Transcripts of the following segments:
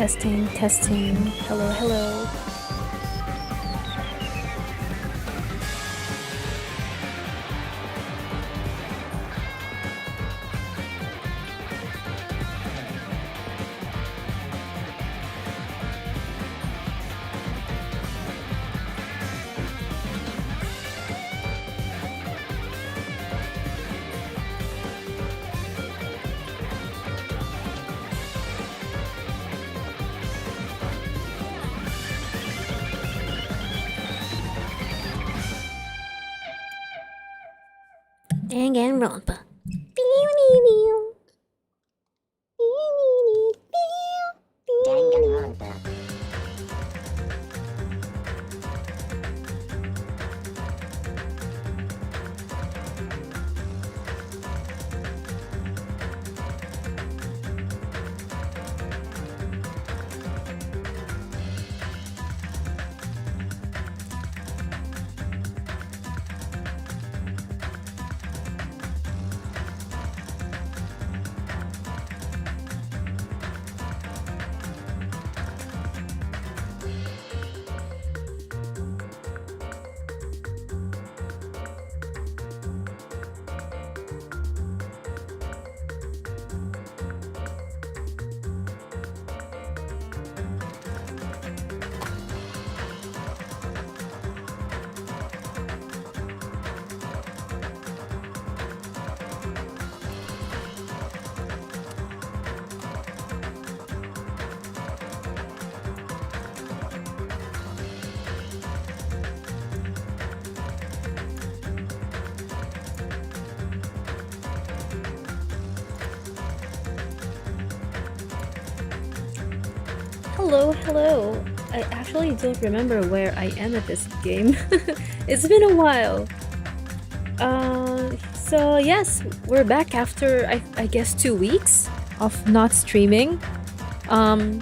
Testing, testing. Hello, hello. Daganronpa. Daganronpa. Hello, hello. I actually don't remember where I am at this game. It's been a while. So yes, we're back after I guess 2 weeks of not streaming. Um,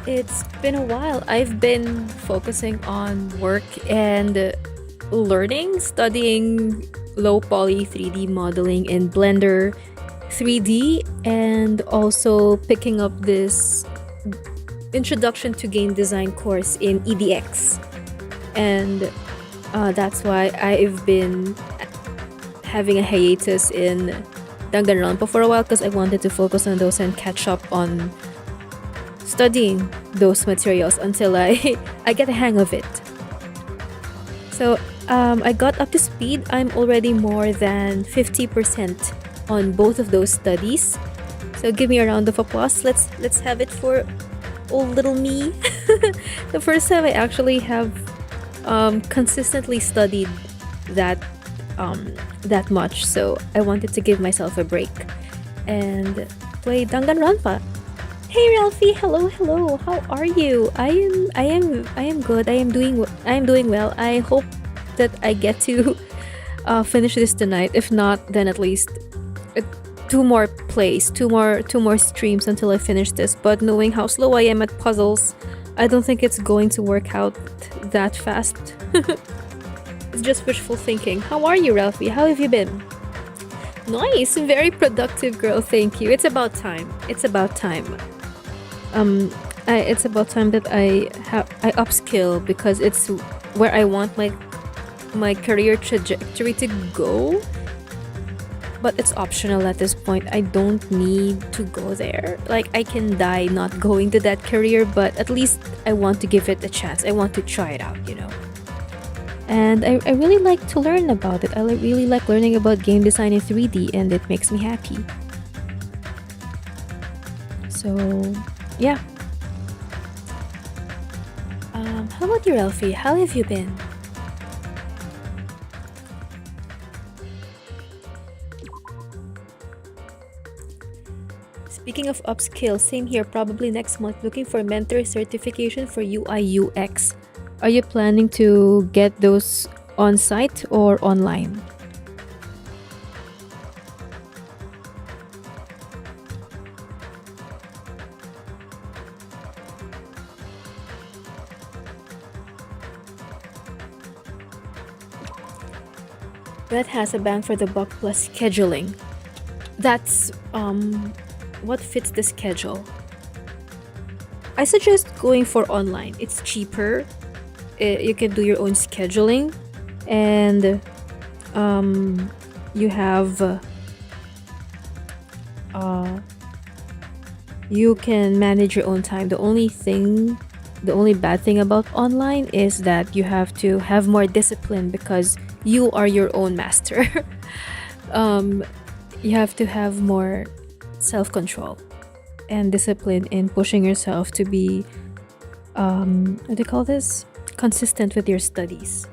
it's been a while. I've been focusing on work and learning, studying low poly 3D modeling in Blender 3D, and also picking up this Introduction to Game Design course in EDX. And that's why I've been having a hiatus in Daganronpa for a while, because I wanted to focus on those and catch up on studying those materials until I get a hang of it. So I got up to speed. I'm already more than 50% on both of those studies. So give me a round of applause. Let's have it for old little me. The first time I actually have consistently studied that much, so I wanted to give myself a break and play Danganronpa. Hey Ralphie, hello, hello. How are you? I am good. I am doing well. I hope that I get to finish this tonight. If not, then at least two more plays, two more streams until I finish this. But knowing how slow I am at puzzles, I don't think it's going to work out that fast. It's just wishful thinking. How are you, Ralphie? How have you been? Nice, very productive, girl. Thank you. It's about time. It's about time. It's about time that I upskill, because it's where I want my career trajectory to go. But it's optional at this point. I don't need to go there. Like, I can die not going to that career, but at least I want to give it a chance. I want to try it out, you know. And I really like to learn about it. I really like learning about game design in 3D, and it makes me happy. So, yeah. How about you, Ralphie? How have you been? Speaking of upskill, same here, probably next month, looking for mentor certification for UI UX. Are you planning to get those on site or online? That has a bang for the buck plus scheduling. That's what fits the schedule. I suggest going for online. It's cheaper. You can do your own scheduling, and you have you can manage your own time. The only bad thing about online is that you have to have more discipline because you are your own master. um, you have to have more self control and discipline in pushing yourself to be, what do you call this? Consistent with your studies.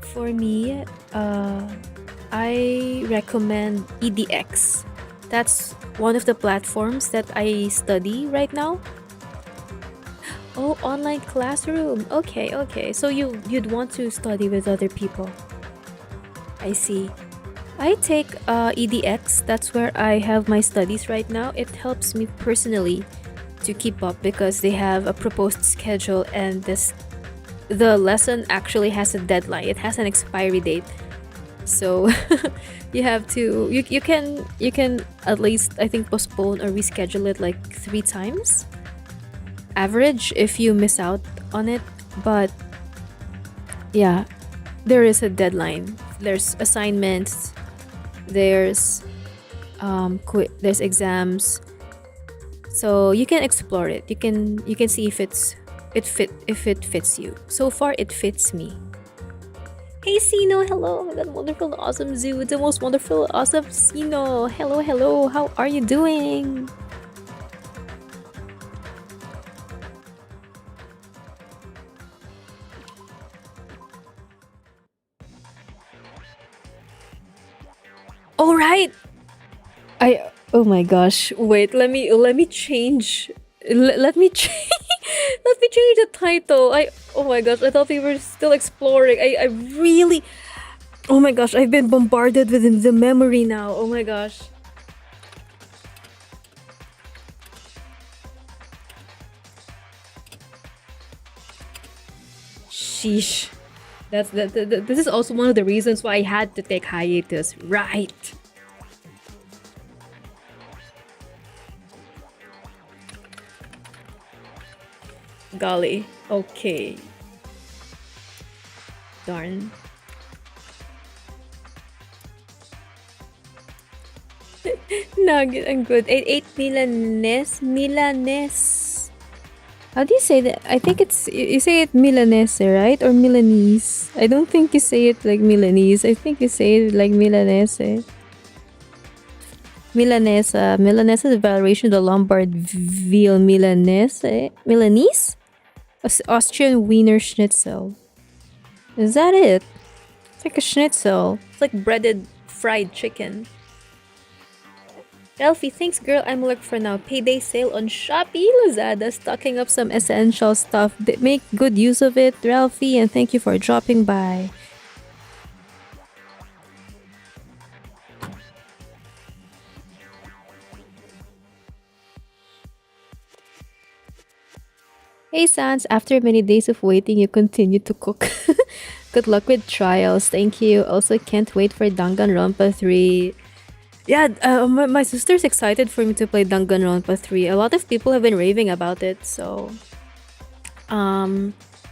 For me, I recommend EDX. That's one of the platforms that I study right now. Oh, online classroom. Okay, okay. So you'd want to study with other people. I see. I take EDX. That's where I have my studies right now. It helps me personally to keep up because they have a proposed schedule and the lesson actually has a deadline. It has an expiry date. So you have to you can at least I think postpone or reschedule it like 3 times average if you miss out on it. But yeah, there is a deadline. There's assignments, there's there's exams. So you can explore it. You can see if if it fits you. So far it fits me. Hey Sino, hello. Oh my god, wonderful, awesome zoo. The most wonderful, awesome Sino. Hello, hello. How are you doing? All right. Oh my gosh. Wait, let me change. Let me change. Let me change the title. Oh my gosh, I thought we were still exploring. I really, oh my gosh, I've been bombarded with the memory now. Oh my gosh. Sheesh. This is also one of the reasons why I had to take hiatus. Right. Golly. Okay. Darn. Nugget, I'm good. 8 Milanese. How do you say that? I think it's you say it Milanese, right? Or Milanese. I don't think you say it like Milanese. I think you say it like Milanese. Milanesa. Milanesa is a variation of the Lombard veal Milanese. Milanese? Austrian Wiener Schnitzel. Is that it? It's like a schnitzel. It's like breaded fried chicken. Ralphie, thanks girl. I'm looking for now. Payday sale on Shopee, Lazada, stocking up some essential stuff. Make good use of it, Ralphie, and thank you for dropping by. Hey Sans, after many days of waiting, you continue to cook. Good luck with trials. Thank you. Also, can't wait for Danganronpa 3. Yeah, my sister's excited for me to play Danganronpa 3. A lot of people have been raving about it, so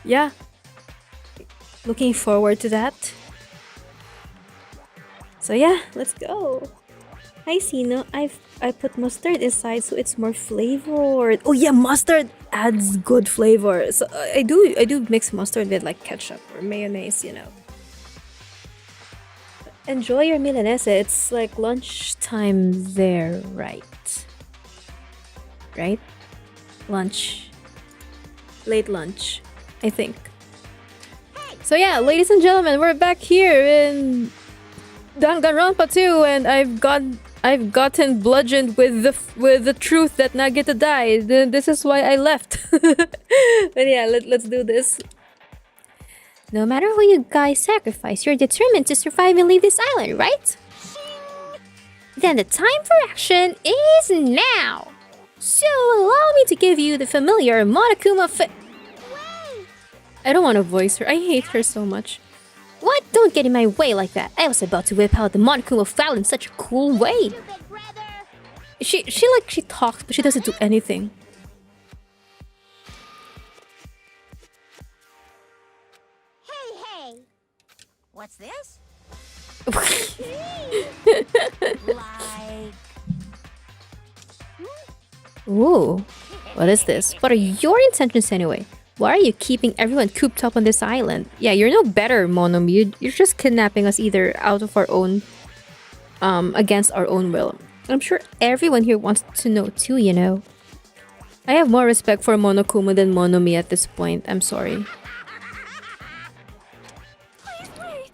yeah. Looking forward to that. So yeah, let's go. Hi Sino, I put mustard inside so it's more flavored. Oh yeah, mustard adds good flavor. So I do mix mustard with like ketchup or mayonnaise, you know. Enjoy your Milanese. It's like lunchtime there, right? Right? Lunch. Late lunch, I think. So yeah, ladies and gentlemen, we're back here in Danganronpa 2, and I've gotten bludgeoned with the truth that Nagita died. This is why I left. But yeah, let's do this. No matter who you guys sacrifice, you're determined to survive and leave this island, right? Then the time for action is now! So allow me to give you the familiar Monokuma I don't want to voice her. I hate her so much. What? Don't get in my way like that. I was about to whip out the Monokuma file in such a cool way. She talks, but she doesn't do anything. Hey, what's this? Like... Ooh, what is this? What are your intentions anyway? Why are you keeping everyone cooped up on this island? Yeah, you're no better, Monomi. You're just kidnapping us either out of our own, against our own will. I'm sure everyone here wants to know too, you know. I have more respect for Monokuma than Monomi at this point. I'm sorry. Wait.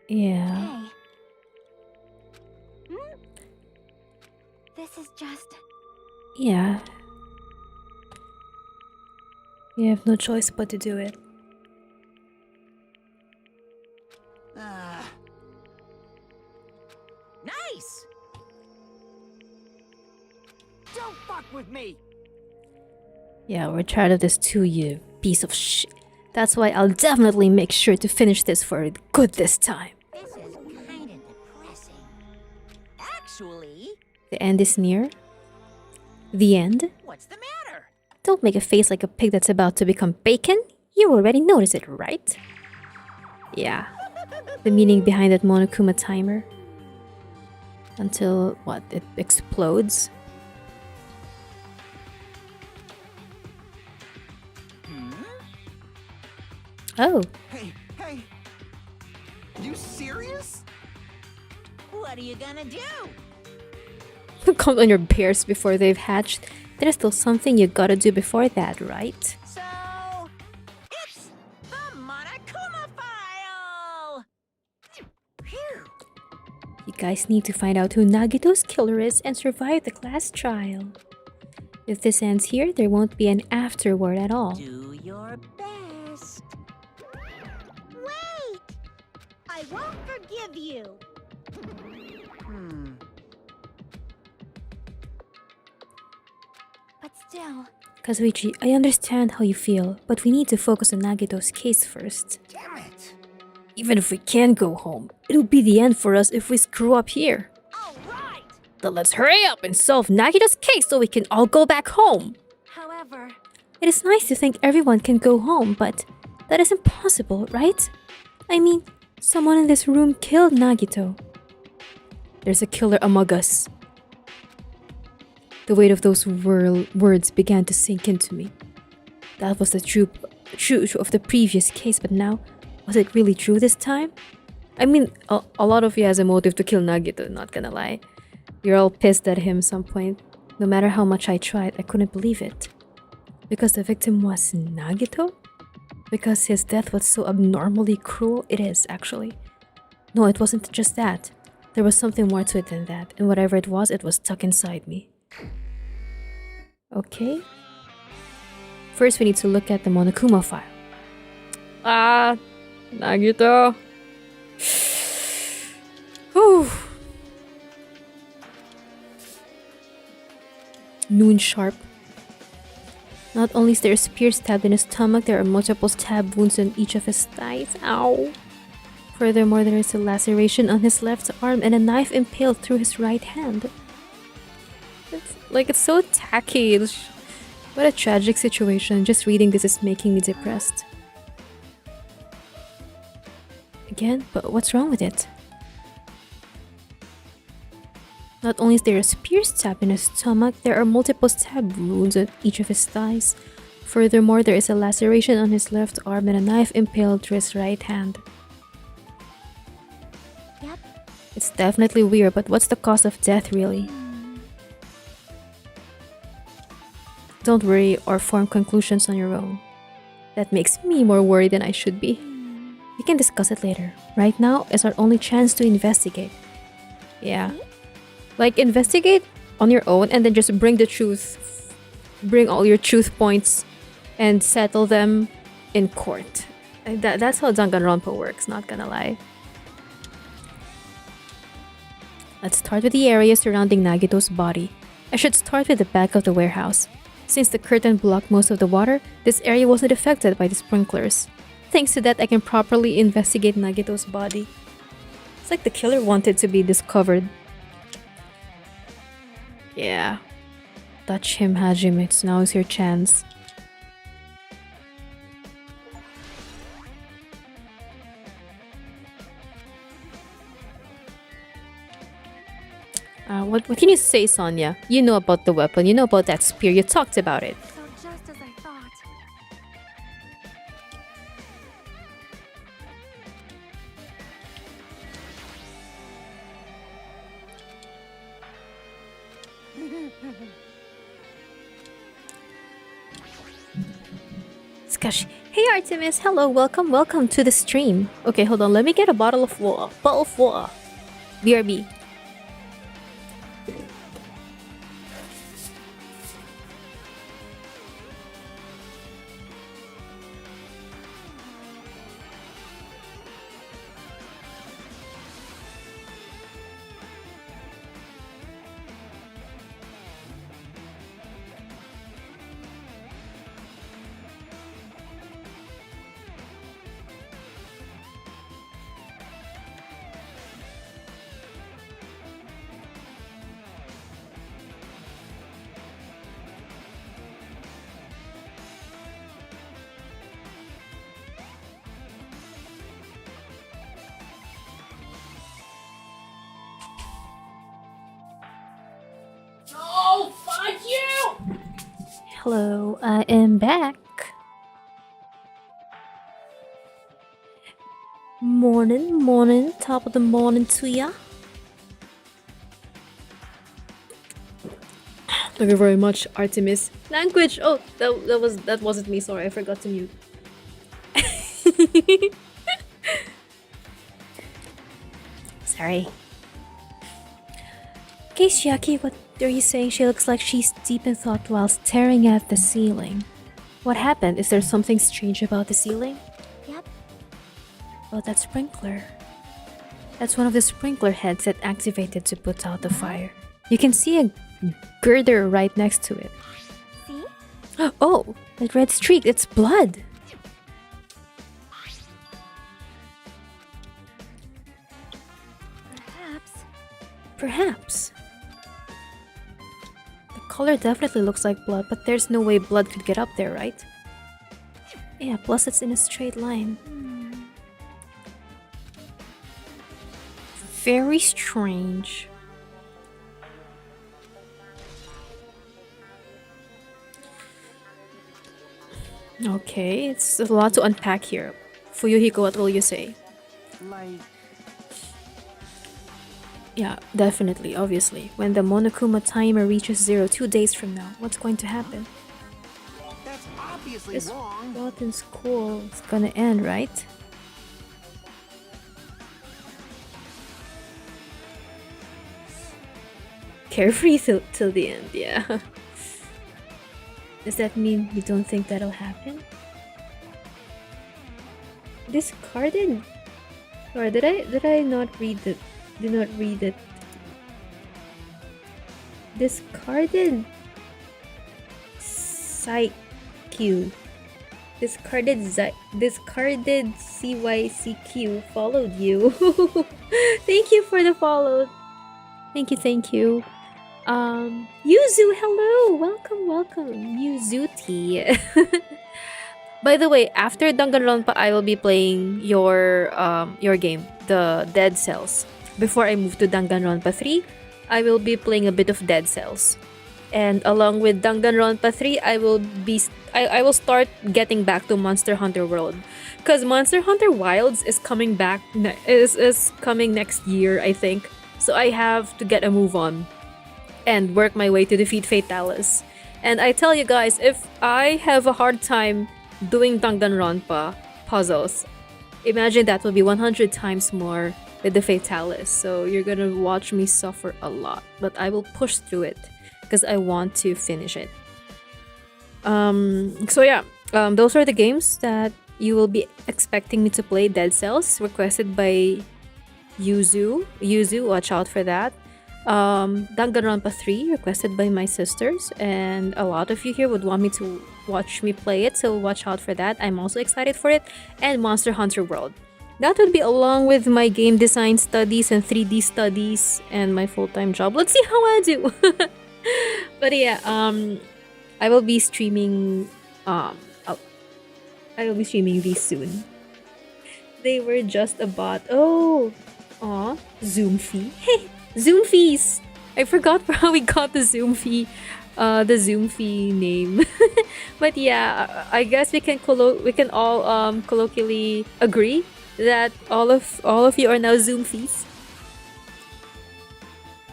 Yeah. Hey. This is just... Yeah. You have no choice but to do it. Nice! Don't fuck with me! Yeah, we're tired of this too, you piece of shit. That's why I'll definitely make sure to finish this for good this time. This is kinda depressing. Actually, The end is near. The end? what's the matter? Don't make a face like a pig that's about to become bacon. You already noticed it, right? Yeah. The meaning behind that Monokuma timer. Until, what, it explodes? Oh. Hey, you serious? What are you gonna do? Count on your bears before they've hatched. There's still something you gotta do before that, right? So... It's the Monokuma file! Phew! You guys need to find out who Nagito's killer is and survive the class trial. If this ends here, there won't be an afterword at all. Do your best. Wait! I won't forgive you. But still... Kazuichi, I understand how you feel, but we need to focus on Nagito's case first. Damn it! Even if we can go home, it'll be the end for us if we screw up here. Alright! Then let's hurry up and solve Nagito's case so we can all go back home. However... It is nice to think everyone can go home, but that is impossible, right? I mean, someone in this room killed Nagito. There's a killer among us. The weight of those words began to sink into me. That was the truth of the previous case, but now, was it really true this time? I mean, a lot of you has a motive to kill Nagito, not gonna lie. You're all pissed at him some point. No matter how much I tried, I couldn't believe it. Because the victim was Nagito? Because his death was so abnormally cruel? It is, actually. No, it wasn't just that. There was something more to it than that, and whatever it was stuck inside me. Okay. First, we need to look at the Monokuma file. Nagito. Whew. Noon sharp. Not only is there a spear stabbed in his stomach, there are multiple stab wounds on each of his thighs. Ow. Furthermore, there is a laceration on his left arm and a knife impaled through his right hand. It's so tacky. What a tragic situation. Just reading this is making me depressed. Again? But what's wrong with it? Not only is there a spear stab in his stomach, there are multiple stab wounds on each of his thighs. Furthermore, there is a laceration on his left arm and a knife impaled through his right hand. Yep. It's definitely weird, but what's the cause of death really? Don't worry or form conclusions on your own. That makes me more worried than I should be. We can discuss it later. Right now is our only chance to investigate. Yeah. Like, investigate on your own and then just bring the truth. Bring all your truth points and settle them in court. That's how Daganronpa works, not gonna lie. Let's start with the area surrounding Nagito's body. I should start with the back of the warehouse. Since the curtain blocked most of the water, this area wasn't affected by the sprinklers. thanks to that, I can properly investigate Nagito's body. It's like the killer wanted to be discovered. Yeah. Touch him, Hajime. Now is your chance. What can you say, Sonia? You know about the weapon. You know about that spear. You talked about it. So just as I thought. Skash. Hey Artemis, hello, welcome to the stream. Okay, hold on, let me get a bottle of water. BRB. Hello, I am back. Morning, top of the morning to ya. Thank you very much, Artemis. Language. Oh, that wasn't me. Sorry, I forgot to mute. Sorry. Okay, Shiaki, what are you saying? She looks like she's deep in thought while staring at the ceiling. What happened? Is there something strange about the ceiling? Yep. Oh, that sprinkler. That's one of the sprinkler heads that activated to put out the fire. You can see a girder right next to it. See? Oh, that red streak, it's blood. Perhaps. The color definitely looks like blood, but there's no way blood could get up there, right? Yeah, plus it's in a straight line. Very strange. Okay, it's a lot to unpack here. Fuyuhiko, what will you say? Like, Yeah, definitely, obviously. When the Monokuma timer reaches 0 2 days from now, what's going to happen? that's obviously This wrong. rotten school is gonna end, right? Carefree till the end, yeah. Does that mean you don't think that'll happen? Discarded? Or did I not read it? Did not read it. Discarded CYQ. Discarded CYCQ followed you. Thank you for the follow. Thank you. Yuzu, hello! Welcome, Yuzuti. By the way, after Danganronpa, I will be playing your game, the Dead Cells. Before I move to Danganronpa 3, I will be playing a bit of Dead Cells. And along with Danganronpa 3, I will start getting back to Monster Hunter World. Cause Monster Hunter Wilds is coming back is coming next year, I think. So I have to get a move on and work my way to defeat Fatalis. And I tell you guys, if I have a hard time doing Danganronpa puzzles, imagine that will be 100 times more with the Fatalis. So you're gonna watch me suffer a lot, but I will push through it because I want to finish it. So yeah, those are the games that you will be expecting me to play. Dead Cells, requested by Yuzu, watch out for that. Danganronpa 3 requested by my sisters, and a lot of you here would want me to watch me play it, so watch out for that. I'm also excited for it. And Monster Hunter World. That would be along with my game design studies and 3D studies and my full-time job. Let's see how I do. But yeah, I will be streaming I will be streaming these soon. They were just a bot. Oh, aw, Zoom fee. Hey, Zoom fees. I forgot how we got the Zoom fee name. But yeah, I guess we can all colloquially agree that all of you are now Zoom fees.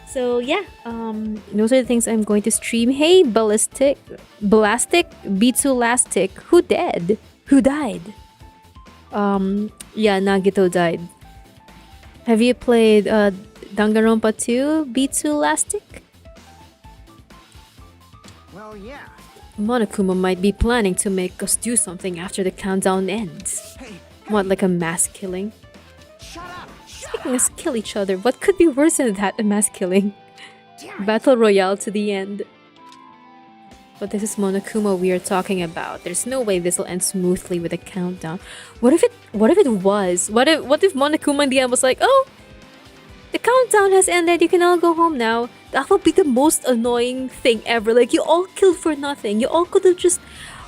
So yeah, those are the things I'm going to stream. Hey, Ballistic, B2lastic, who dead? Who died? Yeah, Nagito died. Have you played Danganronpa 2, B2lastic? Well, yeah. Monokuma might be planning to make us do something after the countdown ends. Hey, What, like a mass killing? shut up! Making us kill each other. What could be worse than that? A mass killing. Battle Royale to the end. But this is Monokuma we are talking about. There's no way this will end smoothly with a countdown. What if it was? What if Monokuma in the end was like, oh, the countdown has ended, you can all go home now. That would be the most annoying thing ever. Like, you all killed for nothing. You all could have just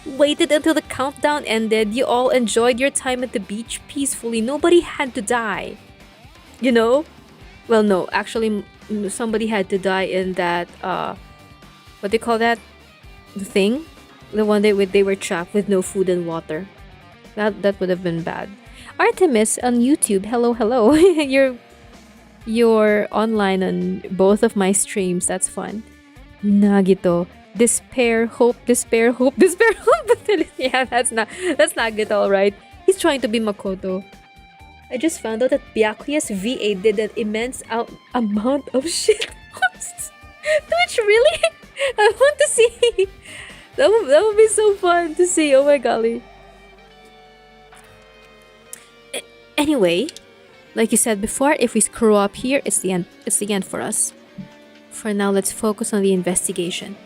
waited until the countdown ended. You all enjoyed your time at the beach peacefully. Nobody had to die. You know? Well, no, actually, somebody had to die in that, what do you call that? The thing? The one they were trapped with no food and water. That would have been bad. Artemis on YouTube, hello. You're online on both of my streams. That's fun. Nagito, despair, hope. Yeah, that's Nagito, all right. He's trying to be Makoto. I just found out that Byakuya's VA did an immense amount of shit. Twitch, really? I want to see. That would be so fun to see. Oh my golly. Anyway, like you said before, if we screw up here, it's the end. It's the end for us. For now, let's focus on the investigation.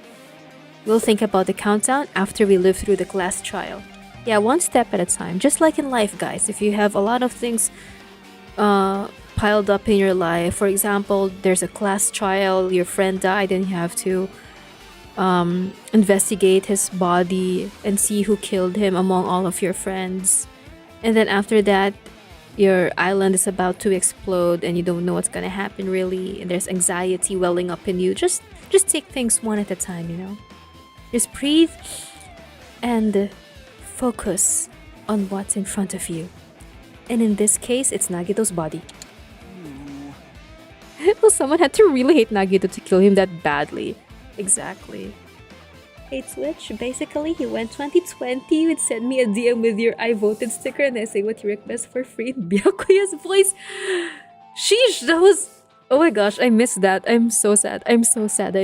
We'll think about the countdown after we live through the class trial. Yeah, one step at a time. Just like in life, guys. If you have a lot of things piled up in your life, for example, there's a class trial, your friend died, and you have to investigate his body and see who killed him among all of your friends. And then after that, your island is about to explode and you don't know what's gonna happen really, and there's anxiety welling up in you. Just take things one at a time, you know. Just breathe and focus on what's in front of you. And in this case, it's Nagito's body. Well, someone had to really hate Nagito to kill him that badly. Exactly. Hey Twitch, basically he went 2020 would send me a DM with your I voted sticker and I say what you request for free in Byakuya's voice. Sheesh, that was... Oh my gosh, I missed that. I'm so sad. I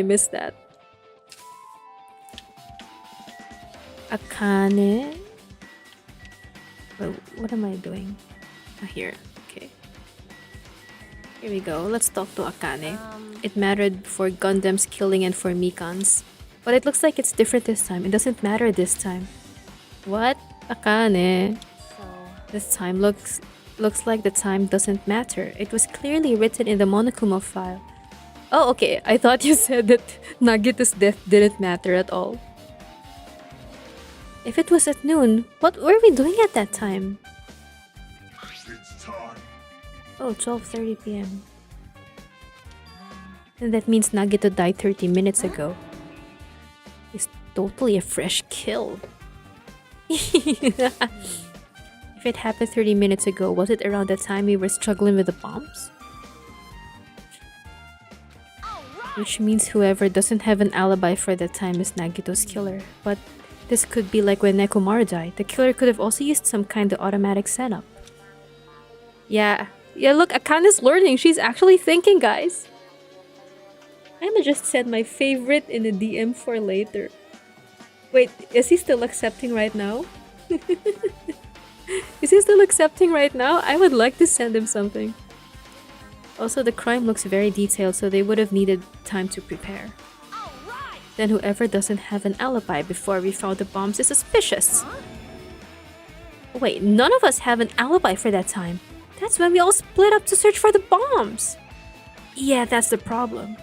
missed that. Akane... Well, what am I doing? Here. Okay. Here we go. Let's talk to Akane. It mattered for Gundam's killing and for Mikan's. But it looks like it's different this time. It doesn't matter this time. What? Akane. So, This time looks like the time doesn't matter. It was clearly written in the Monokuma file. Oh, okay. I thought you said that Nagito's death didn't matter at all. If it was at noon, what were we doing at that time? It's time. Oh, 12:30 p.m. And that means Nagito died 30 minutes ago. It's totally a fresh kill. If it happened 30 minutes ago, was it around the time we were struggling with the bombs? Which means whoever doesn't have an alibi for that time is Nagito's killer. But this could be like when Nekomaru died. The killer could have also used some kind of automatic setup. Yeah, look, Akane's learning. She's actually thinking, guys. I'ma just send my favorite in a DM for later. Wait, is he still accepting right now? Is he still accepting right now? I would like to send him something. Also, the crime looks very detailed, so they would have needed time to prepare. All right. Then whoever doesn't have an alibi before we found the bombs is suspicious. Wait, none of us have an alibi for that time. That's when we all split up to search for the bombs. Yeah, that's the problem.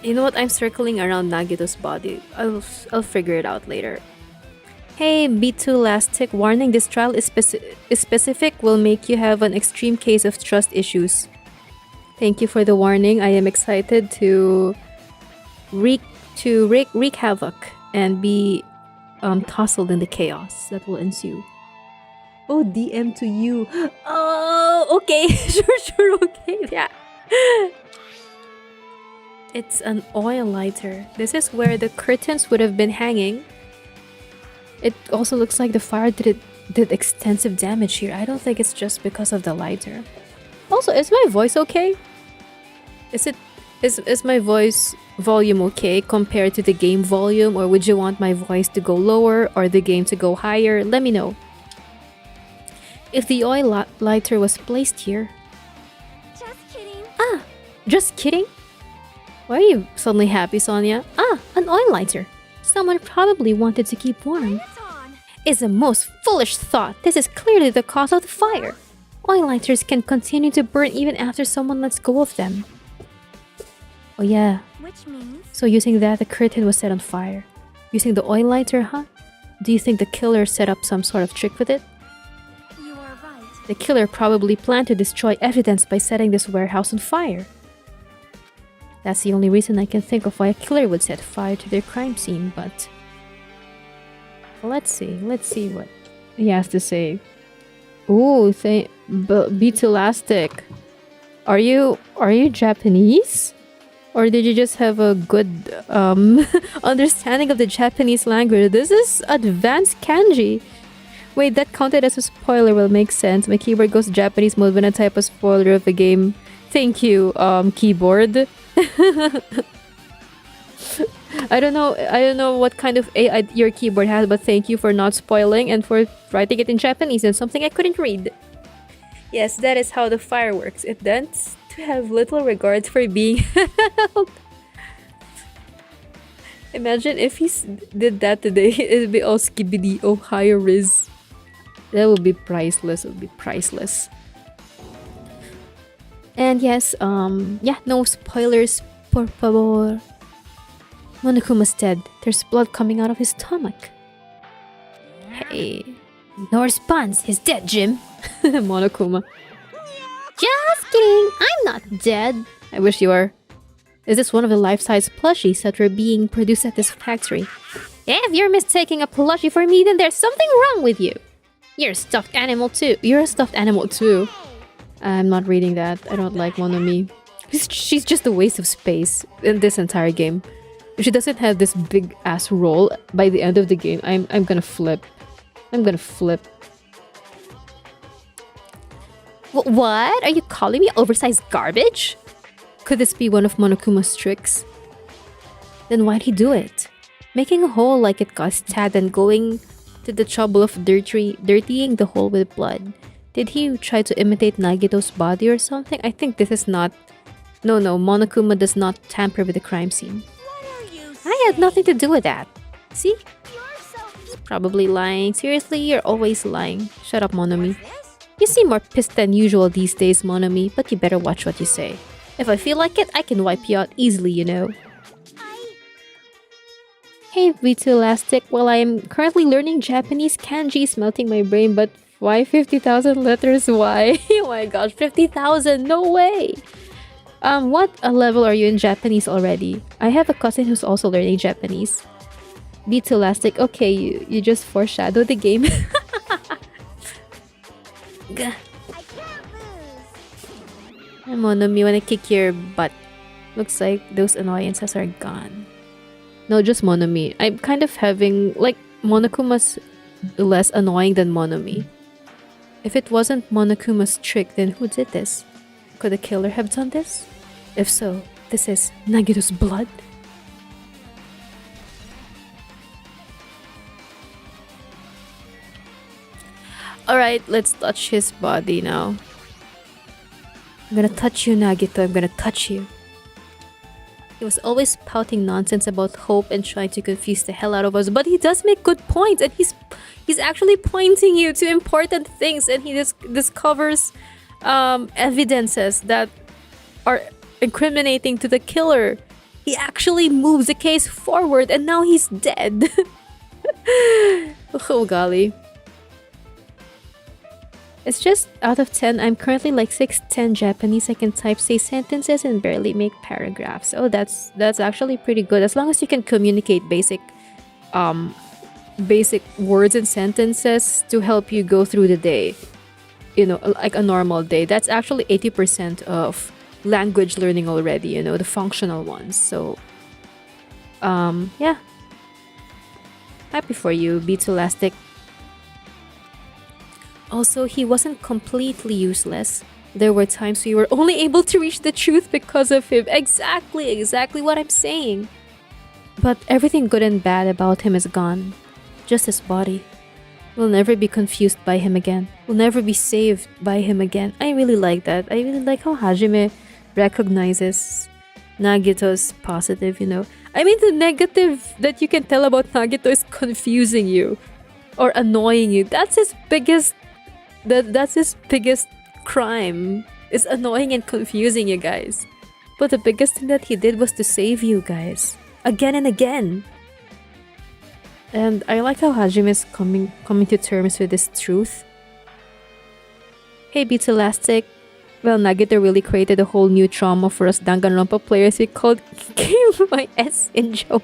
You know what? I'm circling around Nagito's body. I'll figure it out later. Hey, B2 last tick warning. This trial is specific. Will make you have an extreme case of trust issues. Thank you for the warning. I am excited to wreak havoc and be tousled in the chaos that will ensue. Oh, DM to you. Oh, okay. sure, okay. Yeah. It's an oil lighter. This is where the curtains would have been hanging. It also looks like the fire did extensive damage here. I don't think it's just because of the lighter. Also, is my voice okay? Is my voice volume okay compared to the game volume, or would you want my voice to go lower or the game to go higher? Let me know. If the oil lighter was placed here. Just kidding. Ah, just kidding? Why are you suddenly happy, Sonia? Ah, an oil lighter. Someone probably wanted to keep warm. It's on. Is a most foolish thought. This is clearly the cause of the fire. Oil lighters can continue to burn even after someone lets go of them. Oh yeah, Which means so using that, the curtain was set on fire. Using the oil lighter, huh? Do you think the killer set up some sort of trick with it? you are right. The killer probably planned to destroy evidence by setting this warehouse on fire. That's the only reason I can think of why a killer would set fire to their crime scene, but... Let's see what he has to say. Ooh, Beat Elastic. Are you Japanese? Or did you just have a good understanding of the Japanese language? This is advanced kanji. Wait, that counted as a spoiler will make sense. My keyboard goes Japanese mode when I type a spoiler of a game. Thank you, keyboard. I don't know what kind of AI your keyboard has, but thank you for not spoiling and for writing it in Japanese and something I couldn't read. Yes, that is how the fire works. It tends to have little regard for being held. Imagine if he did that today. It'd be all skibidi, oh higher riz. That would be priceless. It would be priceless. And yes, yeah, no spoilers, por favor. Monokuma's dead. There's blood coming out of his stomach. Hey. No response. He's dead, Jim. Monokuma. Just kidding. I'm not dead. I wish you were. Is this one of the life-size plushies that were being produced at this factory? If you're mistaking a plushie for me, then there's something wrong with you. You're a stuffed animal too. You're a stuffed animal too. I'm not reading that. I don't like Monomi. She's just a waste of space in this entire game. If she doesn't have this big ass role by the end of the game, I'm gonna flip. I'm gonna flip. What? Are you calling me oversized garbage? Could this be one of Monokuma's tricks? Then why'd he do it? Making a hole like it got stabbed and going to the trouble of dirtying the hole with blood. Did he try to imitate Nagito's body or something? I think this is not... No, Monokuma does not tamper with the crime scene. I had nothing to do with that. See? He's probably lying. Seriously, you're always lying. Shut up, Monomi. You seem more pissed than usual these days, Monomi, but you better watch what you say. If I feel like it, I can wipe you out easily, you know. Hey, V2 Elastic. While I am currently learning Japanese, kanji is melting my brain, but why 50,000 letters? Why? Oh my gosh, 50,000! No way! What level are you in Japanese already? I have a cousin who's also learning Japanese. V2 Elastic. Okay, you just foreshadowed the game. Gah. I'm Monomi, wanna kick your butt. Looks like those annoyances are gone. No, just Monomi. I'm kind of having... Like, Monokuma's less annoying than Monomi. If it wasn't Monokuma's trick, then who did this? Could the killer have done this? If so, this is Nagito's blood? Alright, let's touch his body now. I'm gonna touch you, Nagito. I'm gonna touch you. He was always pouting nonsense about hope and trying to confuse the hell out of us, but he does make good points, and he's actually pointing you to important things, and he discovers evidences that are incriminating to the killer. He actually moves the case forward, and now he's dead. Oh golly. It's just out of 10. I'm currently like 6'10 Japanese. I can type, say sentences, and barely make paragraphs. Oh, that's actually pretty good. As long as you can communicate basic words and sentences to help you go through the day. You know, like a normal day. That's actually 80% of language learning already, you know, the functional ones. So, yeah. Happy for you, Beats Elastic. Also, he wasn't completely useless. There were times we were only able to reach the truth because of him. Exactly what I'm saying. But everything good and bad about him is gone. Just his body. We'll never be confused by him again. We'll never be saved by him again. I really like that. I really like how Hajime recognizes Nagito's positive, you know. I mean, the negative that you can tell about Nagito is confusing you or annoying you. That's his biggest crime, is annoying and confusing you guys. But the biggest thing that he did was to save you guys again and again. And I like how Hajime is coming to terms with this truth. Hey, Beats Elastic. Well, Nagito really created a whole new trauma for us Danganronpa players. We called KYS in joke.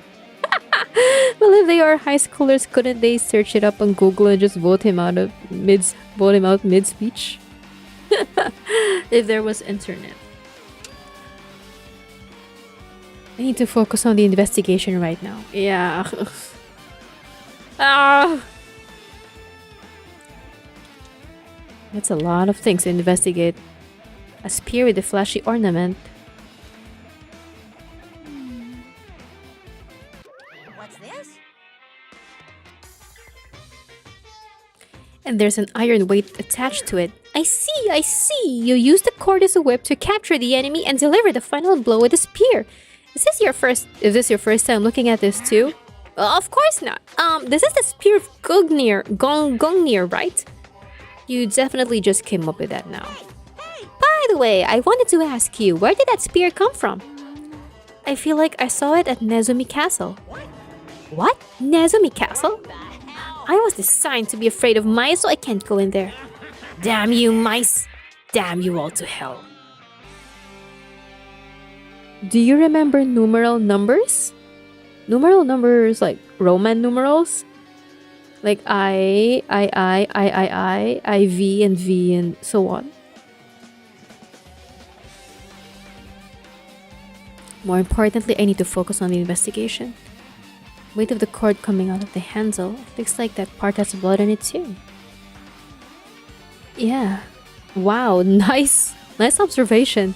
Well, if they are high schoolers, couldn't they search it up on Google and just vote him out mid-speech? If there was internet. I need to focus on the investigation right now. Yeah. That's a lot of things to investigate. A spear with a flashy ornament. What's this? And there's an iron weight attached to it. I see! You use the cord as a whip to capture the enemy and deliver the final blow with a spear. Is this your first time looking at this too? Of course not. This is the spear of Gungnir, right? You definitely just came up with that now. By the way, I wanted to ask you, where did that spear come from? I feel like I saw it at Nezumi Castle. What? Nezumi Castle? I was designed to be afraid of mice, so I can't go in there. Damn you, mice! Damn you all to hell. Do you remember numeral numbers? Numeral numbers like Roman numerals? Like I, V, and V, and so on. More importantly, I need to focus on the investigation. Weight of the cord coming out of the handle. Looks like that part has blood on it too. Yeah. Wow, nice observation.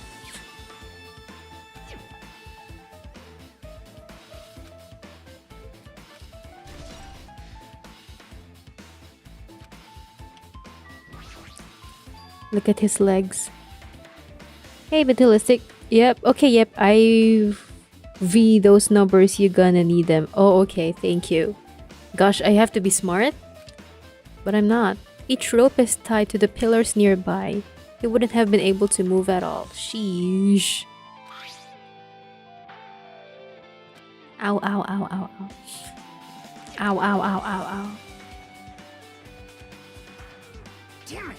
Look at his legs. Hey, Vitalistic. Yep, okay, yep. I V those numbers, you're gonna need them. Oh, okay, thank you. Gosh, I have to be smart? But I'm not. Each rope is tied to the pillars nearby. He wouldn't have been able to move at all. Sheesh. Ow, ow, ow, ow, ow. Ow, ow, ow, ow, ow. Damn it!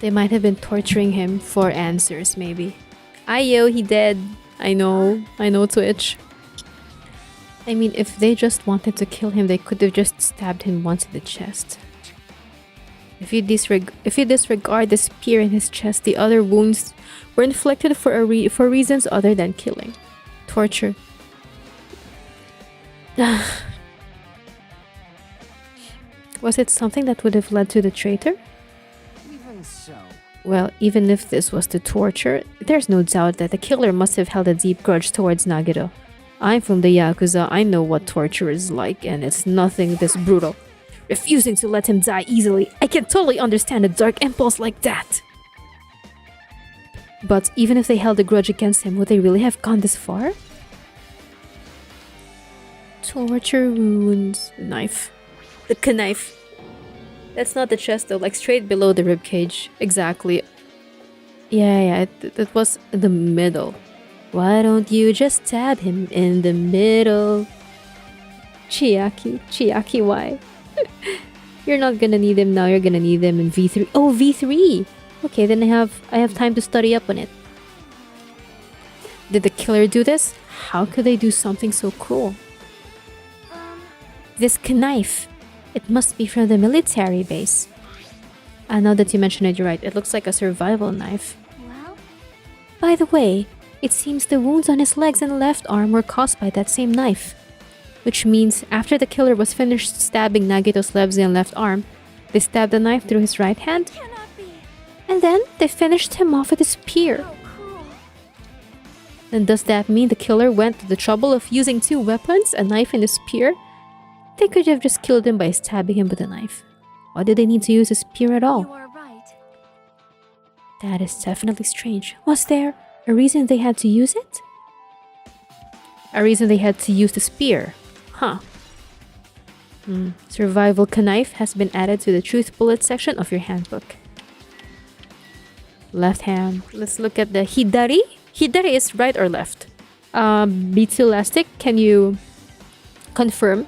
They might have been torturing him for answers, maybe. Ayo, he dead. I know, Twitch. I mean, if they just wanted to kill him, they could have just stabbed him once in the chest. If you disregard the spear in his chest, the other wounds were inflicted for reasons other than killing. Torture. Was it something that would have led to the traitor? Even so. Well, even if this was to torture, there's no doubt that the killer must have held a deep grudge towards Nagito. I'm from the Yakuza, I know what torture is like, and it's nothing this brutal. refusing to let him die easily. I can totally understand a dark impulse like that. But even if they held a grudge against him, would they really have gone this far? Torture wounds. The knife. The knife. That's not the chest though, like straight below the ribcage. Exactly. Yeah, it was in the middle. Why don't you just stab him in the middle? Chiaki, why? You're not gonna need him now, you're gonna need him in V3. Oh, V3! Okay, then I have time to study up on it. Did the killer do this? How could they do something so cruel? This knife. It must be from the military base. Now that you mention it, you're right. It looks like a survival knife. Well, By the way, it seems the wounds on his legs and left arm were caused by that same knife. Which means after the killer was finished stabbing Nagito's legs and left arm, they stabbed the knife through his right hand, cannot be. and then they finished him off with a spear. How cruel. Then does that mean the killer went to the trouble of using two weapons, a knife and a spear? They could have just killed him by stabbing him with a knife. Why did they need to use a spear at all? You are right. That is definitely strange. Was there a reason they had to use it? A reason they had to use the spear? Huh. Survival knife has been added to the truth bullet section of your handbook. Left hand. Let's look at the hidari. Hidari is right or left? B2 Elastic, can you confirm?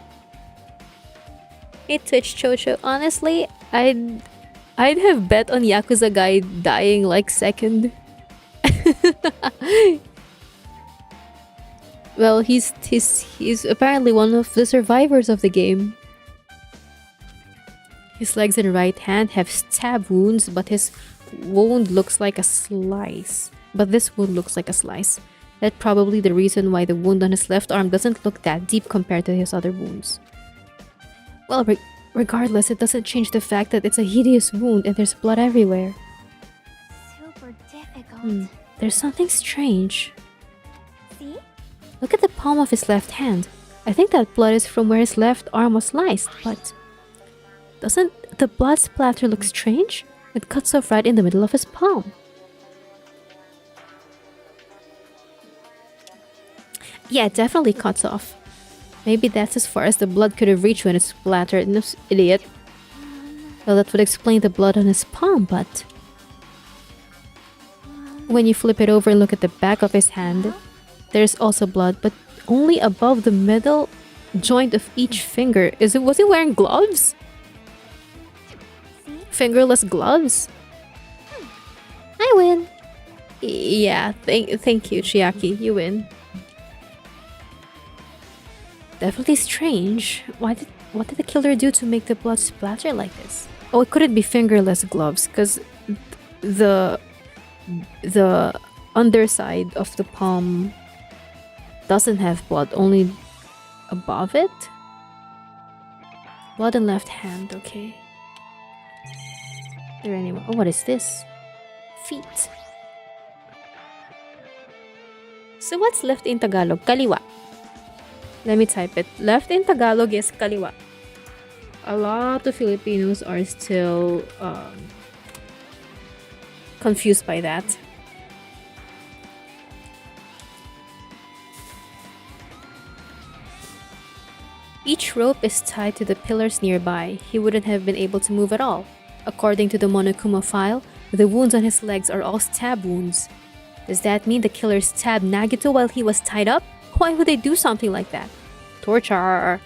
Hey Twitch Chocho, honestly, I'd have bet on Yakuza guy dying like second. Well, he's apparently one of the survivors of the game. His legs and right hand have stab wounds, but his wound looks like a slice. But this wound looks like a slice. That's probably the reason why the wound on his left arm doesn't look that deep compared to his other wounds. Well, regardless, it doesn't change the fact that it's a hideous wound and there's blood everywhere. Super difficult. There's something strange. See? Look at the palm of his left hand. I think that blood is from where his left arm was sliced, but doesn't the blood splatter look strange? It cuts off right in the middle of his palm. Yeah, it definitely cuts off. Maybe that's as far as the blood could have reached when it splattered. No, idiot. Well, that would explain the blood on his palm, but when you flip it over and look at the back of his hand, there's also blood, but only above the middle joint of each finger. Was he wearing gloves? Fingerless gloves? I win. Yeah, thank you, Chiaki. You win. Definitely strange. What did the killer do to make the blood splatter like this? Oh, it couldn't be fingerless gloves, because the underside of the palm doesn't have blood, only above it. Blood in left hand, okay. There anyone? Oh, what is this? Feet. So what's left in Tagalog? Kaliwa. Let me type it. Left in Tagalog is kaliwa. A lot of Filipinos are still confused by that. Each rope is tied to the pillars nearby. He wouldn't have been able to move at all. According to the Monokuma file, the wounds on his legs are all stab wounds. Does that mean the killer stabbed Nagito while he was tied up? Why would they do something like that? Torture.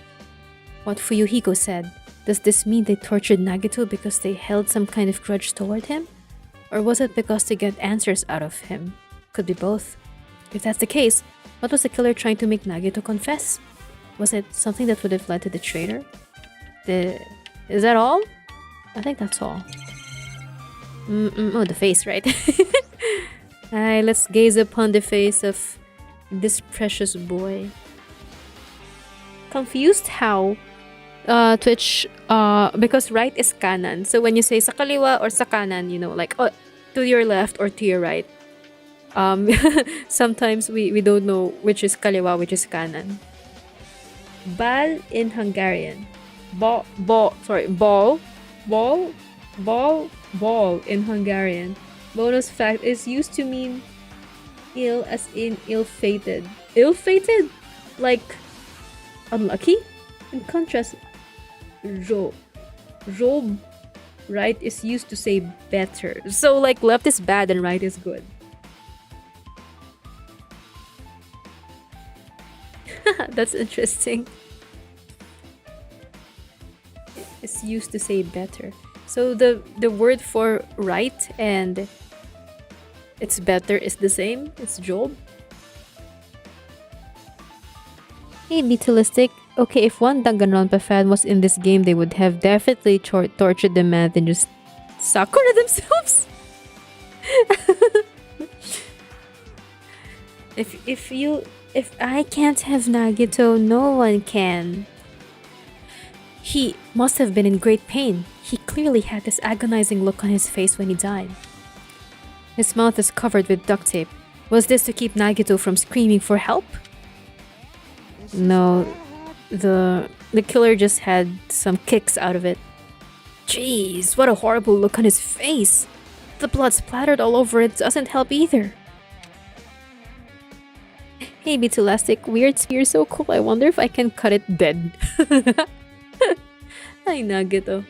What Fuyuhiko said. Does this mean they tortured Nagito because they held some kind of grudge toward him? Or was it because they get answers out of him? Could be both. If that's the case, what was the killer trying to make Nagito confess? Was it something that would have led to the traitor? Is that all? I think that's all. Oh, the face, right? Alright, let's gaze upon the face of this precious boy. Confused how? Twitch, because right is kanan. So when you say sa kaliwa or sa kanan, you know, like to your left or to your right. Sometimes we don't know which is kaliwa, which is kanan. Bal in Hungarian. ball, ball in Hungarian. Bonus fact is used to mean ill as in ill-fated. Ill-fated? Like unlucky? In contrast, job, right, is used to say better. So like left is bad and right is good. That's interesting. It's used to say better. So the word for right and it's better is the same. It's job. Hey, Beetleistic. Okay, if one Daganronpa fan was in this game, they would have definitely tortured the man and just Sakura themselves. If I can't have Nagito, no one can. He must have been in great pain. He clearly had this agonizing look on his face when he died. His mouth is covered with duct tape. Was this to keep Nagito from screaming for help? No, the killer just had some kicks out of it. Jeez, what a horrible look on his face. The blood splattered all over it doesn't help either. Hey, Beetleistic, weird spear so cool. I wonder if I can cut it dead. Ay, Nagito.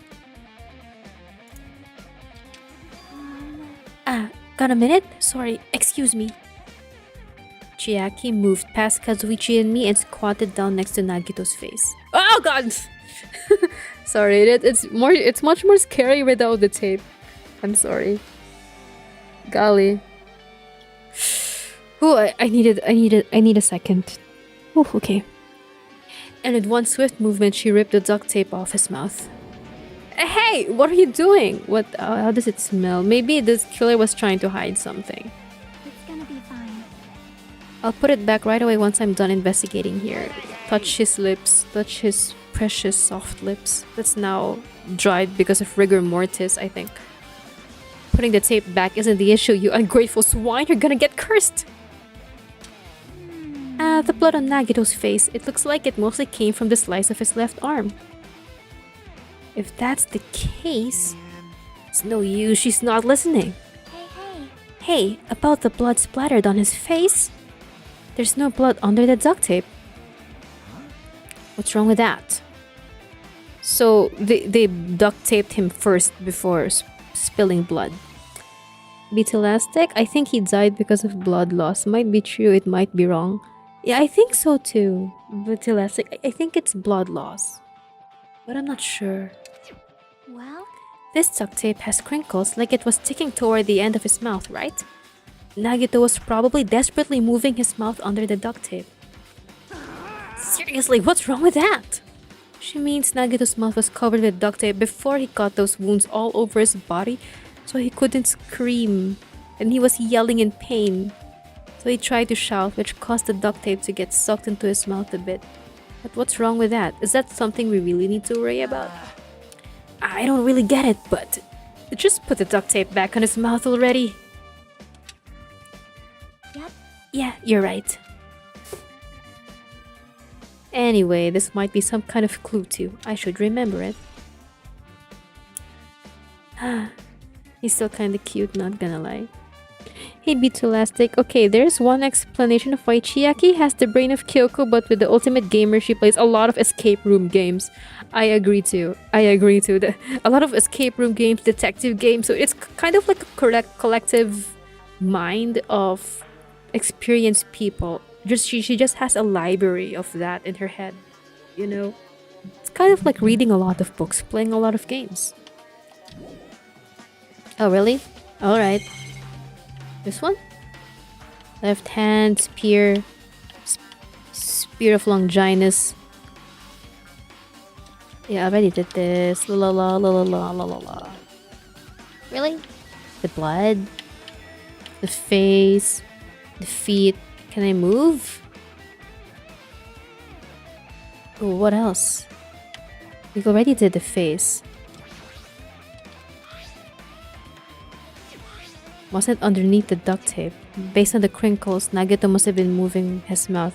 Got a minute? Sorry, excuse me. Chiaki moved past Kazuichi and me and squatted down next to Nagito's face. Oh god! Sorry, it's much more scary without the tape. I'm sorry. Golly. Oh, I need a second. Oh, okay. And with one swift movement, she ripped the duct tape off his mouth. Hey, what are you doing? What? How does it smell? Maybe this killer was trying to hide something. It's gonna be fine. I'll put it back right away once I'm done investigating here. Touch his lips. Touch his precious soft lips. That's now dried because of rigor mortis, I think. Putting the tape back isn't the issue, you ungrateful swine. You're gonna get cursed. The blood on Nagito's face. It looks like it mostly came from the slice of his left arm. If that's the case, it's no use, she's not listening. Hey, about the blood splattered on his face? There's no blood under the duct tape. What's wrong with that? So they duct taped him first before spilling blood. Beetleistic, I think he died because of blood loss. Might be true, it might be wrong. Yeah, I think so too. Beetleistic, I think it's blood loss. But I'm not sure. Well, This duct tape has crinkles like it was sticking toward the end of his mouth, right? Nagito was probably desperately moving his mouth under the duct tape. Seriously, what's wrong with that? She means Nagito's mouth was covered with duct tape before he got those wounds all over his body, so he couldn't scream, and he was yelling in pain. So he tried to shout, which caused the duct tape to get sucked into his mouth a bit. But what's wrong with that? Is that something we really need to worry about? I don't really get it, but just put the duct tape back on his mouth already. Yep. Yeah, you're right. Anyway, this might be some kind of clue too. I should remember it. He's still kinda cute, not gonna lie. Hey, Beetleistic. Okay, there's one explanation of why Chiaki has the brain of Kyoko, but with the ultimate gamer, she plays a lot of escape room games. I agree too. A lot of escape room games, detective games, so it's kind of like a correct collective mind of experienced people. She just has a library of that in her head, you know? It's kind of like reading a lot of books, playing a lot of games. Oh, really? Alright. This one? Left hand, spear. Spear of Longinus. Yeah, I already did this. La la la la la la la la. Really? The blood? The face? The feet? Can I move? Oh, what else? We already did the face. Wasn't underneath the duct tape. Based on the crinkles, Nagito must have been moving his mouth.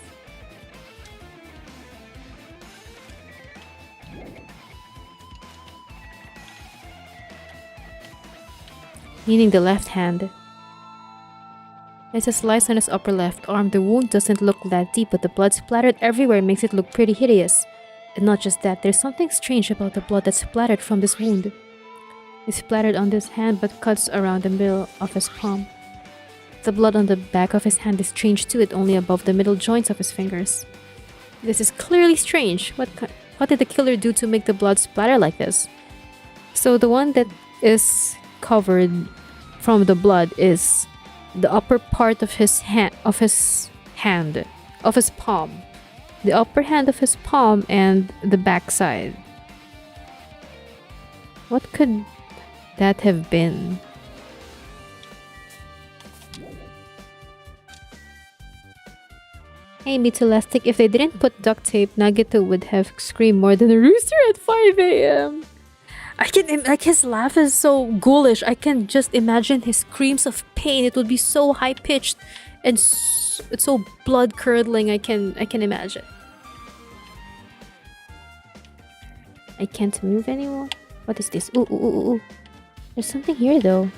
meaning the left hand. There's a slice on his upper left arm. The wound doesn't look that deep, but the blood splattered everywhere makes it look pretty hideous. And not just that, there's something strange about the blood that splattered from this wound. It splattered on his hand but cuts around the middle of his palm. The blood on the back of his hand is strange too, it only above the middle joints of his fingers. This is clearly strange. What did the killer do to make the blood splatter like this? So the one that is covered from the blood is the upper part of his palm. The upper hand of his palm and the back side. What could that have been? Hey, Mitulastic, if they didn't put duct tape, Nagito would have screamed more than a rooster at 5 a.m. Like, his laugh is so ghoulish. I can just imagine his screams of pain. It would be so high-pitched and it's so blood-curdling. I can imagine. I can't move anymore. What is this? Ooh. There's something here, though.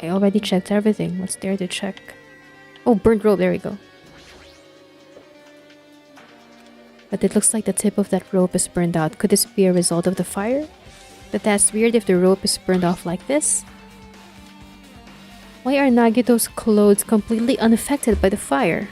I already checked everything. What's there to check? Oh, burnt rope. There we go. But it looks like the tip of that rope is burned out. Could this be a result of the fire? But that's weird if the rope is burned off like this. Why are Nagito's clothes completely unaffected by the fire?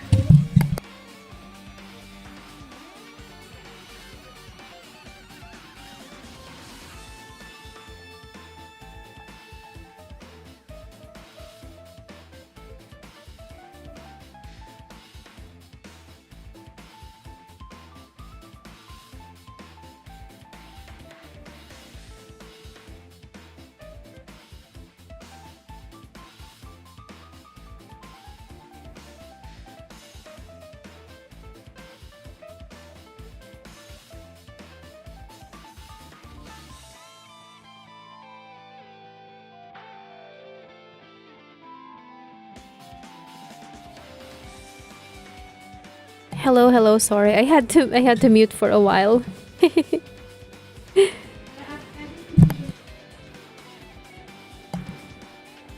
Hello, sorry. I had to mute for a while.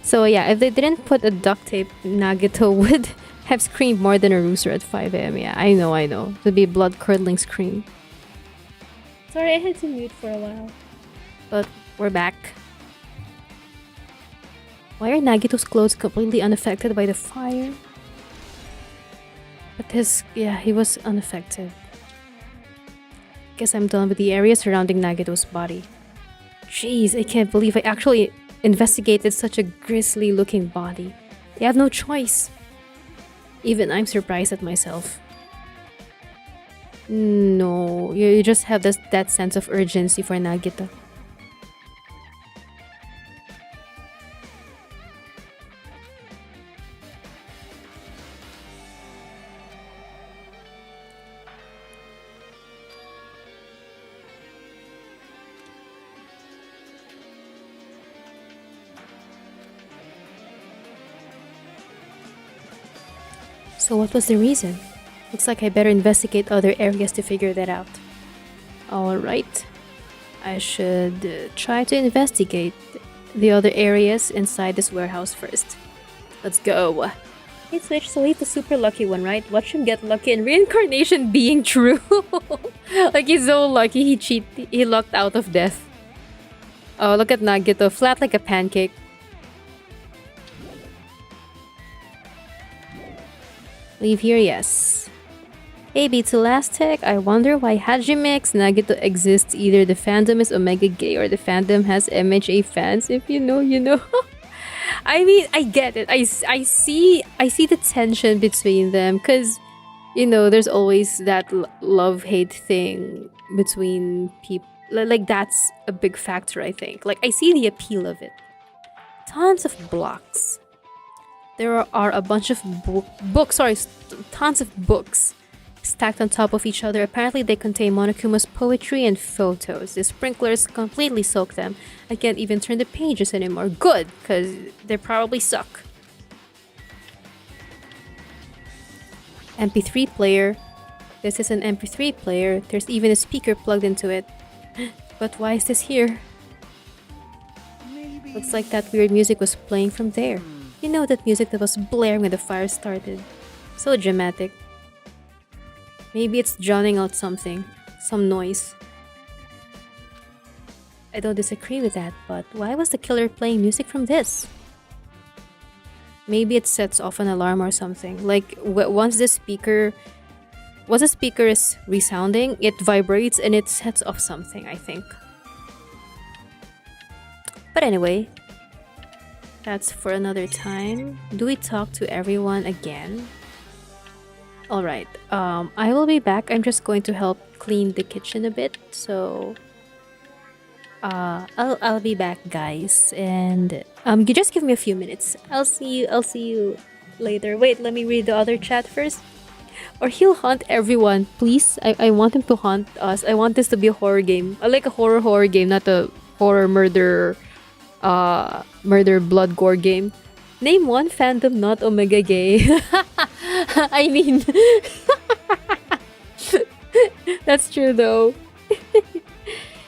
So yeah, if they didn't put a duct tape, Nagito would have screamed more than a rooster at 5 a.m. Yeah, I know. It would be a blood-curdling scream. Sorry, I had to mute for a while. But we're back. Why are Nagito's clothes completely unaffected by the fire? But he was unaffected. Guess I'm done with the area surrounding Nagito's body. Jeez, I can't believe I actually investigated such a grisly looking body. They have no choice. Even I'm surprised at myself. No, you just have that sense of urgency for Nagito. So what was the reason? Looks like I better investigate other areas to figure that out. Alright. I should try to investigate the other areas inside this warehouse first. Let's go. Hey Switch, so he's the super lucky one, right? Watch him get lucky and reincarnation being true. Like he's so lucky he lucked out of death. Oh, look at Nagito, flat like a pancake. Leave here, yes. Hey, Bitulastic, I wonder why Hajime X Nagito exists. Either the fandom is Omega gay or the fandom has MHA fans. If you know, you know. I mean, I get it. I see the tension between them because, you know, there's always that love-hate thing between people. Like, that's a big factor, I think. Like, I see the appeal of it. Tons of blocks. There are a bunch of tons of books stacked on top of each other. Apparently they contain Monokuma's poetry and photos. The sprinklers completely soak them. I can't even turn the pages anymore. Good, because they probably suck. MP3 player. This is an MP3 player. There's even a speaker plugged into it. But why is this here? Maybe. Looks like that weird music was playing from there. You know, that music that was blaring when the fire started. So dramatic. Maybe it's drowning out something. Some noise. I don't disagree with that, but why was the killer playing music from this? Maybe it sets off an alarm or something. Like once the speaker is resounding, it vibrates and it sets off something, I think. But anyway, that's for another time. Do we talk to everyone again? Alright, I will be back. I'm just going to help clean the kitchen a bit, so I'll be back, guys, and you just give me a few minutes. I'll see you later. Wait, let me read the other chat first. Or he'll haunt everyone, please. I want him to haunt us. I want this to be a horror game. I like a horror game, not a horror murder blood gore game. Name one fandom not Omega gay. I mean, that's true though.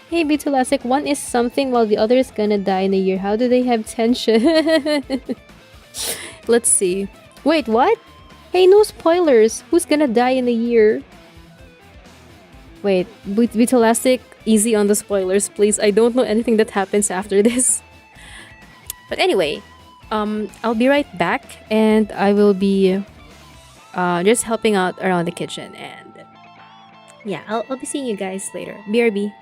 Hey, Bitulasik, one is something while the other is gonna die in a year. How do they have tension? Let's see. Wait, what? Hey, no spoilers. Who's gonna die in a year? Wait, Bitulasik, easy on the spoilers, please. I don't know anything that happens after this. But anyway, I'll be right back, and I will be just helping out around the kitchen, and yeah, I'll be seeing you guys later. BRB.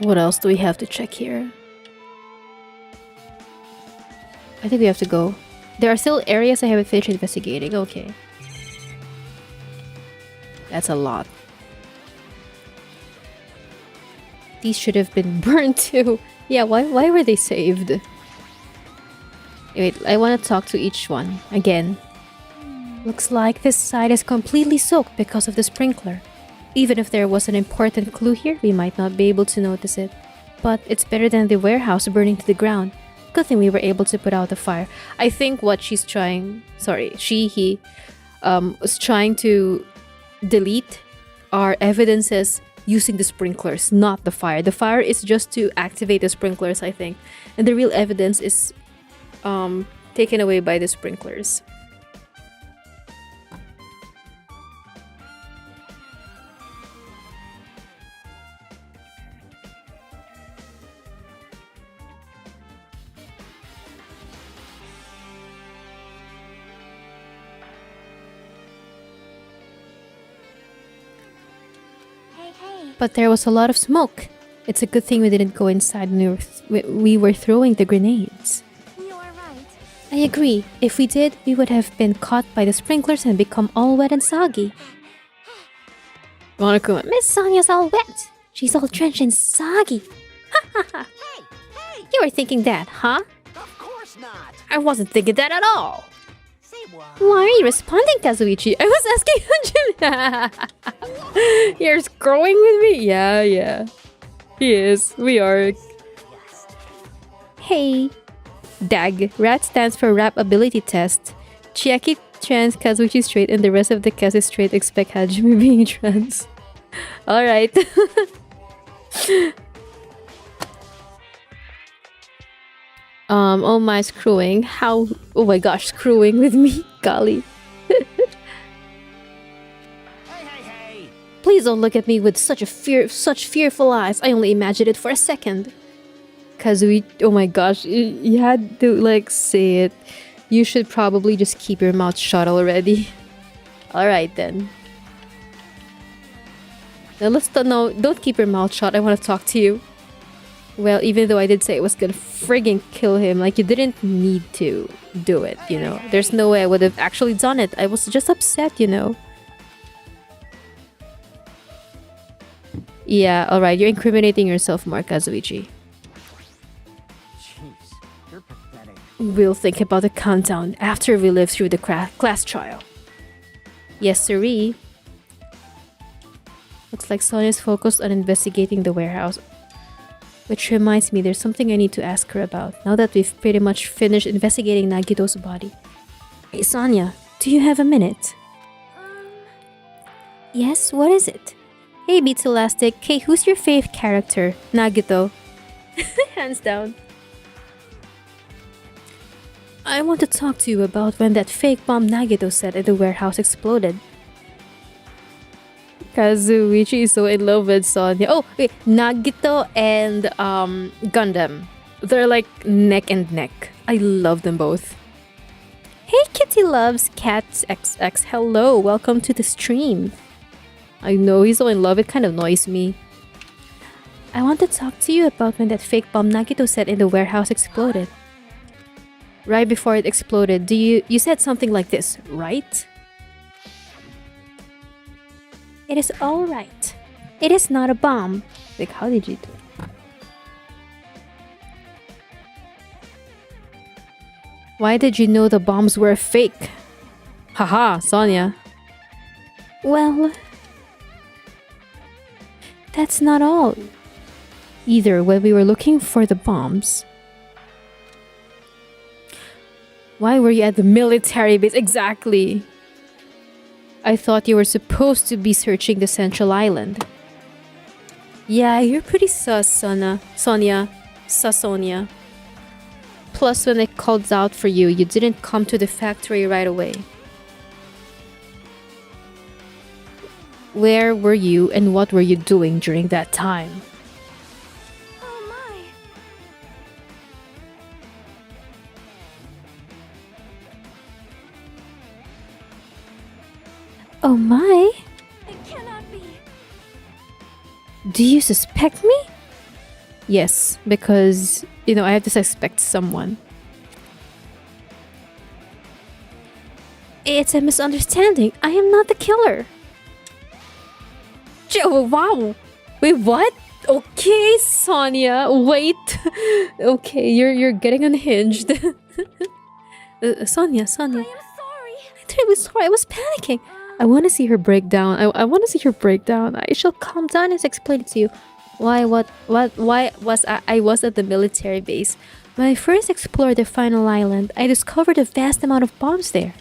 What else do we have to check here? I think we have to go. There are still areas I haven't finished investigating. Okay. That's a lot. These should have been burned too. Yeah, why were they saved? Wait, I want to talk to each one again. Looks like this side is completely soaked because of the sprinkler. Even if there was an important clue here, we might not be able to notice it. But it's better than the warehouse burning to the ground. Good thing we were able to put out the fire. I think what she's trying... Sorry, he was trying to delete our evidences using the sprinklers, not the fire. The fire is just to activate the sprinklers, I think. And the real evidence is taken away by the sprinklers. But there was a lot of smoke. It's a good thing we didn't go inside when we were throwing the grenades. You are right. I agree. If we did, we would have been caught by the sprinklers and become all wet and soggy. Monaco, Miss Sonia's all wet. She's all drenched and soggy. Ha ha ha. Hey! You were thinking that, huh? Of course not! I wasn't thinking that at all. Say what? Why are you responding, Kazuichi? I was asking Hunjin. You're scrolling with me? Yeah. He is. We are. Hey. DAG. RAT stands for Rap Ability Test. Chiaki trans, Kazuichi straight, and the rest of the cast is straight. Expect Hajime being trans. Alright. Oh my, screwing. How? Oh my gosh, screwing with me. Golly. Hey! Please don't look at me with such fearful eyes. I only imagined it for a second. Kazui, oh my gosh, you had to like say it. You should probably just keep your mouth shut already. Alright then. Now don't keep your mouth shut. I want to talk to you. Well, even though I did say it was gonna frigging kill him, like you didn't need to do it, you know. There's no way I would have actually done it. I was just upset, you know. Yeah, alright, you're incriminating yourself more, Kazuichi. Jeez, you're pathetic. We'll think about the countdown after we live through the class trial. Yes, sirree. Looks like Sonia's focused on investigating the warehouse. Which reminds me, there's something I need to ask her about, now that we've pretty much finished investigating Nagito's body. Hey Sonia, do you have a minute? Yes, what is it? Hey, Beats Elastic. Hey, who's your fave character? Nagito. Hands down. I want to talk to you about when that fake bomb Nagito set at the warehouse exploded. Kazuichi is so in love with Sonya. Oh, wait, Nagito and Gundam. They're like neck and neck. I love them both. Hey, Kitty loves Cats XX. Hello, welcome to the stream. I know he's so in love, it kind of annoys me. I want to talk to you about when that fake bomb Nagito set in the warehouse exploded. Right before it exploded, you said something like this, right? It is all right. It is not a bomb. Like, how did you do it? Why did you know the bombs were fake? Haha, Sonya. Well, that's not all. Either when we were looking for the bombs. Why were you at the military base? Exactly. I thought you were supposed to be searching the central island. Yeah, you're pretty sus, Sonya. Sus, Sonya. Plus, when I called out for you, you didn't come to the factory right away. Where were you and what were you doing during that time? Oh my. Oh my? It cannot be. Do you suspect me? Yes, because, I have to suspect someone. It's a misunderstanding. I am not the killer. Wow. Wait, what? Okay, Sonya. Wait. Okay, you're getting unhinged. Sonya. I am sorry. I'm terribly sorry. I was panicking. I want to see her breakdown. I want to see her breakdown. I shall calm down and explain it to you. Why was I was at the military base. When I first explored the final island, I discovered a vast amount of bombs there.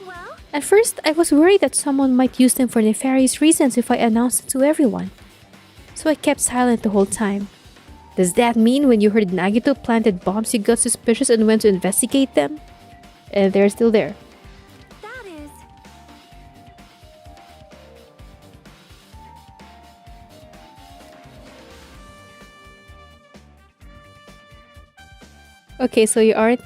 Well, At first, I was worried that someone might use them for nefarious reasons if I announced it to everyone. So I kept silent the whole time. Does that mean when you heard Nagito planted bombs you got suspicious and went to investigate them? And they're still there. that is. Okay, so you aren't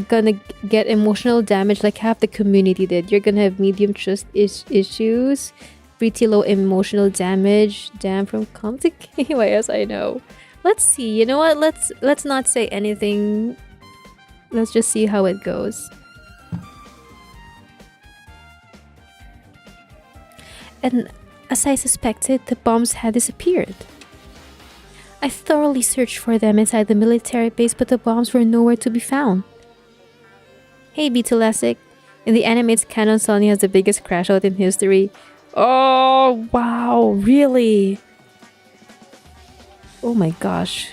gonna get emotional damage like half the community did. You're gonna have medium trust issues, pretty low emotional damage. Damn, from Comtic. Yes, I know. Let's see. You know what? Let's not say anything. Let's just see how it goes. And as I suspected, the bombs had disappeared. I thoroughly searched for them inside the military base, but the bombs were nowhere to be found. Hey, Beatulasic. In the animated canon, Sonya has the biggest crash out in history. Oh, wow, really? Oh my gosh.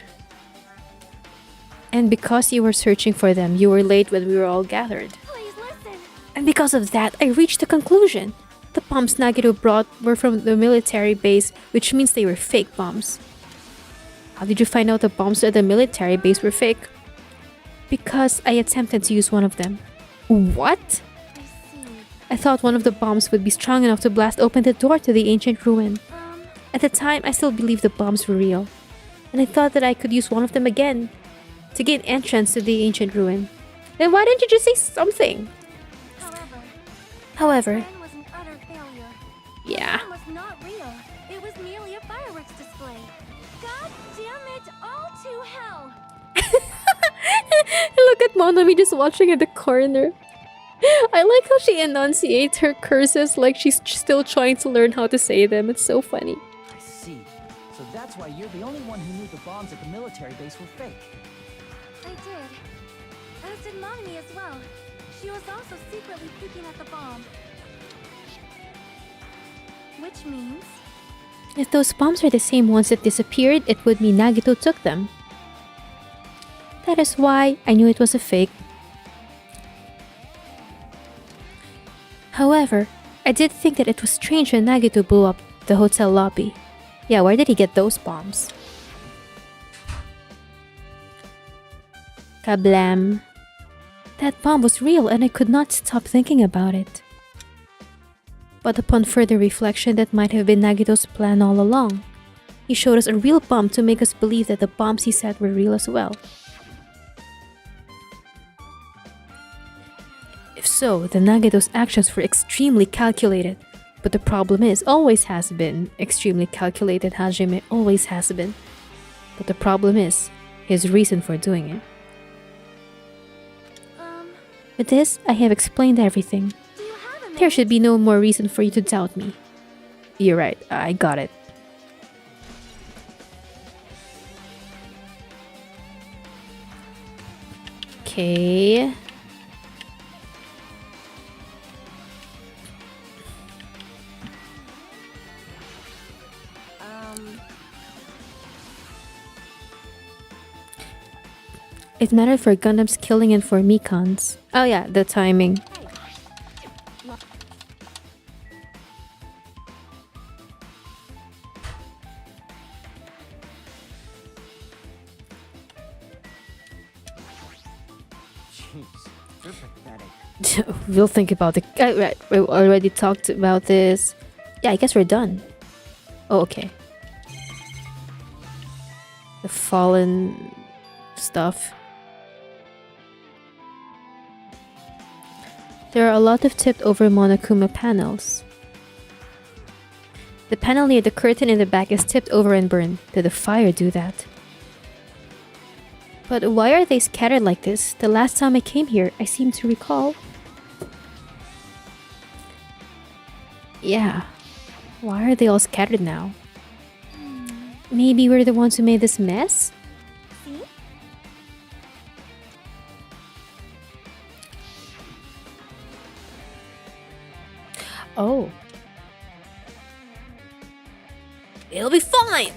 And because you were searching for them, you were late when we were all gathered. Please listen. And because of that, I reached a conclusion. The bombs Nagito brought were from the military base, which means they were fake bombs. How did you find out the bombs at the military base were fake? Because I attempted to use one of them. What? I see. I thought one of the bombs would be strong enough to blast open the door to the ancient ruin. At the time, I still believed the bombs were real. And I thought that I could use one of them again to gain entrance to the ancient ruin. Then why didn't you just say something? However, However, plan was an utter failure. yeah. The bomb was not real. It was merely a fireworks display. God damn it all to hell. Look at Monami just watching in the corner. I like how she enunciates her curses like she's still trying to learn how to say them. It's so funny. I see. So that's why you're the only one who knew the bombs at the military base were fake. I did. As did Mommy as well. She was also secretly peeking at the bomb. Which means... If those bombs are the same ones that disappeared, it would mean Nagito took them. That is why I knew it was a fake. However, I did think that it was strange when Nagito blew up the hotel lobby. Yeah, where did he get those bombs? Kablam. That bomb was real and I could not stop thinking about it. But upon further reflection, that might have been Nagito's plan all along. He showed us a real bomb to make us believe that the bombs he set were real as well. If so, then Nagito's actions were extremely calculated. But the problem is, always has been, extremely calculated, Hajime always has been. But the problem is, his reason for doing it. With this, I have explained everything. Do you have a There minute? should be no more reason for you to doubt me. You're right, I got it. Okay. It mattered for Gundam's killing and for Mikan's. Oh yeah, the timing. Jeez, you're pathetic. We'll think about it. Right, we already talked about this. Yeah, I guess we're done. Oh, okay. The fallen stuff. There are a lot of tipped over Monokuma panels. The panel near the curtain in the back is tipped over and burned. Did the fire do that? But why are they scattered like this? The last time I came here, I seem to recall. Yeah. Why are they all scattered now? Maybe we're the ones who made this mess? See? Oh. It'll be fine!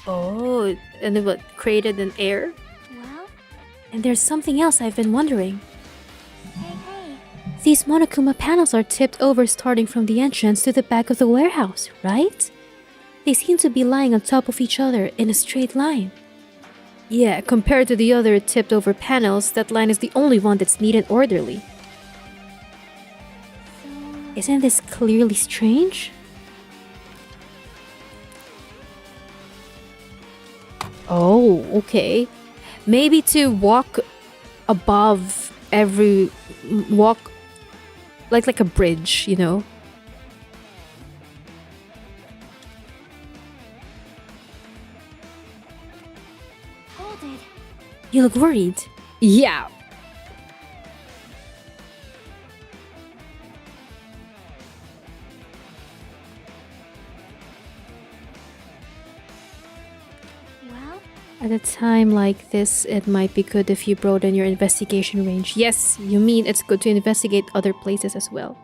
Oh, and it what created an air? Well, And there's something else I've been wondering. hey. These Monokuma panels are tipped over starting from the entrance to the back of the warehouse, right? They seem to be lying on top of each other in a straight line. Yeah, compared to the other tipped over panels, that line is the only one that's neat and orderly. So, Isn't this clearly strange? Oh, okay. Maybe to walk above every walk like a bridge, you know? hold it. You look worried. Yeah. Well, At a time like this, it might be good if you broaden your investigation range. Yes, you mean it's good to investigate other places as well.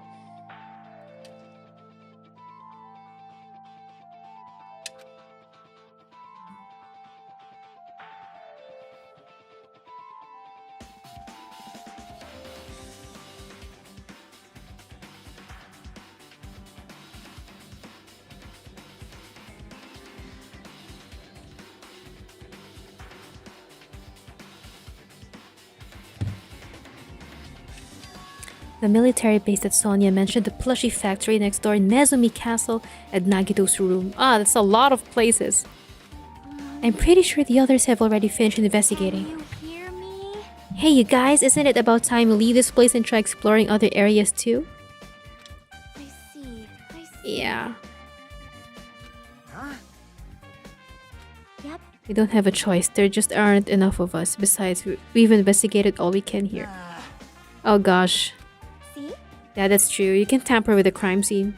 The military base that Sonia mentioned, the plushie factory next door, Nezumi Castle, and Nagito's room. Ah, that's a lot of places. I'm pretty sure the others have already finished can investigating. you hear me? Hey, you guys, isn't it about time we leave this place and try exploring other areas too? I see. Yeah. Huh? Yep. We don't have a choice. There just aren't enough of us. Besides, we've investigated all we can here. Oh gosh. See? Yeah, that's true. You can tamper with the crime scene.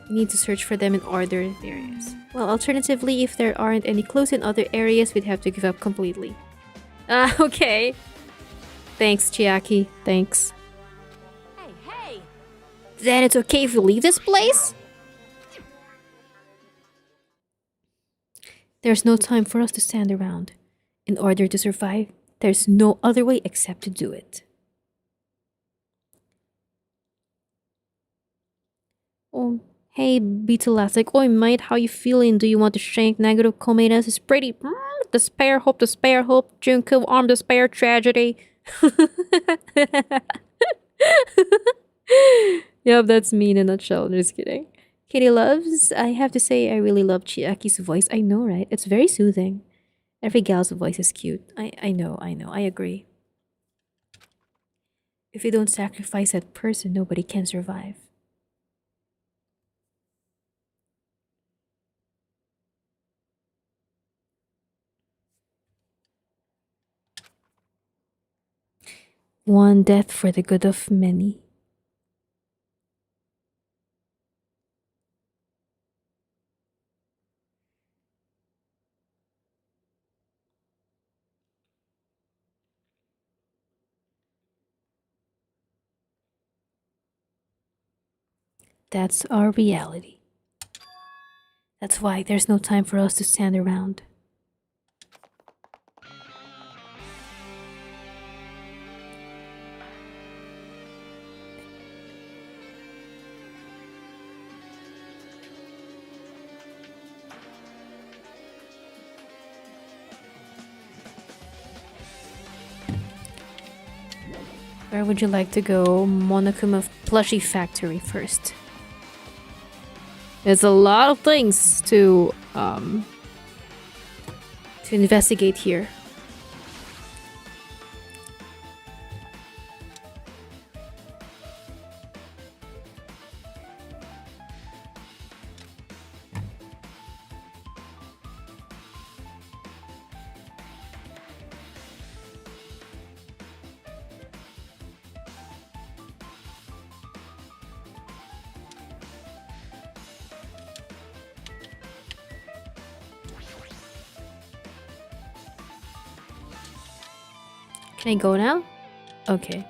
You need to search for them in ordered areas. Well, alternatively, if there aren't any clues in other areas, we'd have to give up completely. Ah, okay. Thanks, Chiaki. Thanks. Then it's okay if we leave this place? There's no time for us to stand around. In order to survive, there's no other way except to do it. Oh, hey, Beetlelastic. Oi, mate, how you feeling? Do you want to shank negative Comedas? It's pretty. Despair, hope, Junko, arm, despair, tragedy. Yep, that's me in a nutshell. Just kidding. Katie loves. I have to say, I really love Chiaki's voice. I know, right? It's very soothing. Every gal's voice is cute. I know. I agree. If you don't sacrifice that person, nobody can survive. One death for the good of many. That's our reality. That's why there's no time for us to stand around. Where would you like to go? Monokuma Plushie Factory first. There's a lot of things to investigate here. Can I go now? Okay.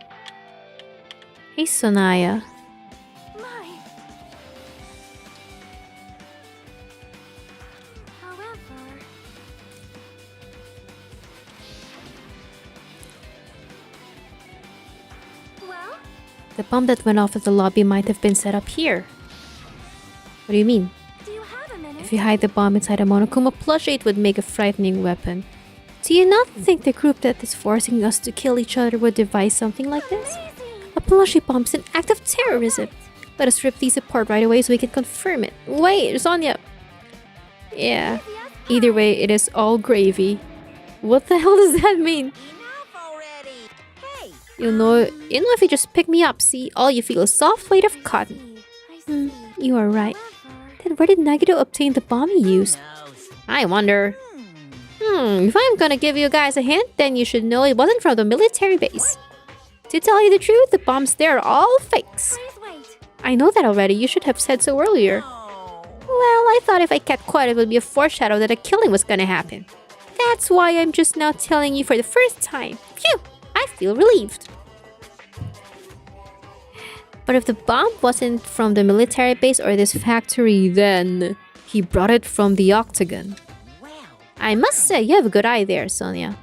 Hey, Sonaya. My. However. Well? The bomb that went off at the lobby might have been set up here. What do you mean? Do you have a minute? If you hide the bomb inside a Monokuma plushie, it would make a frightening weapon. Do you not think the group that is forcing us to kill each other would devise something like this? A plushie bomb is an act of terrorism. Let us rip these apart right away so we can confirm it. Wait, Sonia. Yeah. Either way, it is all gravy. What the hell does that mean? Enough already. Hey, You know if you just pick me up, see, all you feel is soft weight of cotton. I see. You are right. However, Then where did Nagito obtain the bomb he used? knows. I wonder. If I'm gonna give you guys a hint, then you should know it wasn't from the military base. To tell you the truth, the bombs there are all fakes. please wait. I know that already, you should have said so earlier. Oh, Well, I thought if I kept quiet it would be a foreshadow that a killing was gonna happen. That's why I'm just now telling you for the first time. Phew! I feel relieved. But if the bomb wasn't from the military base or this factory, then he brought it from the Octagon. well. I must say, you have a good eye there, Sonia.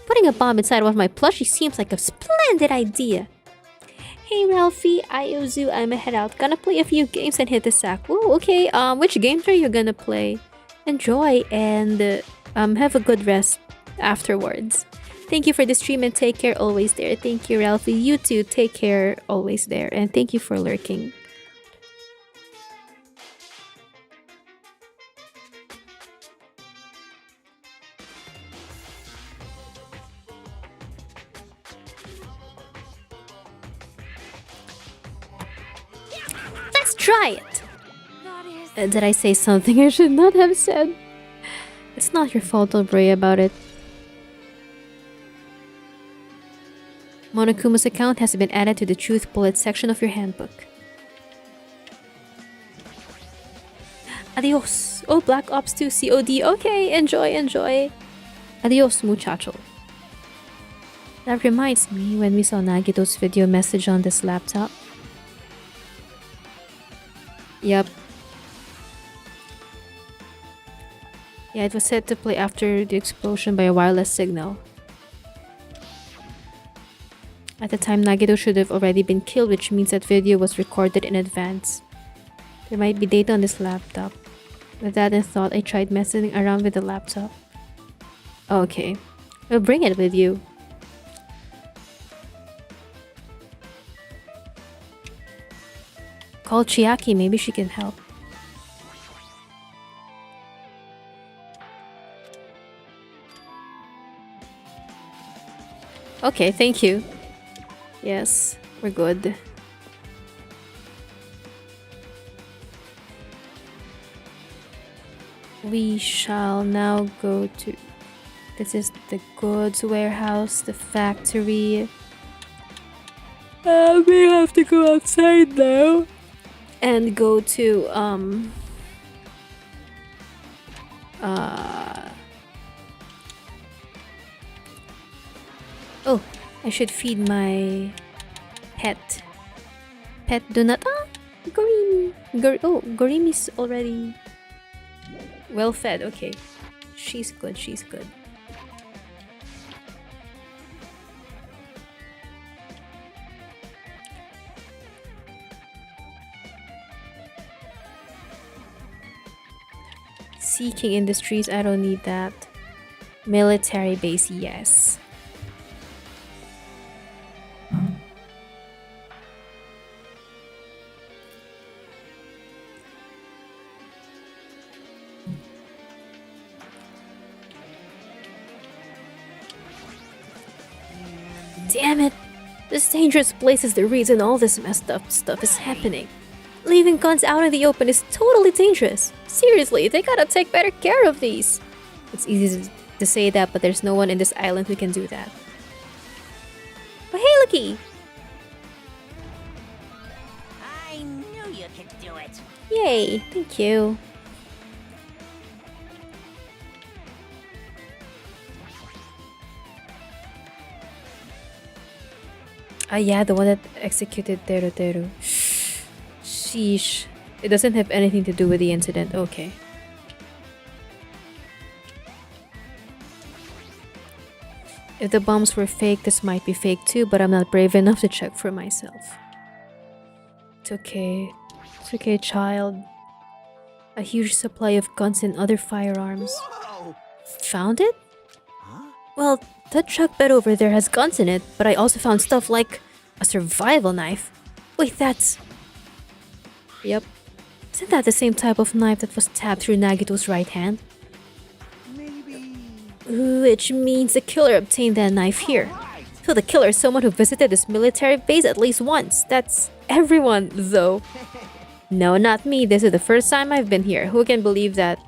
Putting a bomb inside one of my plushies seems like a splendid idea. Hey Ralphie, Iozu, I'ma head out. Gonna play a few games and hit the sack. Whoa, okay, which games are you gonna play? Enjoy and have a good rest afterwards. Thank you for the stream and take care always there. Thank you, Ralphie. You too, take care always there. And thank you for lurking. Let's try it! That is. Did I say something I should not have said? It's not your fault, don't worry about it. Monokuma's account has been added to the Truth Bullet section of your handbook. Adios! Oh, Black Ops 2 COD. Okay, enjoy. Adios, muchacho. That reminds me, when we saw Nagito's video message on this laptop, Yep. Yeah, it was set to play after the explosion by a wireless signal. At the time, Nagito should have already been killed, which means that video was recorded in advance. There might be data on this laptop. With that in thought, I tried messing around with the laptop. Okay. Well, bring it with you. Call Chiaki, maybe she can help. Okay, thank you. Yes, we're good. We shall now go to... This is the goods warehouse, the factory. We have to go outside now. And go to, Oh, I should feed my pet. Pet do not... Ah! Gorimi! Gorimi's already well fed. Okay. She's good, she's good. Seeking Industries, I don't need that. Military base, yes. Damn it! This dangerous place is the reason all this messed up stuff is happening. Leaving guns out in the open is totally dangerous. Seriously, they gotta take better care of these. It's easy to say that, but there's no one in this island who can do that. But hey, looky! I knew you could do it. Yay, thank you. Ah, yeah, the one that executed Teru Teru. Sheesh. It doesn't have anything to do with the incident. Okay. If the bombs were fake, this might be fake too, but I'm not brave enough to check for myself. It's okay. It's okay, child. A huge supply of guns and other firearms. Whoa! Found it? Huh? Well, that truck bed over there has guns in it, but I also found stuff like a survival knife. Wait, that's... Yep. Isn't that the same type of knife that was stabbed through Nagito's right hand? Maybe... Which means the killer obtained that knife here. Right. So the killer is someone who visited this military base at least once. That's everyone, though. No, not me. This is the first time I've been here. Who can believe that?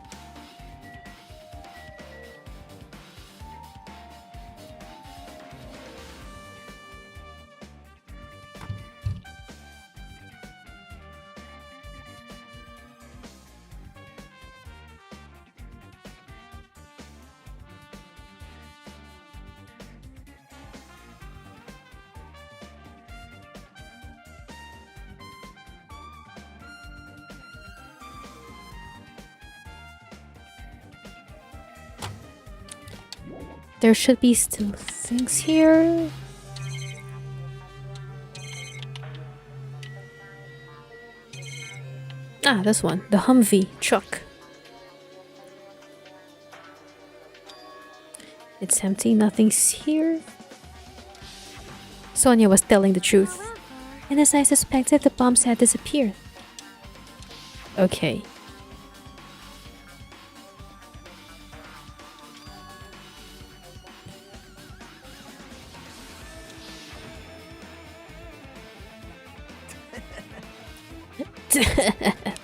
There should be still things here. Ah, this one. The Humvee truck. It's empty. Nothing's here. Sonia was telling the truth. And as I suspected, the bombs had disappeared. Okay.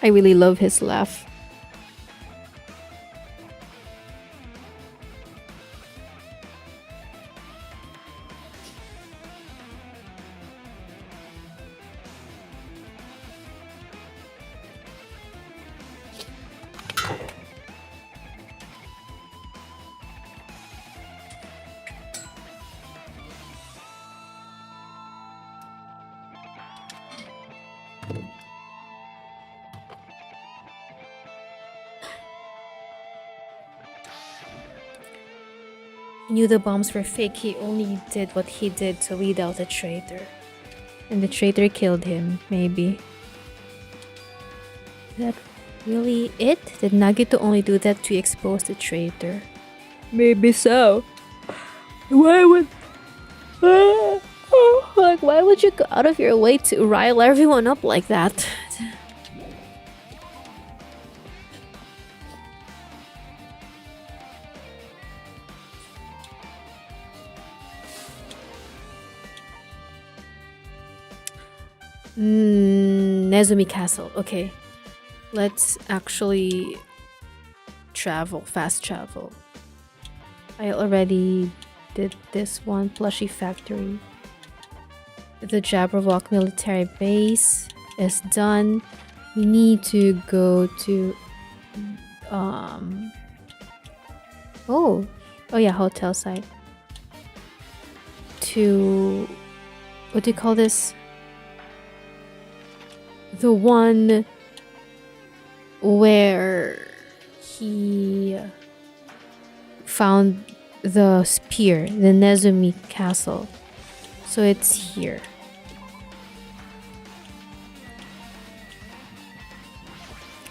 I really love his laugh. He knew the bombs were fake. He only did what he did to weed out the traitor. And the traitor killed him, maybe. Is that really it? Did Nagito only do that to expose the traitor? Maybe so. Why would... like, why would you go out of your way to rile everyone up like that? Nezumi Castle. Okay. Let's actually travel. Fast travel. I already did this one. Plushie Factory. The Jabberwock military base is done. We need to go to oh yeah, hotel site. To what do you call this? The one where he found the spear, the Nezumi Castle. So it's here.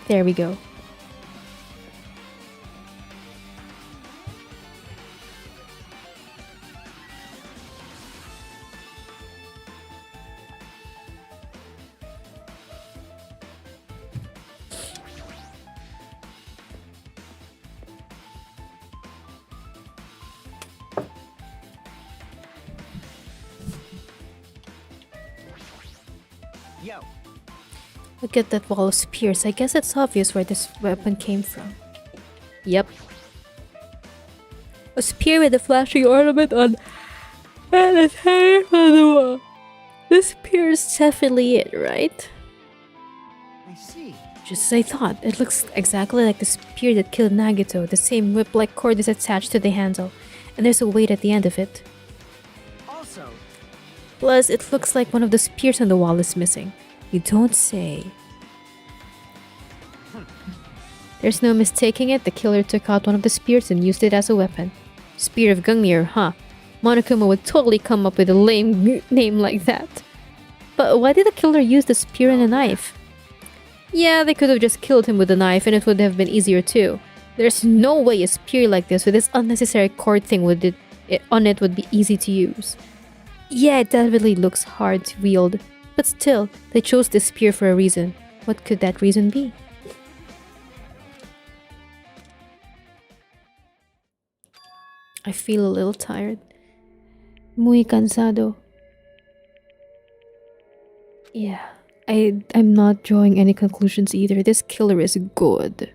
There we go. Yo. Look at that wall of spears. I guess it's obvious where this weapon came from. Yep. A spear with a flashing ornament on and it's hanging on the wall. This spear is definitely it, right? I see. Just as I thought. It looks exactly like the spear that killed Nagito. The same whip-like cord is attached to the handle. And there's a weight at the end of it. Also, Plus, it looks like one of the spears on the wall is missing. You don't say. There's no mistaking it. The killer took out one of the spears and used it as a weapon. Spear of Gungnir, huh? Monokuma would totally come up with a lame name like that. But why did the killer use the spear and a knife? Yeah, they could have just killed him with a knife and it would have been easier too. There's no way a spear like this with this unnecessary cord thing on it would be easy to use. Yeah, it definitely looks hard to wield. But still, they chose this spear for a reason. What could that reason be? I feel a little tired. Muy cansado. Yeah, I'm not drawing any conclusions either. This killer is good.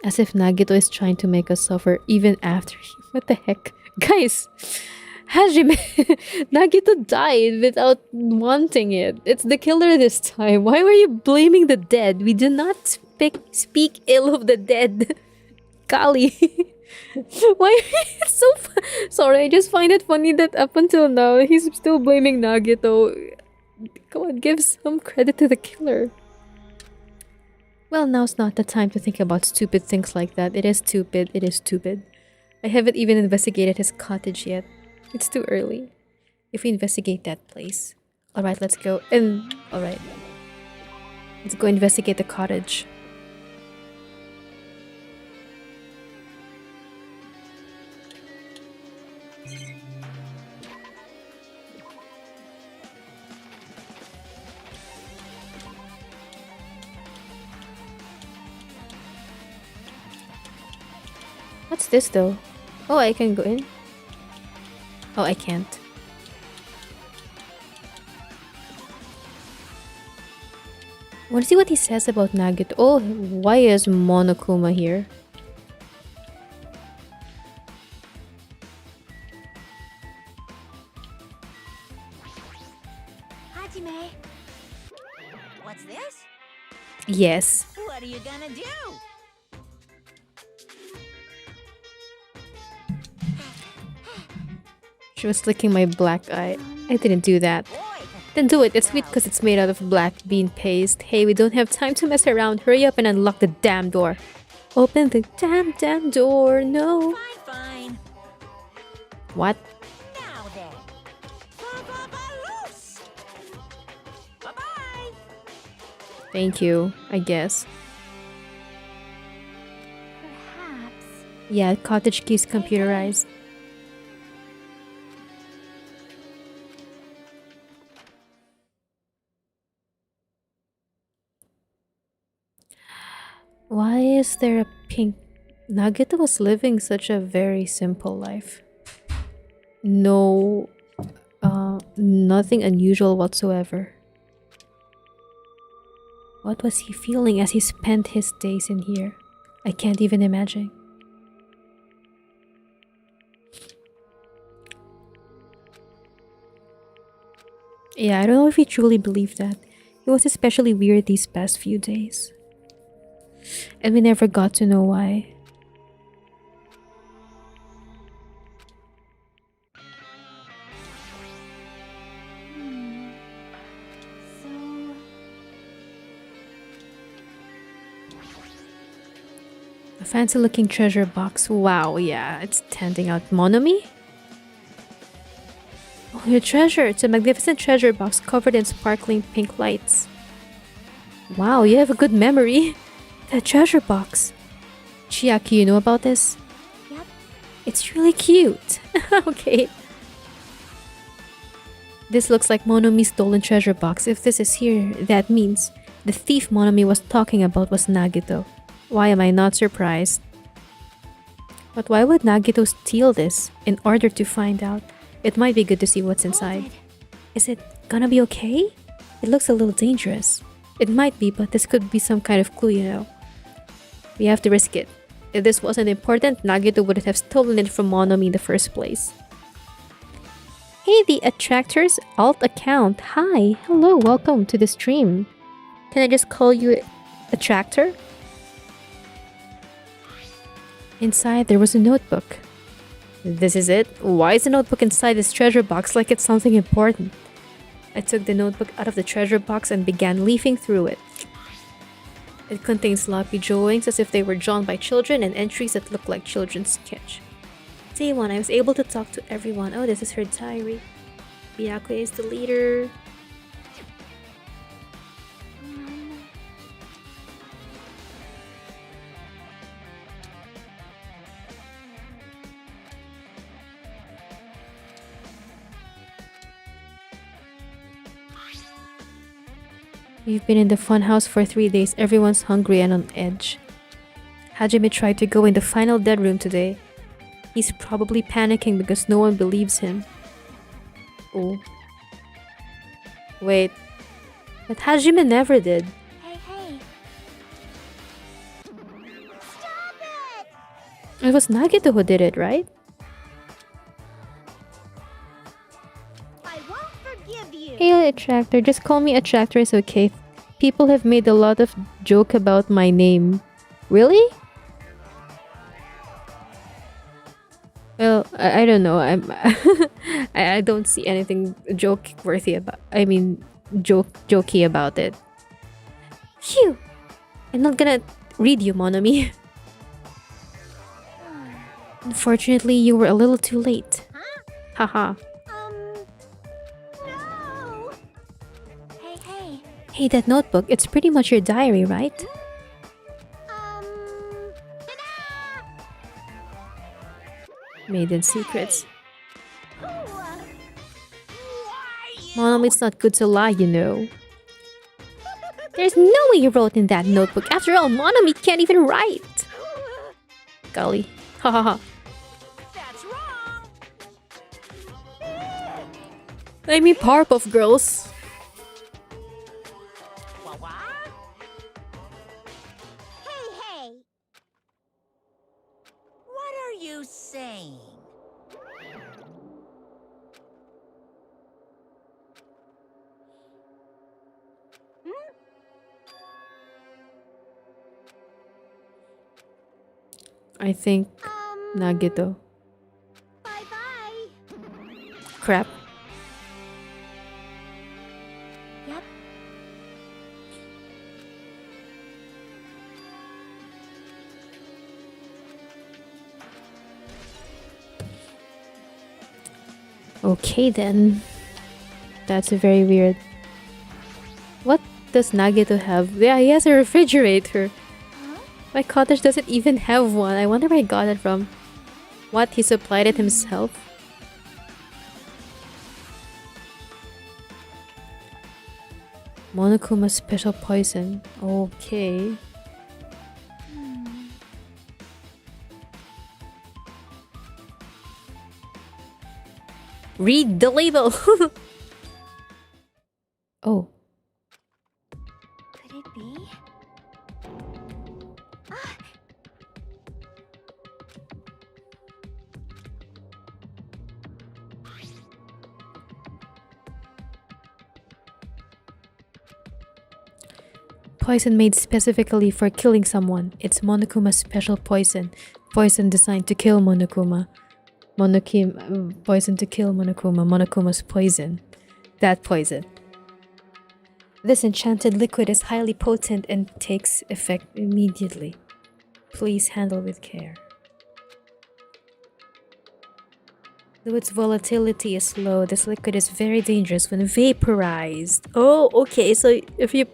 As if Nagito is trying to make us suffer even after he... What the heck? Guys! Hajime! Nagito died without wanting it. It's the killer this time. Why were you blaming the dead? We do not speak ill of the dead. Kali. Why? It's so sorry, I just find it funny that up until now, he's still blaming Nagito. Come on, give some credit to the killer. Well, now's not the time to think about stupid things like that. It is stupid. It is stupid. I haven't even investigated his cottage yet. It's too early. If we investigate that place. Alright, let's go. Alright. Let's go investigate the cottage. What's this though? Oh, I can go in? Oh, I can't. I want to see what he says about Nagito. Oh, why is Monokuma here? Hajime. What's this? Yes. What are you gonna do? She was licking my black eye. I didn't do that. Then do it. It's sweet because it's made out of black bean paste. Hey, we don't have time to mess around. Hurry up and unlock the damn door. Open the damn door. No. Fine, fine. What? Now then. Loose. Bye-bye. Thank you, I guess. Perhaps. Yeah, cottage key's computerized. Why is there a pink? Nagito was living such a very simple life. No, nothing unusual whatsoever. What was he feeling as he spent his days in here? I can't even imagine. Yeah, I don't know if he truly believed that. It was especially weird these past few days. And we never got to know why. So. A fancy looking treasure box. Wow, yeah, it's standing out. Monomi? Oh, your treasure. It's a magnificent treasure box covered in sparkling pink lights. Wow, you have a good memory. That treasure box. Chiaki, you know about this? Yep. It's really cute. Okay. This looks like Monomi's stolen treasure box. If this is here, that means the thief Monomi was talking about was Nagito. Why am I not surprised? But why would Nagito steal this? In order to find out. It might be good to see what's inside. Is it gonna be okay? It looks a little dangerous. It might be, but this could be some kind of clue, you know. We have to risk it. If this wasn't important, Nagito would have stolen it from Monomi in the first place. Hey, the Attractors alt account. Hi, hello, welcome to the stream. Can I just call you Attractor? Inside, there was a notebook. This is it? Why is the notebook inside this treasure box like it's something important? I took the notebook out of the treasure box and began leafing through it. It contains sloppy drawings as if they were drawn by children and entries that look like children's sketch. Day 1, I was able to talk to everyone. Oh, this is her diary. Byakuya is the leader. We've been in the funhouse for 3 days. Everyone's hungry and on edge. Hajime tried to go in the final dead room today. He's probably panicking because no one believes him. Oh. Wait. But Hajime never did. Hey, hey. Stop it! It was Nagito who did it, right? I won't forgive you. Hey, Attractor. Just call me Attractor, is okay. People have made a lot of joke about my name. Really? Well, I don't know. I don't see anything joke worthy about. I mean, jokey about it. Phew! I'm not gonna read you, Monomi. Unfortunately, you were a little too late. Haha. No! Hey, hey. Hey, that notebook. It's pretty much your diary, right? Ta-da! Maiden secrets. Why Mom, it's not good to lie, you know. There's no way you wrote in that notebook. After all, Monomi can't even write. Golly. Ha ha ha. That's wrong. I mean, Powerpuff Girls. What? Hey, hey. What are you saying? I think Nagito. Bye-bye. Crap. Yep. Okay then. That's very weird. What does Nagito have? Yeah, he has a refrigerator. Huh? My cottage doesn't even have one. I wonder where he got it from. What, he supplied it himself? Monokuma special poison. Okay. Read the label! Oh. Could it be? Ah! Poison made specifically for killing someone. It's Monokuma's special poison. Poison designed to kill Monokuma. Poison to kill Monokuma. Monokuma's poison. That poison. This enchanted liquid is highly potent and takes effect immediately. Please handle with care. Though its volatility is low, this liquid is very dangerous when vaporized. Oh, okay, so if you...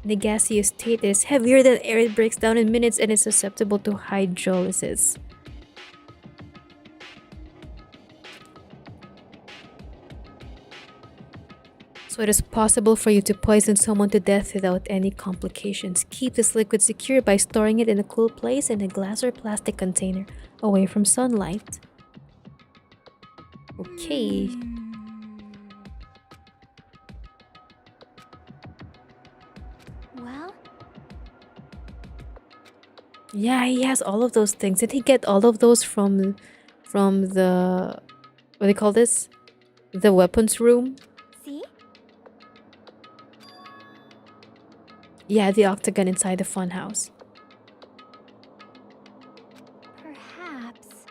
In the gaseous state, it is heavier than air. It breaks down in minutes and is susceptible to hydrolysis. So it is possible for you to poison someone to death without any complications. Keep this liquid secure by storing it in a cool place in a glass or plastic container away from sunlight. Okay. Well, Yeah, he has all of those things. Did he get all of those from the, what do they call this? The weapons room? see? Yeah, the octagon inside the funhouse. Perhaps.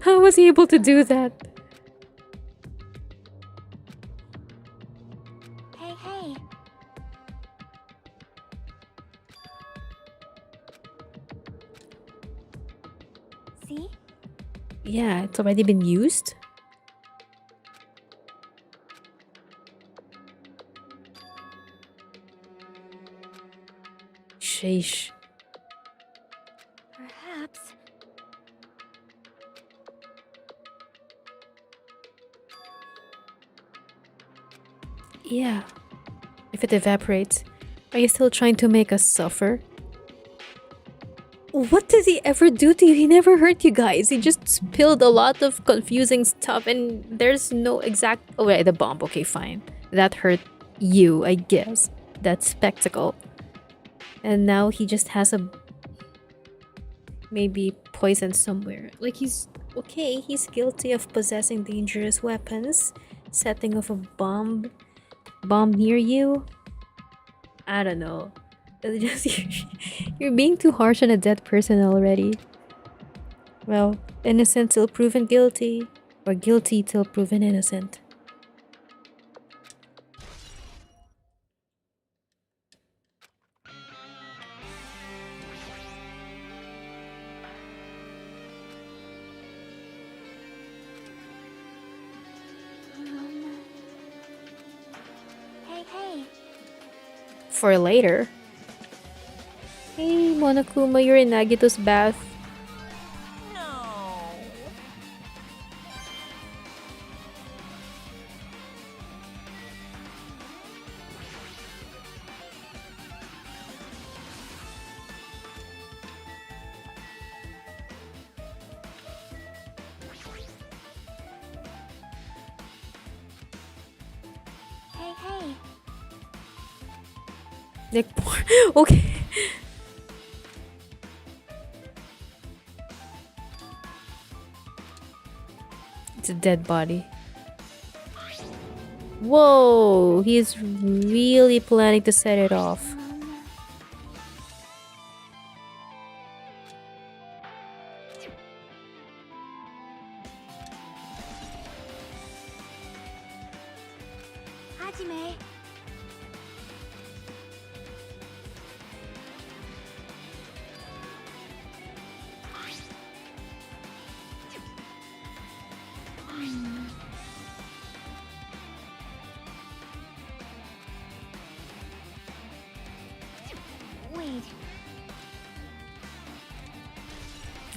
How was he able to do that? Hey, hey. See? Yeah, it's already been used. Sheesh. Perhaps. Yeah. If it evaporates, are you still trying to make us suffer? What did he ever do to you? He never hurt you guys. He just spilled a lot of confusing stuff and there's no exact... Oh, right, the bomb. Okay, fine. That hurt you, I guess. That spectacle. And now he just has a... maybe poison somewhere. Like he's... Okay, he's guilty of possessing dangerous weapons. Setting off a bomb near you. I don't know. It's just you're being too harsh on a dead person already. Well, innocent till proven guilty, or guilty till proven innocent. Hey, hey. For later. Hey, Monokuma, you're in Nagito's bath. No. Hey, hey. Like, okay. It's a dead body. Whoa, he's really planning to set it off. Hajime.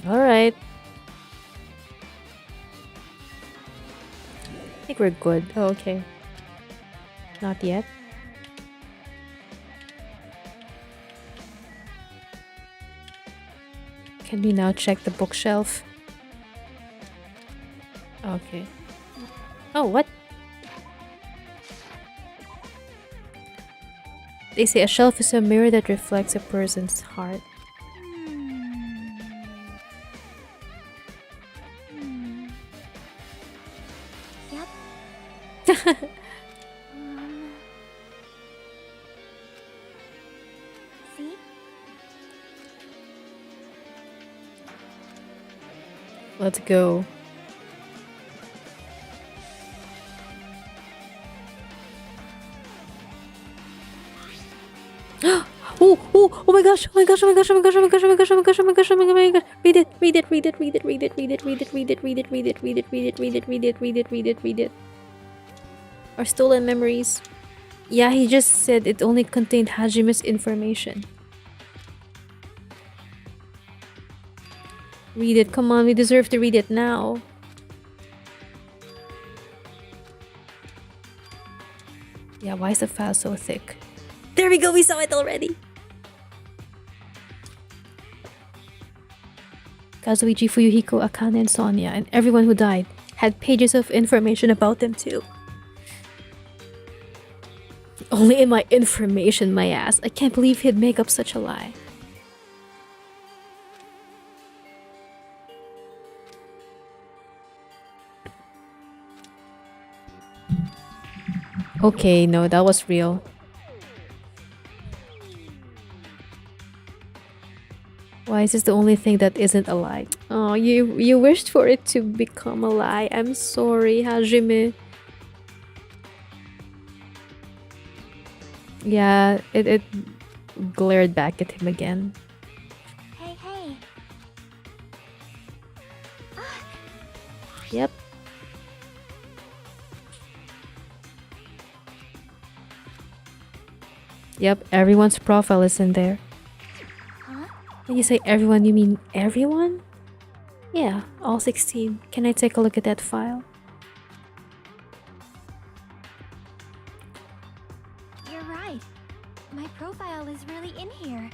Alright. I think we're good. Oh, okay. Not yet. Can we now check the bookshelf? Okay. Oh, what? They say a shelf is a mirror that reflects a person's heart. Yep. See? Let's go. Oh my gosh, oh my gosh, oh my gosh, oh my gosh, oh my gosh, oh my gosh, oh my gosh, oh my gosh, oh my gosh, oh my gosh. Read it, read it, read it, read it, read it, read it, read it, read it, read it, read it, read it, read it, read it, read it, read it, read it, read it. Our stolen memories. Yeah, he just said it only contained Hajime's information. Read it, come on, we deserve to read it now. Yeah, why is the file so thick? There we go, we saw it already. Kazuichi, Fuyuhiko, Akane, and Sonia, and everyone who died had pages of information about them too. Only in my information, my ass. I can't believe he'd make up such a lie. Okay, no, that was real. Why is this the only thing that isn't a lie? Oh, you wished for it to become a lie. I'm sorry, Hajime. Yeah, it glared back at him again. Hey, hey. Yep. Yep, everyone's profile is in there. Huh? When you say everyone, you mean everyone? Yeah, all 16. Can I take a look at that file? You're right. My profile is really in here.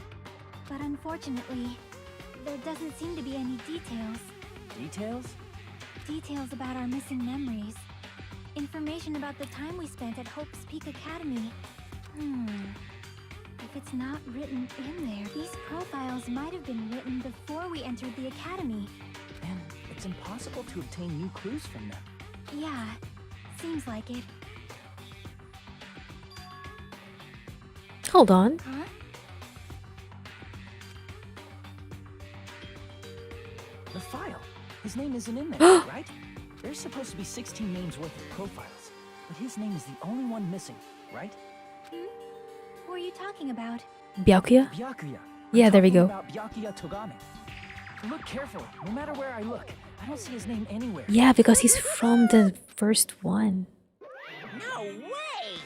But unfortunately, there doesn't seem to be any details. Details? Details about our missing memories. Information about the time we spent at Hope's Peak Academy. If it's not written in there, these profiles might have been written before we entered the academy. And it's impossible to obtain new clues from them. Yeah, seems like it. Hold on. Huh? The file. His name isn't in there, right? There's supposed to be 16 names worth of profiles, but his name is the only one missing, right? Who are you talking about? Byakuya? Byakuya. Yeah, there we go. About Byakuya Togame. Look carefully. No matter where I look, I don't see his name anywhere. Yeah, because he's from the first one. No way!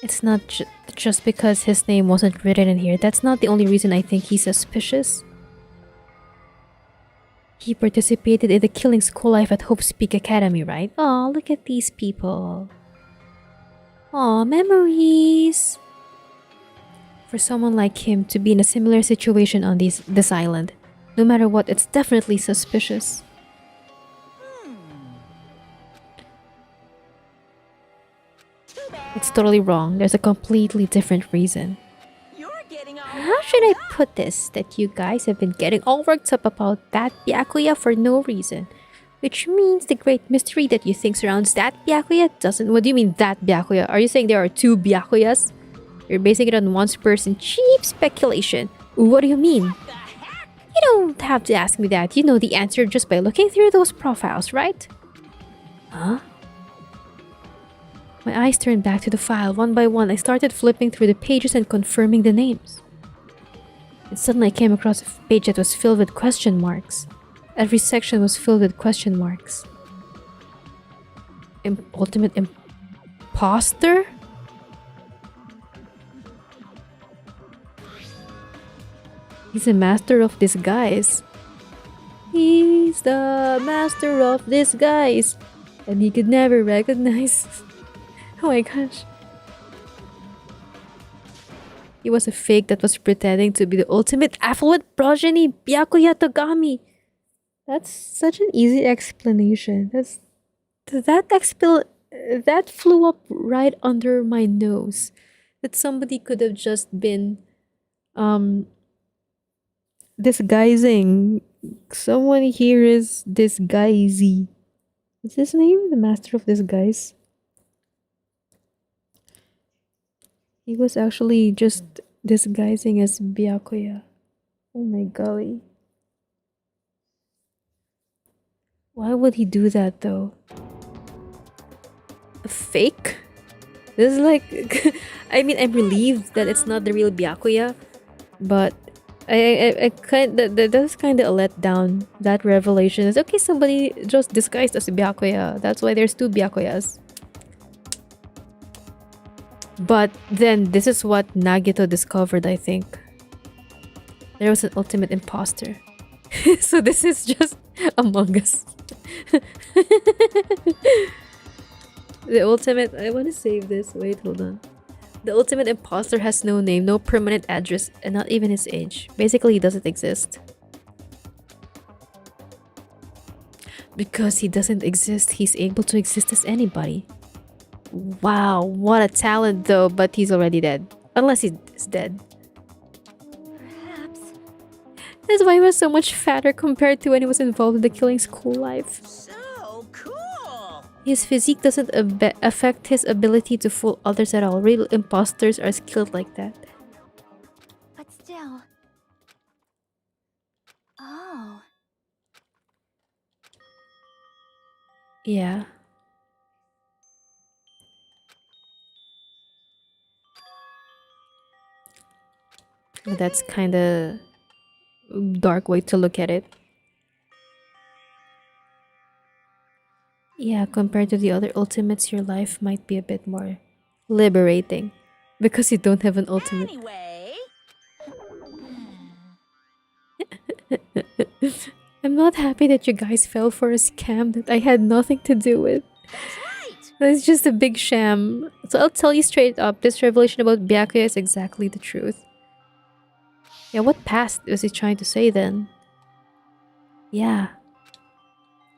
It's not just because his name wasn't written in here. That's not the only reason I think he's suspicious. He participated in the killing school life at Hope's Peak Academy, right? Oh, look at these people. Aw, memories. For someone like him to be in a similar situation on this island, no matter what, it's definitely suspicious. It's totally wrong. There's a completely different reason. You're getting all How should I put this? That you guys have been getting all worked up about that Byakuya for no reason. Which means the great mystery that you think surrounds that Byakuya doesn't. What do you mean that Byakuya? Are you saying there are two Byakuyas? You're basing it on one person. Cheap speculation. What do you mean? the heck? You don't have to ask me that. You know the answer just by looking through those profiles, right? Huh? My eyes turned back to the file. One by one, I started flipping through the pages and confirming the names. And suddenly I came across a page that was filled with question marks. Every section was filled with question marks. Ultimate imposter? He's a master of disguise. He's the master of disguise. And he could never recognize. Oh my gosh. He was a fake that was pretending to be the ultimate affluent progeny, Byakuya Togami. That's such an easy explanation. That flew up right under my nose. That somebody could have just been disguising. Someone here is disguisey. What's his name? The master of disguise. He was actually just disguising as Byakuya. Oh my golly. Why would he do that though? A fake? This is like I mean I'm relieved that it's not the real Byakuya, but I kind that's kind of a letdown. That revelation is okay. Somebody just disguised as a Byakuya. That's why there's two Byakuyas. But then this is what Nagito discovered. I think there was an ultimate imposter. So this is just Among Us. The ultimate. I want to save this. Wait, hold on. The ultimate imposter has no name, no permanent address, and not even his age. Basically, he doesn't exist. Because he doesn't exist, he's able to exist as anybody. Wow, what a talent though, but he's already dead. Unless he's dead. Perhaps. That's why he was so much fatter compared to when he was involved in the killing school life. So cool. His physique doesn't affect his ability to fool others at all. Real imposters are skilled like that. But still. Oh. Yeah. That's kind of dark way to look at it. Yeah, compared to the other ultimates, your life might be a bit more liberating because you don't have an ultimate. Anyway. I'm not happy that you guys fell for a scam that I had nothing to do with. That's right. It's just a big sham. So I'll tell you straight up, this revelation about Byakuya is exactly the truth. Yeah, what past was he trying to say then? Yeah.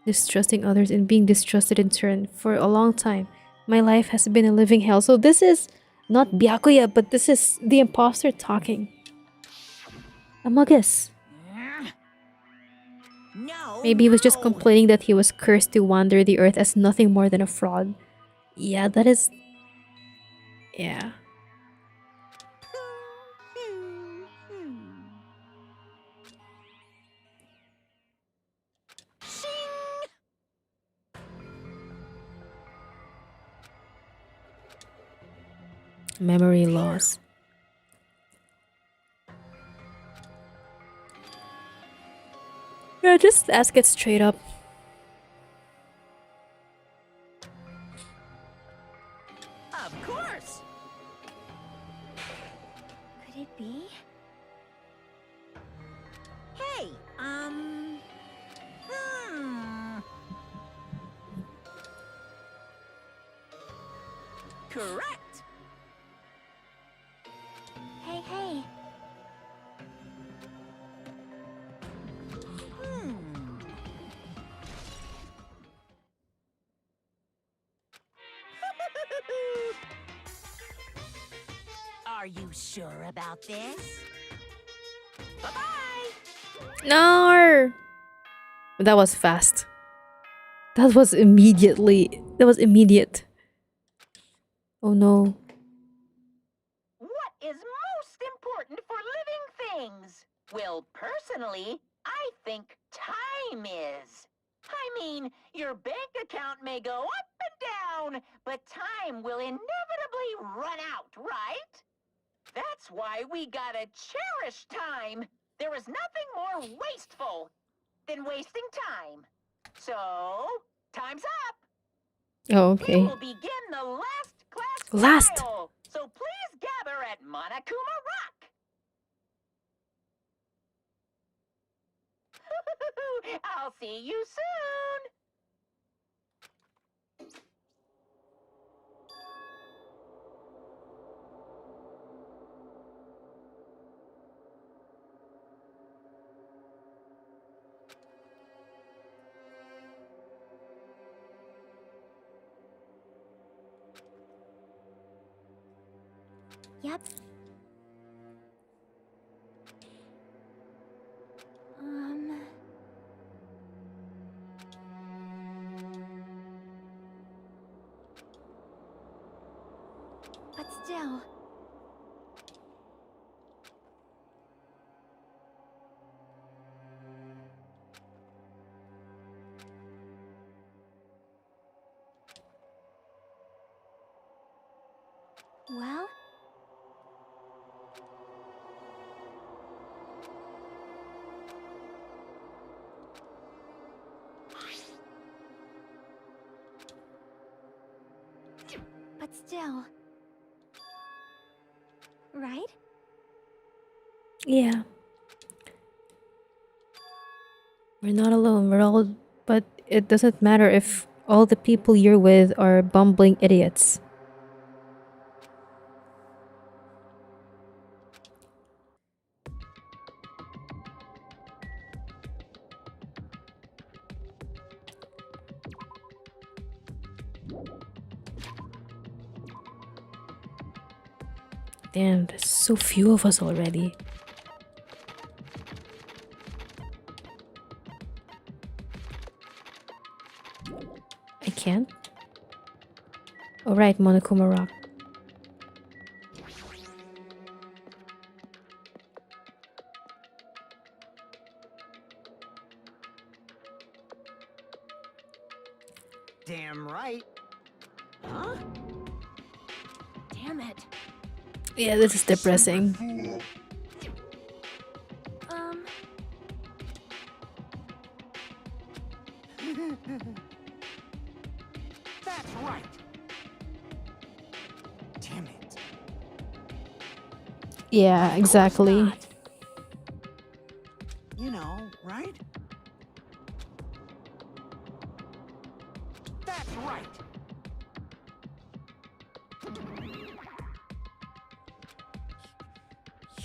Distrusting others and being distrusted in turn for a long time. My life has been a living hell. So this is not Byakuya, but this is the imposter talking. Amagus. No. Maybe he was just no. complaining that he was cursed to wander the earth as nothing more than a fraud. Yeah, that is... Yeah. Memory loss. Yeah, just ask it straight up. Of course. Could it be? Hey, Correct. Hey, hey. Are you sure about this? Bye-bye. No! That was fast. That was immediately... That was immediate. Oh no. What is most important for living things? Well, personally, I think time is. I mean, your bank account may go up and down, but time will inevitably run out, right? That's why we gotta cherish time. There is nothing more wasteful than wasting time. So, time's up. Oh, We okay. will begin the last class Last. trial. So please gather at Monokuma Rock. I'll see you soon. Yep. But still. Well? But still. Right? Yeah. We're not alone. We're all. But it doesn't matter if all the people you're with are bumbling idiots. Damn, there's so few of us already. I can't? Alright, Monokuma Rock. Damn right. Huh? Damn it. Yeah, this is depressing. Fool. That's right. Damn it. Yeah, exactly. Not. You know, right? That's right.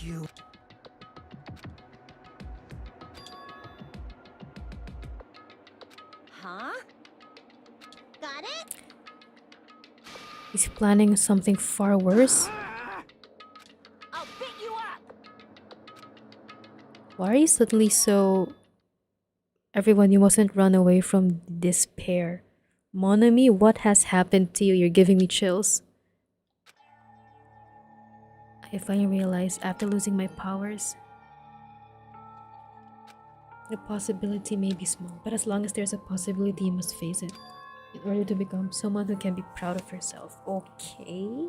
You. Huh? Got it? He's planning something far worse. I'll beat you up. Why are you suddenly so... Everyone, you mustn't run away from despair. Monami, what has happened to you? You're giving me chills. I finally realized after losing my powers, the possibility may be small, but as long as there's a possibility, you must face it in order to become someone who can be proud of herself. Okay?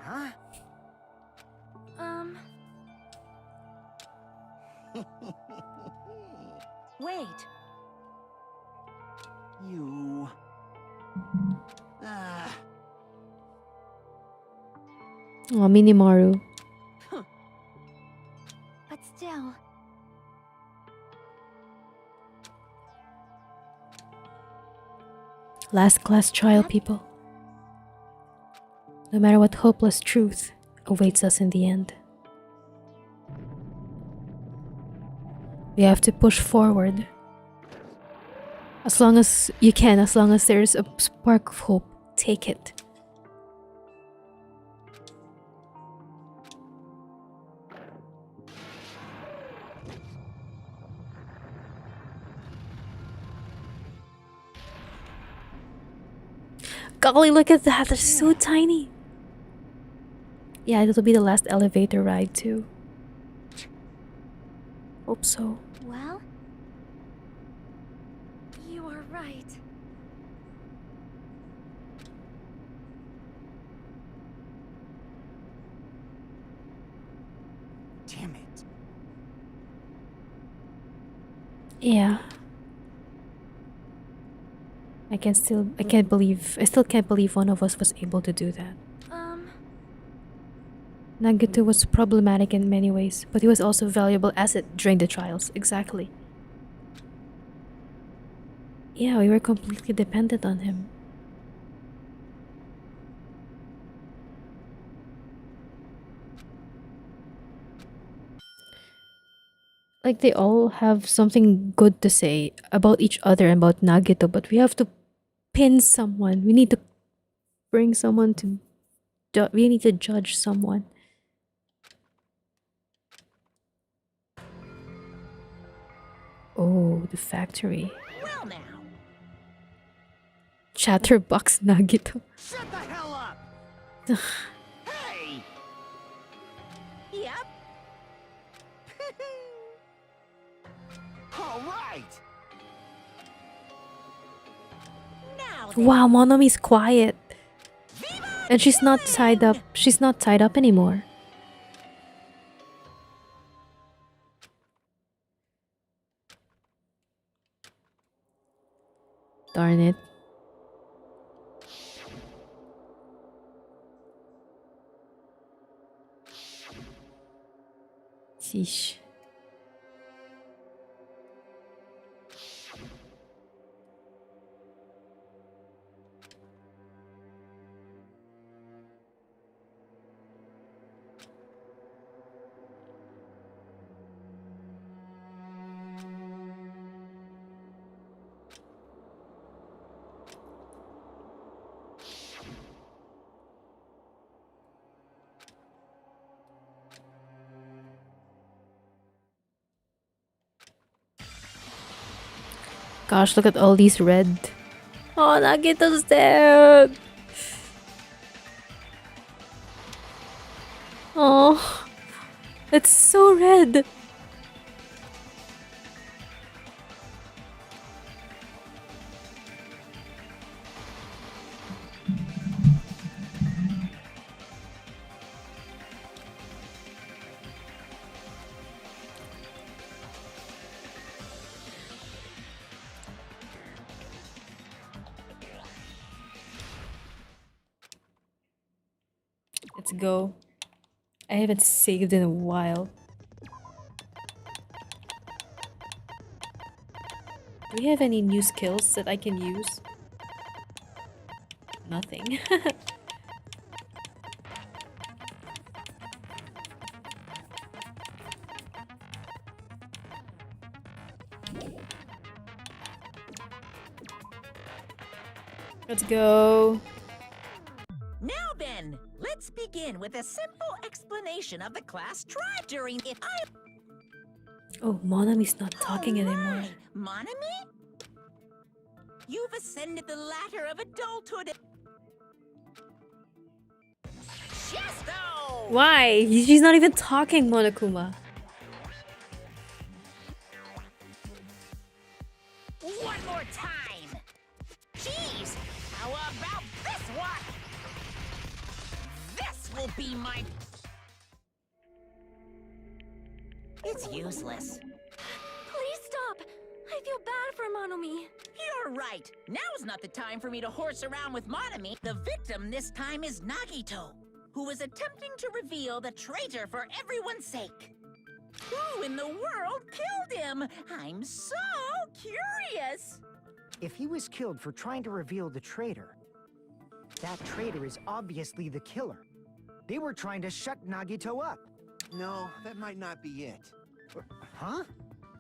Huh? Wait. You. Ah. Oh, Minimaru. But still. Last class trial, people. No matter what hopeless truth awaits us in the end. We have to push forward. As long as you can, as long as there's a spark of hope, take it. Golly, look at that. They're so tiny. Yeah, it'll be the last elevator ride too. Hope so. Well? You are right. Damn it. Yeah. I still can't believe one of us was able to do that. Nagito was problematic in many ways, but he was also a valuable asset during the trials. Exactly. Yeah, we were completely dependent on him. Like, they all have something good to say about each other and about Nagito, but we have to pin someone. We need to bring someone to. We need to judge someone. Oh, the factory. Well now. Chatterbox Nagito. Shut the hell up! Hey! Yep. All right! Now then. Wow, Monomi's quiet. And she's not tied up. She's not tied up anymore. Darn it. Sheesh. Gosh, look at all these red. Oh, Nagito's dead. Oh, it's so red. Let's go. I haven't saved in a while. Do we have any new skills that I can use? Nothing. Let's go. Now then, let's begin with a simple explanation of the class tried during it. Oh, Monami's not talking anymore. Monami? You've ascended the ladder of adulthood. Chesto! Why? She's not even talking, Monokuma. One more time! Jeez! How about this one? This will be my... It's useless. Please stop! I feel bad for Monomi. You're right. Now's not the time for me to horse around with Monami. The victim this time is Nagito, who is attempting to reveal the traitor for everyone's sake. Who in the world killed him? I'm so curious. If he was killed for trying to reveal the traitor, that traitor is obviously the killer. They were trying to shut Nagito up. No, that might not be it. Huh?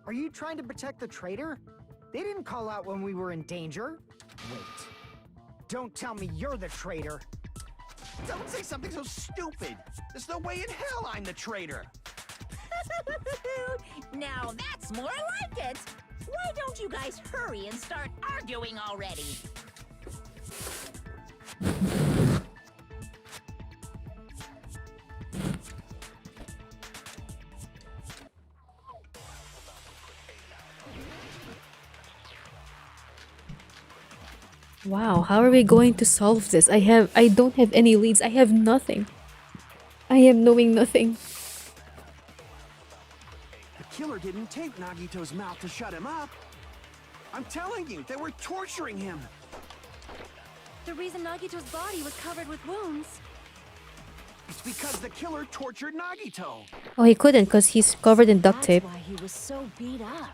Are you trying to protect the traitor? They didn't call out when we were in danger. Wait. Don't tell me you're the traitor. Don't say something so stupid. There's no way in hell I'm the traitor. Now that's more like it. Why don't you guys hurry and start arguing already? Wow, how are we going to solve this? I don't have any leads. I have nothing. I am knowing nothing. The killer didn't tape Nagito's mouth to shut him up. I'm telling you, they were torturing him. The reason Nagito's body was covered with wounds. It's because the killer tortured Nagito. Oh, he couldn't because he's covered in duct tape. That's why he was so beat up.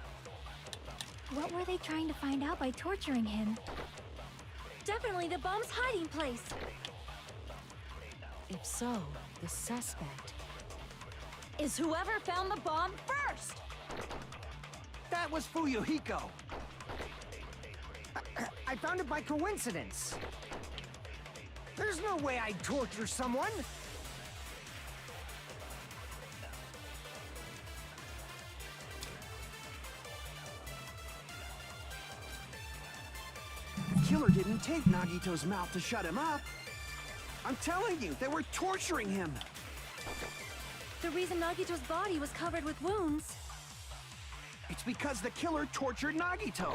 What were they trying to find out by torturing him? Definitely the bomb's hiding place. If so, the suspect is whoever found the bomb first. That was Fuyuhiko. I found it by coincidence. There's no way I'd torture someone. The killer didn't tape Nagito's mouth to shut him up. I'm telling you, they were torturing him. The reason Nagito's body was covered with wounds. It's because the killer tortured Nagito.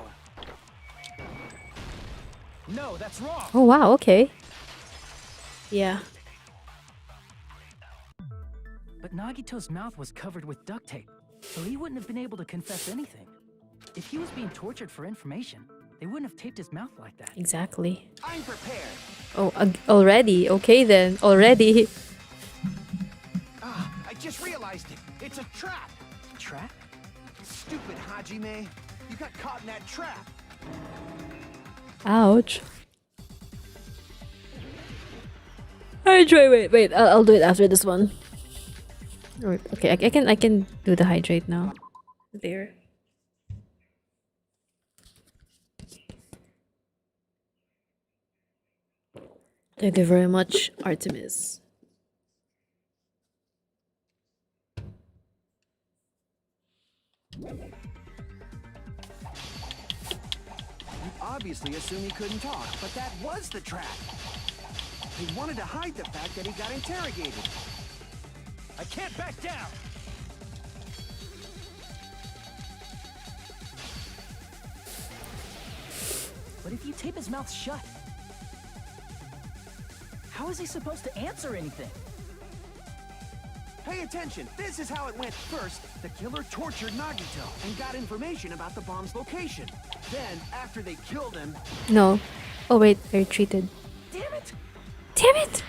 No, that's wrong. Oh, wow, okay. Yeah. But Nagito's mouth was covered with duct tape, so he wouldn't have been able to confess anything. If he was being tortured for information, they wouldn't have taped his mouth like that. Exactly. I'm prepared. Oh, already? Okay then. Already. Ah, I just realized it. It's a trap. Trap? Stupid Hajime. You got caught in that trap. Ouch. Hydrate. Wait. I'll do it after this one. Alright, okay, I can do the hydrate now. There. Thank you very much, Artemis. You obviously assume he couldn't talk, but that was the trap. He wanted to hide the fact that he got interrogated. I can't back down! But if you tape his mouth shut, how is he supposed to answer anything? Pay attention. This is how it went. First, the killer tortured Nagito and got information about the bomb's location. Then, after they killed him... No. Oh wait, I retreated. Damn it! Damn it!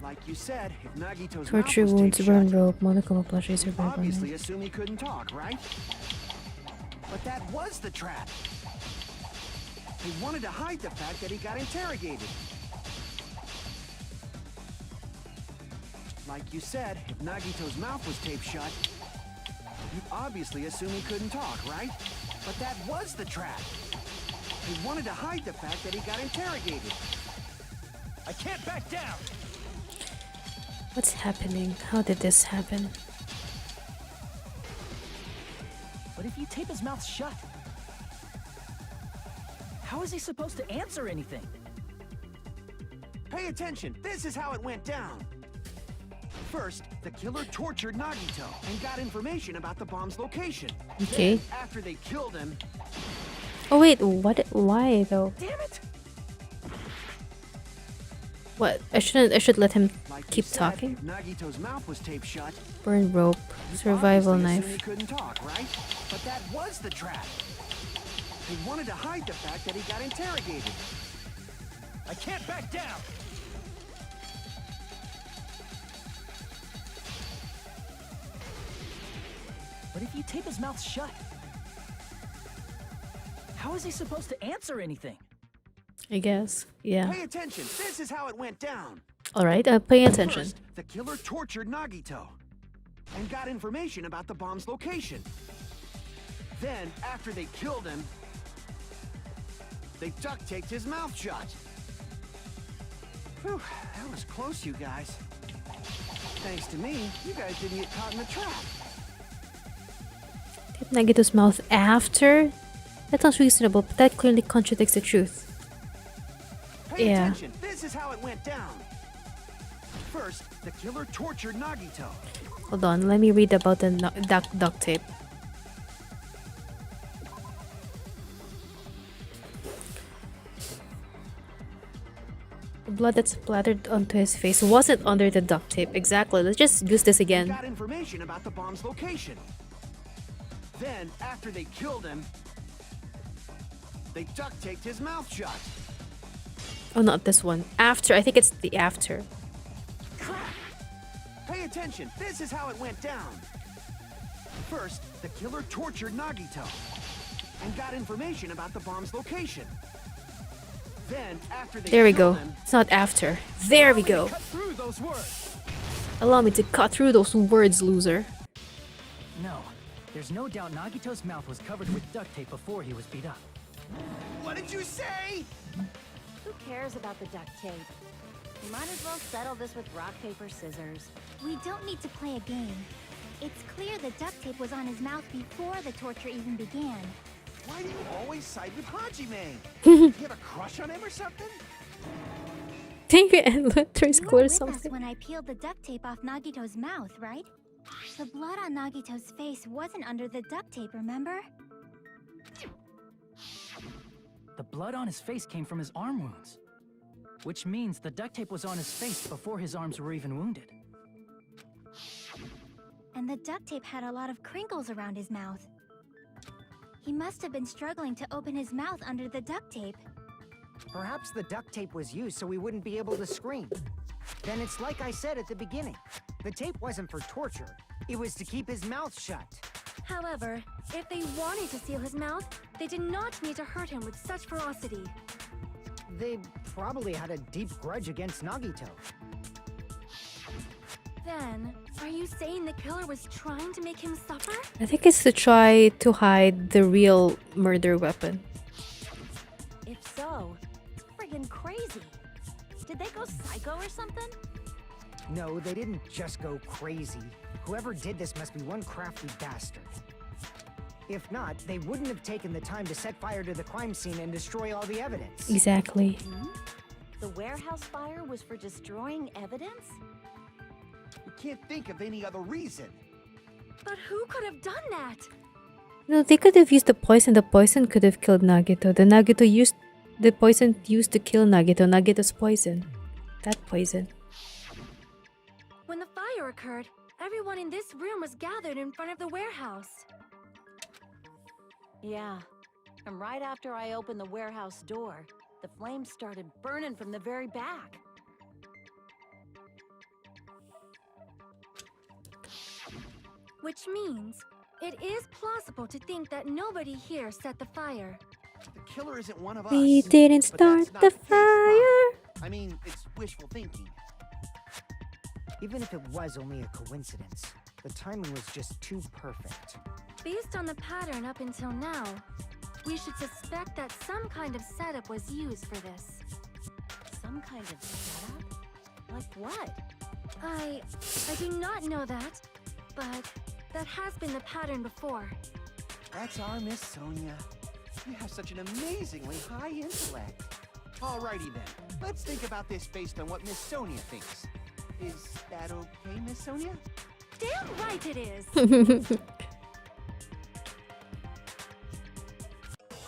Like you said, if Nagito's Torture mouth was wounds, taped burn shut, rope, monochrome plushies, you or obviously assume he couldn't talk, right? But that was the trap. He wanted to hide the fact that he got interrogated. Like you said, if Nagito's mouth was taped shut, you obviously assume he couldn't talk, right? But that was the trap. He wanted to hide the fact that he got interrogated. I can't back down! What's happening? How did this happen? But if you tape his mouth shut, how is he supposed to answer anything? Pay attention. This is how it went down. First, the killer tortured Nagito and got information about the bomb's location. Okay. Then, after they killed him... Oh wait, what? Why though? Damn it! What? I should let him Like keep you said, talking. if Nagito's mouth was taped shut, Burn rope, you survival obviously knife. assumed he couldn't talk, right? But that was the trap. He wanted to hide the fact that he got interrogated. I can't back down! But if you tape his mouth shut, how is he supposed to answer anything? I guess. Yeah. Pay attention. This is how it went down. All right. Pay attention. First, the killer tortured Nagito and got information about the bomb's location. Then, after they killed him, they duct taped his mouth shut. Whew, that was close, you guys. Thanks to me, you guys didn't get caught in the trap. Tape Nagito's mouth after? That sounds reasonable, but that clearly contradicts the truth. Pay Yeah. attention. This is how it went down. First, the killer tortured Nagito. Hold on, let me read about the duct tape. The blood that splattered onto his face wasn't under the duct tape. Exactly. Let's just use this He again. got information about the bomb's location. Then, after they killed him, they duct taped his mouth shut. Oh, not this one. After. I think it's the after. Crap! Pay attention. This is how it went down. First, the killer tortured Nagito and got information about the bomb's location. Then, after they There we killed go. him, It's not after. There we go. cut through those words. Allow me to cut through those words, loser. No, there's no doubt Nagito's mouth was covered with duct tape before he was beat up. What did you say? Who cares about the duct tape? We might as well settle this with rock, paper, scissors. We don't need to play a game. It's clear the duct tape was on his mouth before the torture even began. Why do you always side with Hajime? You have a crush on him or something? Thank you, and letters You clear were with us something. when I peeled the duct tape off Nagito's mouth, right? The blood on Nagito's face wasn't under the duct tape, remember? The blood on his face came from his arm wounds. Which means the duct tape was on his face before his arms were even wounded. And the duct tape had a lot of crinkles around his mouth. He must have been struggling to open his mouth under the duct tape. Perhaps the duct tape was used so we wouldn't be able to scream. Then it's like I said at the beginning. The tape wasn't for torture. It was to keep his mouth shut. However, if they wanted to seal his mouth, they did not need to hurt him with such ferocity. They probably had a deep grudge against Nagito. Then, are you saying the killer was trying to make him suffer? I think it's to try to hide the real murder weapon. If so, it's friggin' crazy. Did they go psycho or something? No, they didn't just go crazy. Whoever did this must be one crafty bastard. If not, they wouldn't have taken the time to set fire to the crime scene and destroy all the evidence. Exactly. The warehouse fire was for destroying evidence? We can't think of any other reason. But who could have done that? No, they could have used the poison. The poison could have killed Nagito. The poison used to kill Nagito. Nagito's poison. That poison. When the fire occurred, everyone in this room was gathered in front of the warehouse. Yeah. And right after I opened the warehouse door, the flames started burning from the very back. Which means, it is plausible to think that nobody here set the fire. The killer isn't one of us. We didn't but that's start not the his fire. fault. I mean, it's wishful thinking. Even if it was only a coincidence, the timing was just too perfect. Based on the pattern up until now, we should suspect that some kind of setup was used for this. Some kind of setup? Like what? I do not know that, but that has been the pattern before. That's our Miss Sonia. You have such an amazingly high intellect. Alrighty then, let's think about this based on what Miss Sonia thinks. Is that okay, Miss Sonia? Damn right it is!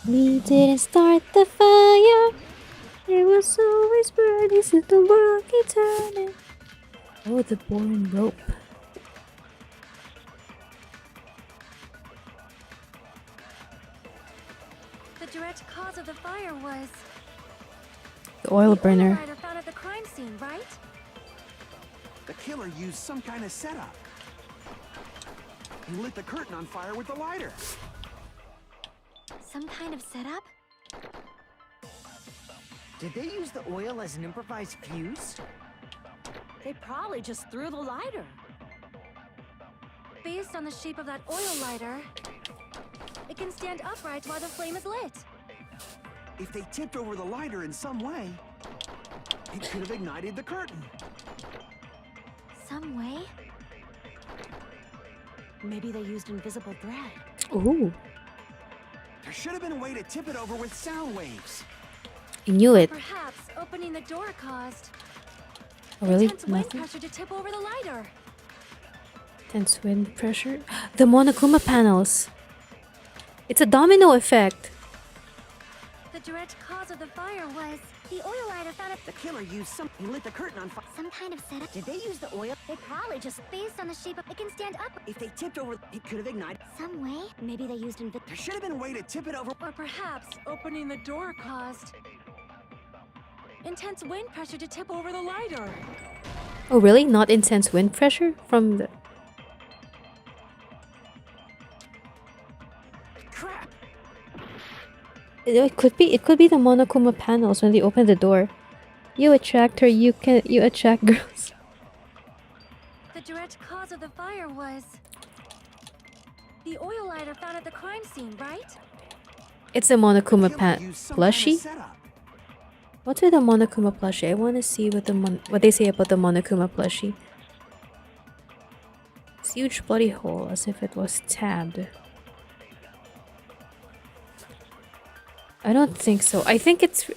We didn't start the fire. It was always burning since the world kept turning. Oh, the boring rope. The direct cause of the fire was The oil burner. oil lighter found at the crime scene, right? The killer used some kind of setup. He lit the curtain on fire with the lighter. Some kind of setup? Did they use the oil as an improvised fuse? They probably just threw the lighter. Based on the shape of that oil lighter, it can stand upright while the flame is lit. If they tipped over the lighter in some way, it could have ignited the curtain. Some way? Maybe they used invisible thread. Ooh, There should have been a way to tip it over with sound waves. I knew it. Perhaps opening the door caused Oh, really? intense wind Nothing? pressure to tip over the lighter. Tense wind pressure. The Monokuma panels. It's a domino effect. The direct cause of the fire was the oil lighter found at The killer used some... He lit the curtain on fire. Some kind of setup? Did they use the oil? They probably just based on the shape of it can stand up If they tipped over, it could have ignited. some way. Maybe they used There should have been a way to tip it over. or perhaps opening the door caused intense wind pressure to tip over the lighter. Oh, really? Not intense wind pressure from the... Crap! It could be. It could be the Monokuma panels when they open the door. You attract her. You attract girls. The direct cause of the fire was the oil lighter found at the crime scene, right? It's a Monokuma Killer used some kind of plushie. setup. What's with the Monokuma plushie? I want to see what what they say about the Monokuma plushie. It's a huge bloody hole, as if it was tabbed. I don't think so. I think it's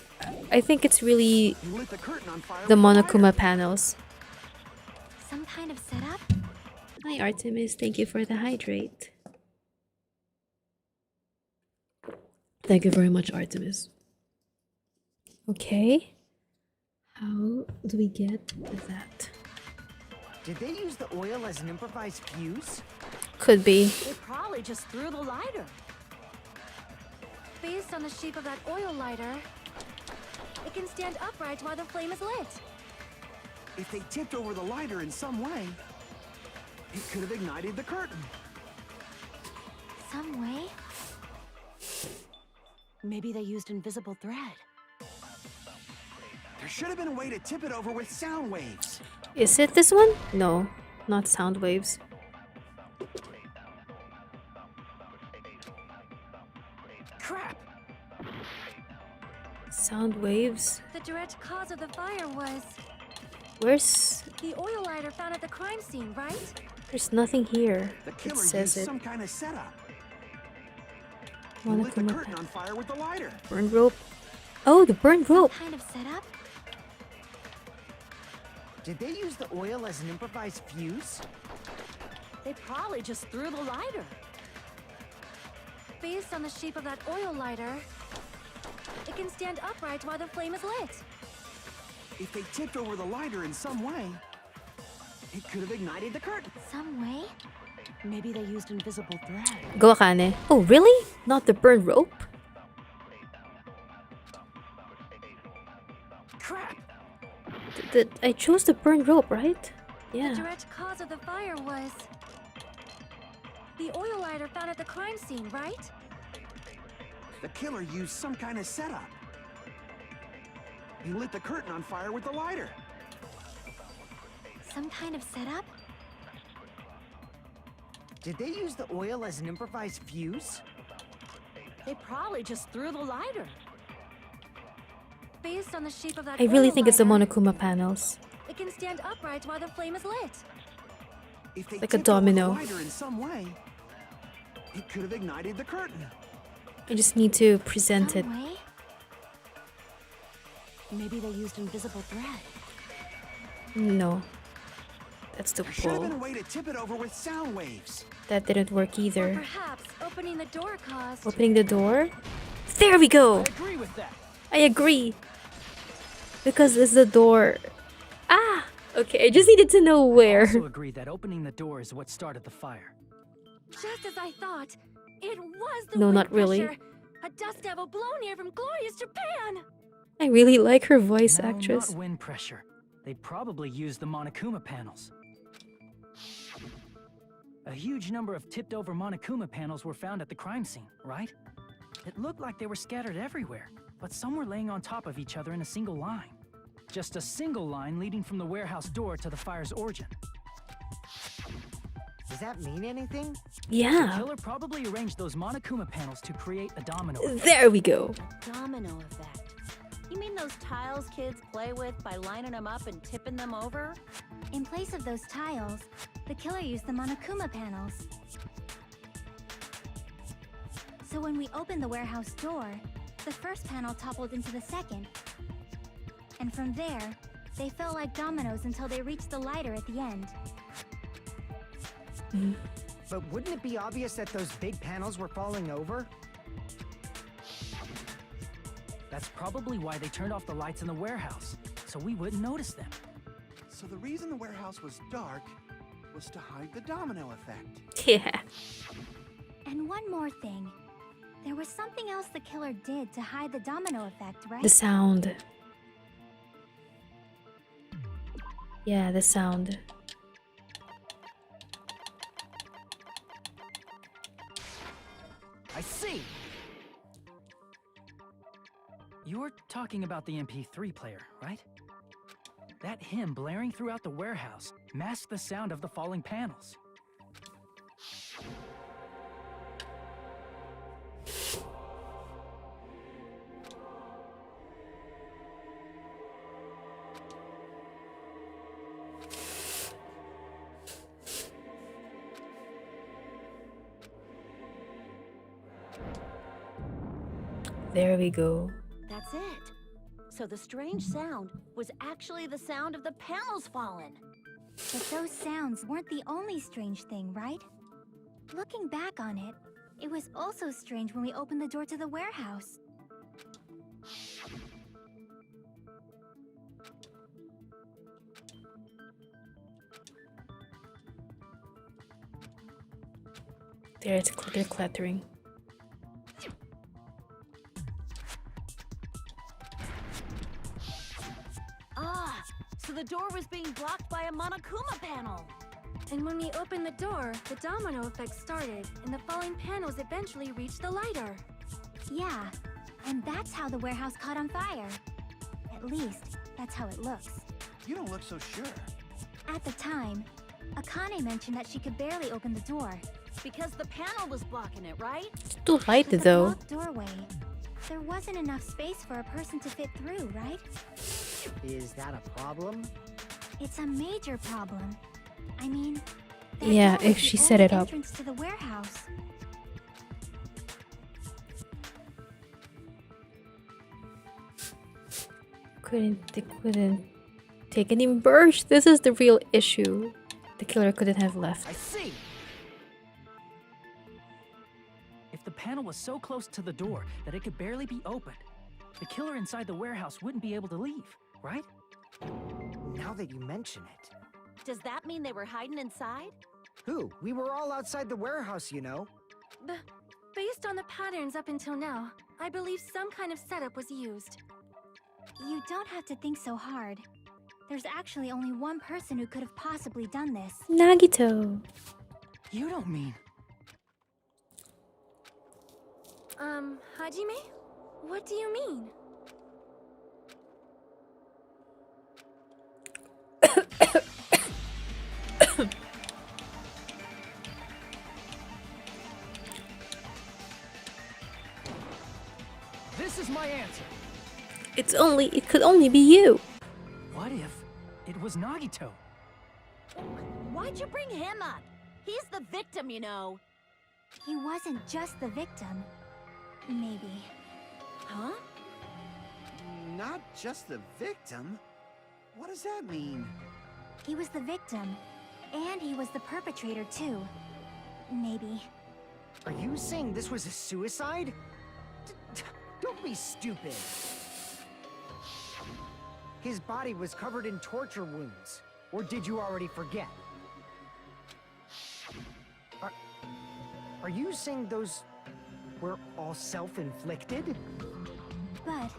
really You lit the curtain on fire the with a lighter. Monokuma panels. Some kind of setup? Hi Artemis, thank you for the hydrate. Thank you very much, Artemis. Okay. How do we get to that? Did they use the oil as an improvised fuse? Could be. They probably just threw the lighter. Based on the shape of that oil lighter, it can stand upright while the flame is lit. If they tipped over the lighter in some way, it could have ignited the curtain. Some way? Maybe they used invisible thread. There should have been a way to tip it over with sound waves. Is it this one? No, not sound waves. Crap! Sound waves? The direct cause of the fire was Where's... the oil lighter found at the crime scene, right? There's nothing here. The It killer says used it. some kind of setup. He lit the Monokuma curtain on fire with the lighter. burn rope. Oh, the burn rope. Kind of setup? Did they use the oil as an improvised fuse? They probably just threw the lighter. Based on the shape of that oil lighter, it can stand upright while the flame is lit. If they tipped over the lighter in some way, it could have ignited the curtain. Some way? Maybe they used invisible thread. Go Akane. Oh, really? Not the burn rope? Crap! I chose the burn rope, right? The Yeah. direct cause of the fire was the oil lighter found at the crime scene, right? The killer used some kind of setup. He lit the curtain on fire with the lighter. Some kind of setup? Did they use the oil as an improvised fuse? They probably just threw the lighter. Based on the shape of that I really oil think it's the lighter, Monokuma panels. it can stand upright while the flame is lit. If they Like a tipped over the domino. lighter in some way, it could have ignited the curtain. I just need to present it. Some way? Maybe they used invisible thread. No. That's the There should have been a pull. way to tip it over with sound waves. That didn't work Or either. perhaps opening the door caused. Opening the door? There we go! I agree with that. I agree. Because it's the door. Ah! Okay, I just needed to know I where. also agree that opening the door is what started the fire. Just as I thought, it was the No, wind not really. pressure. A dust devil blown here from glorious Japan. I really like her voice No, actress. not wind pressure. They probably used the Monokuma panels. A huge number of tipped-over Monokuma panels were found at the crime scene, right? It looked like they were scattered everywhere, but some were laying on top of each other in a single line. Just a single line leading from the warehouse door to the fire's origin. Does that mean anything? The Yeah. killer probably arranged those Monokuma panels to create a domino effect. There we go. Domino effect. You mean those tiles kids play with by lining them up and tipping them over? In place of those tiles, the killer used the Monokuma panels. So when we opened the warehouse door, the first panel toppled into the second. And from there, they fell like dominoes until they reached the lighter at the end. But wouldn't it be obvious that those big panels were falling over? That's probably why they turned off the lights in the warehouse, so we wouldn't notice them. So the reason the warehouse was dark was to hide the domino effect. Yeah. And one more thing. There was something else the killer did to hide the domino effect, right? The sound. Yeah, the sound. I see. You're talking about the MP3 player, right? That hymn blaring throughout the warehouse masked the sound of the falling panels. There we go. That's it. So the strange sound was actually the sound of the panels falling. But those sounds weren't the only strange thing, right? Looking back on it, it was also strange when we opened the door to the warehouse. There, it's clattering. Ah, so the door was being blocked by a Monokuma panel. And when we opened the door, the domino effect started, and the falling panels eventually reached the lighter. Yeah, and that's how the warehouse caught on fire. At least, that's how it looks. You don't look so sure. At the time, Akane mentioned that she could barely open the door. Because the panel was blocking it, right? It's too light With the though. blocked doorway, there wasn't enough space for a person to fit through, right? Is that a problem? It's a major problem. I mean, that Yeah, door was if she the set only it up. entrance to the warehouse. They couldn't take any burst. This is the real issue. The killer couldn't have left. I see. If the panel was so close to the door that it could barely be opened, the killer inside the warehouse wouldn't be able to leave, right? Now that you mention it. Does that mean they were hiding inside? Who? We were all outside the warehouse, you know. Based on the patterns up until now, I believe some kind of setup was used. You don't have to think so hard. There's actually only one person who could have possibly done this. Nagito. You don't mean... Hajime? What do you mean? This is my answer. It could only be you. What if it was Nagito? Why'd you bring him up? He's the victim, you know. He wasn't just the victim. Maybe. Huh? Not just the victim? What does that mean? He was the victim. And he was the perpetrator, too. Maybe. Are you saying this was a suicide? Don't be stupid. His body was covered in torture wounds. Or did you already forget? Are you saying those were all self-inflicted? But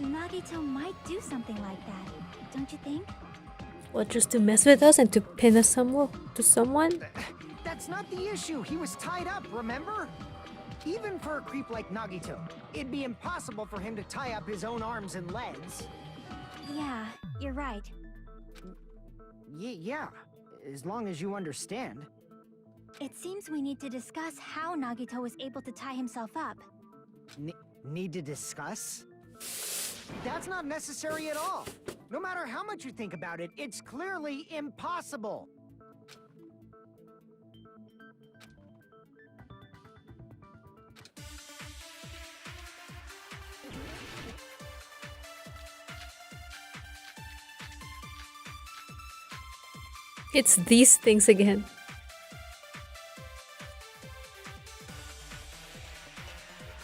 Nagito might do something like that, don't you think? What, just to mess with us and to pin us to someone? That's not the issue. He was tied up, remember? Even for a creep like Nagito, it'd be impossible for him to tie up his own arms and legs. Yeah, you're right. Yeah, as long as you understand. It seems we need to discuss how Nagito was able to tie himself up. Need to discuss? That's not necessary at all. No matter how much you think about it, it's clearly impossible. It's these things again.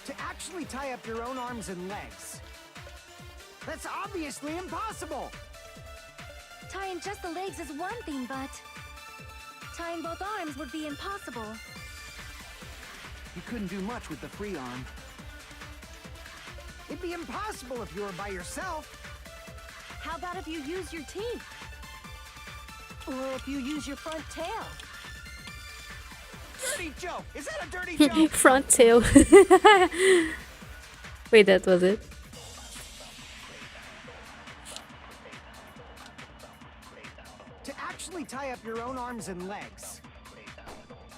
To actually tie up your own arms and legs. That's obviously impossible! Tying just the legs is one thing, but tying both arms would be impossible. You couldn't do much with the free arm. It'd be impossible if you were by yourself. How about if you use your teeth? Or if you use your front tail. Dirty joke! Is that a dirty joke? Front tail. Wait, that was it? To actually tie up your own arms and legs.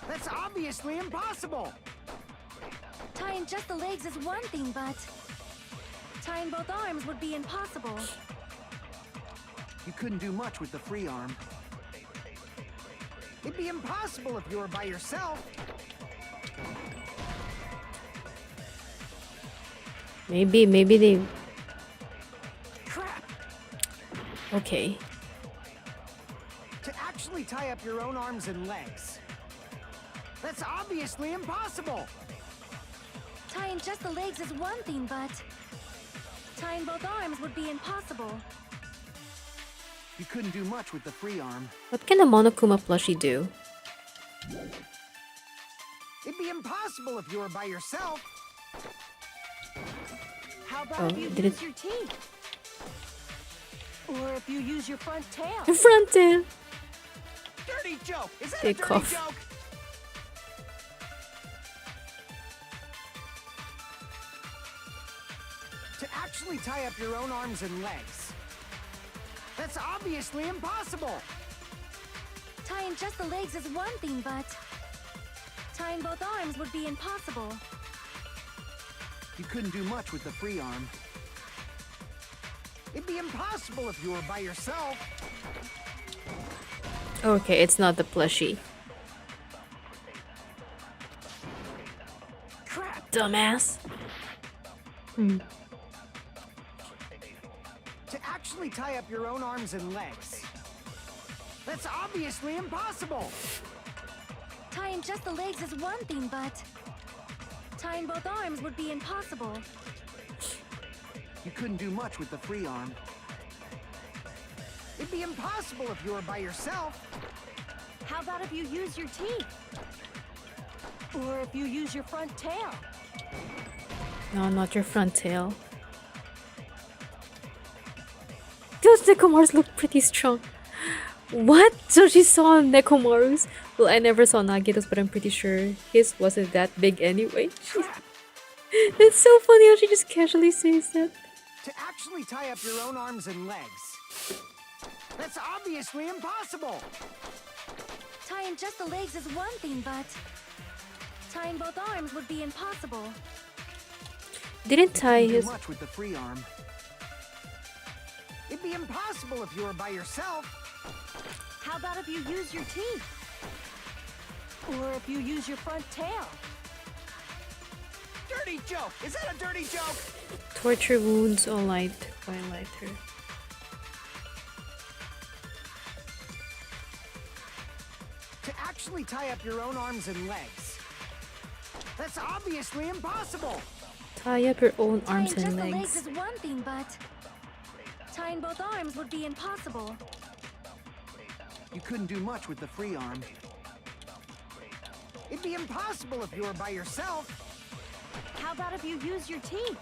That's obviously impossible! Tying just the legs is one thing, but tying both arms would be impossible. You couldn't do much with the free arm. It'd be impossible if you were by yourself. Maybe they... Crap! Okay. To actually tie up your own arms and legs. That's obviously impossible! Tying just the legs is one thing, but tying both arms would be impossible. You couldn't do much with the free arm. What can a Monokuma plushie do? It'd be impossible if you were by yourself. How about Oh, if you did use it- your teeth? Or if you use your front tail. Front tail. Dirty joke! Is that Big a dirty cough. joke? To actually tie up your own arms and legs. That's obviously impossible! Tying just the legs is one thing, but tying both arms would be impossible. You couldn't do much with the free arm. It'd be impossible if you were by yourself. Okay, it's not the plushie. Crap! Dumbass. To actually tie up your own arms and legs. That's obviously impossible! Tying just the legs is one thing, but tying both arms would be impossible. You couldn't do much with the free arm. It'd be impossible if you were by yourself. How about if you use your teeth? Or if you use your front tail? No, not your front tail. Those Nekomaru's look pretty strong. What? So she saw Nekomaru's? Well, I never saw Nagito's, but I'm pretty sure his wasn't that big anyway. It's so funny how she just casually says that. To actually tie up your own arms and legs. That's obviously impossible! Tying just the legs is one thing, but tying both arms would be impossible. Didn't tie You couldn't his... do much with the free arm. It'd be impossible if you were by yourself. How about if you use your teeth? Or if you use your front tail? Dirty joke! Is that a dirty joke? Torture wounds all light by lighter. To actually tie up your own arms and legs. That's obviously impossible! Tie up your own arms Tying and just the legs legs. is one thing, but tying both arms would be impossible. You couldn't do much with the free arm. It'd be impossible if you were by yourself. How about if you use your teeth?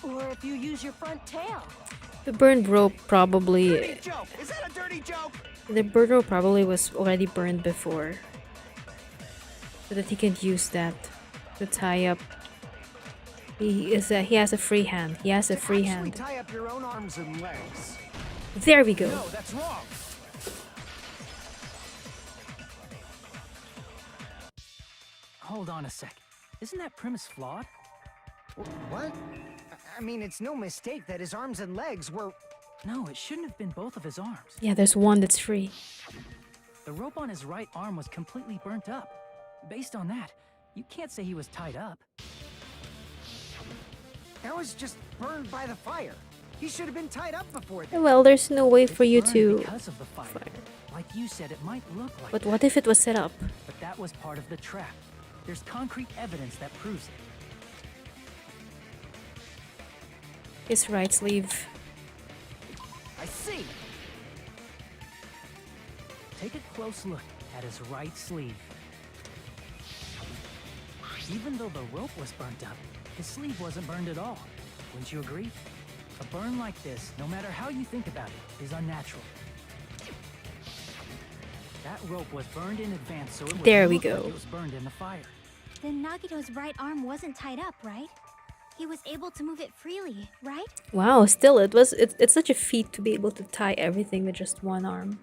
Or if you use your front tail? The burned rope probably... Dirty joke! Is that a dirty joke? The burned rope probably was already burned before. So that he can use that to tie up. He has a free hand. He has a To free actually hand. tie up your own arms and legs. There we go. No, that's wrong. Hold on a sec. Isn't that premise flawed? What? I mean, it's no mistake that his arms and legs were... No, it shouldn't have been both of his arms. Yeah, there's one that's free. The rope on his right arm was completely burnt up. Based on that, you can't say he was tied up. That was just burned by the fire. He should have been tied up before that. Well, there's no way for you Burned to... because of the fire. Like you said, it might look like But that, what if it was set up? but that was part of the trap. There's concrete evidence that proves it. His right sleeve. I see. Take a close look at his right sleeve. Even though the rope was burnt up, his sleeve wasn't burned at all. Wouldn't you agree? A burn like this, no matter how you think about it, is unnatural. That rope was burned in advance, so it would There we look like go. it was burned in the fire. Then Nagito's right arm wasn't tied up, right? He was able to move it freely, right? Wow, still it's such a feat to be able to tie everything with just one arm.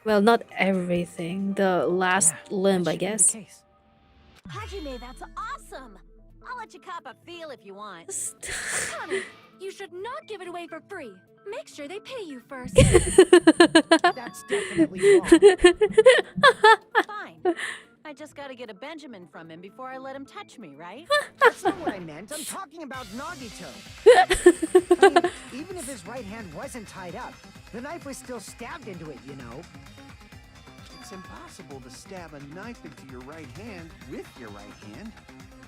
Well, not everything. The last Yeah, limb, that I should be the guess. case. Hajime, that's awesome! I'll let you cop a feel if you want. Connie, you should not give it away for free. Make sure they pay you first. That's definitely wrong. Fine. I just gotta get a Benjamin from him before I let him touch me, right? That's not what I meant. I'm talking about Nagito. I mean, even if his right hand wasn't tied up, the knife was still stabbed into it, you know? It's impossible to stab a knife into your right hand with your right hand.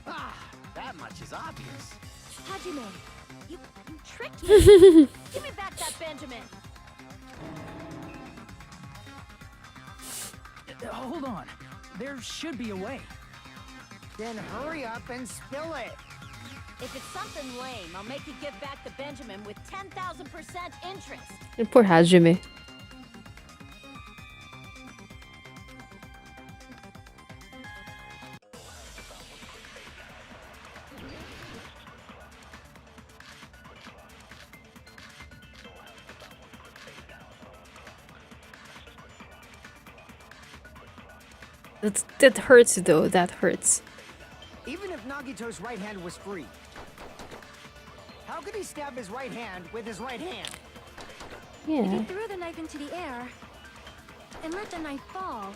Ah, that much is obvious. Hajime, you tricked me. Give me back that Benjamin. Hold on. There should be a way. Then hurry up and spill it. If it's something lame, I'll make you give back the Benjamin with 10,000% interest. And poor Hajime. That hurts though, that hurts. Even if Nagito's right hand was free, how could he stab his right hand with his right hand? If he Yeah. threw the knife into the air and let the knife fall,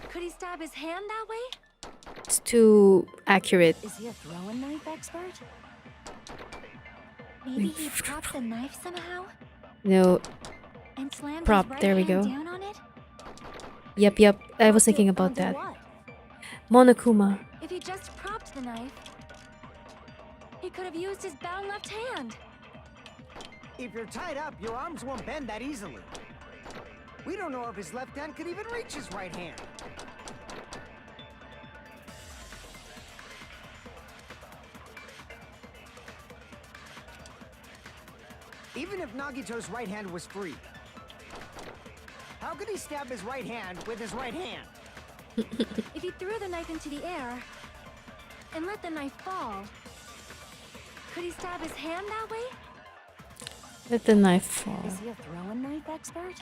could he stab his hand that way? It's too accurate. Is he a throwing knife expert? Maybe he propped the knife somehow No. and slammed Prop, his right there we hand go. down on it? Yep. I was thinking about Onto that. what? Monokuma. If he just propped the knife, he could have used his bound left hand. If you're tied up, your arms won't bend that easily. We don't know if his left hand could even reach his right hand. Even if Nagito's right hand was free, how could he stab his right hand with his right hand? If he threw the knife into the air and let the knife fall, could he stab his hand that way? Let the knife fall. Is he a throwing knife expert?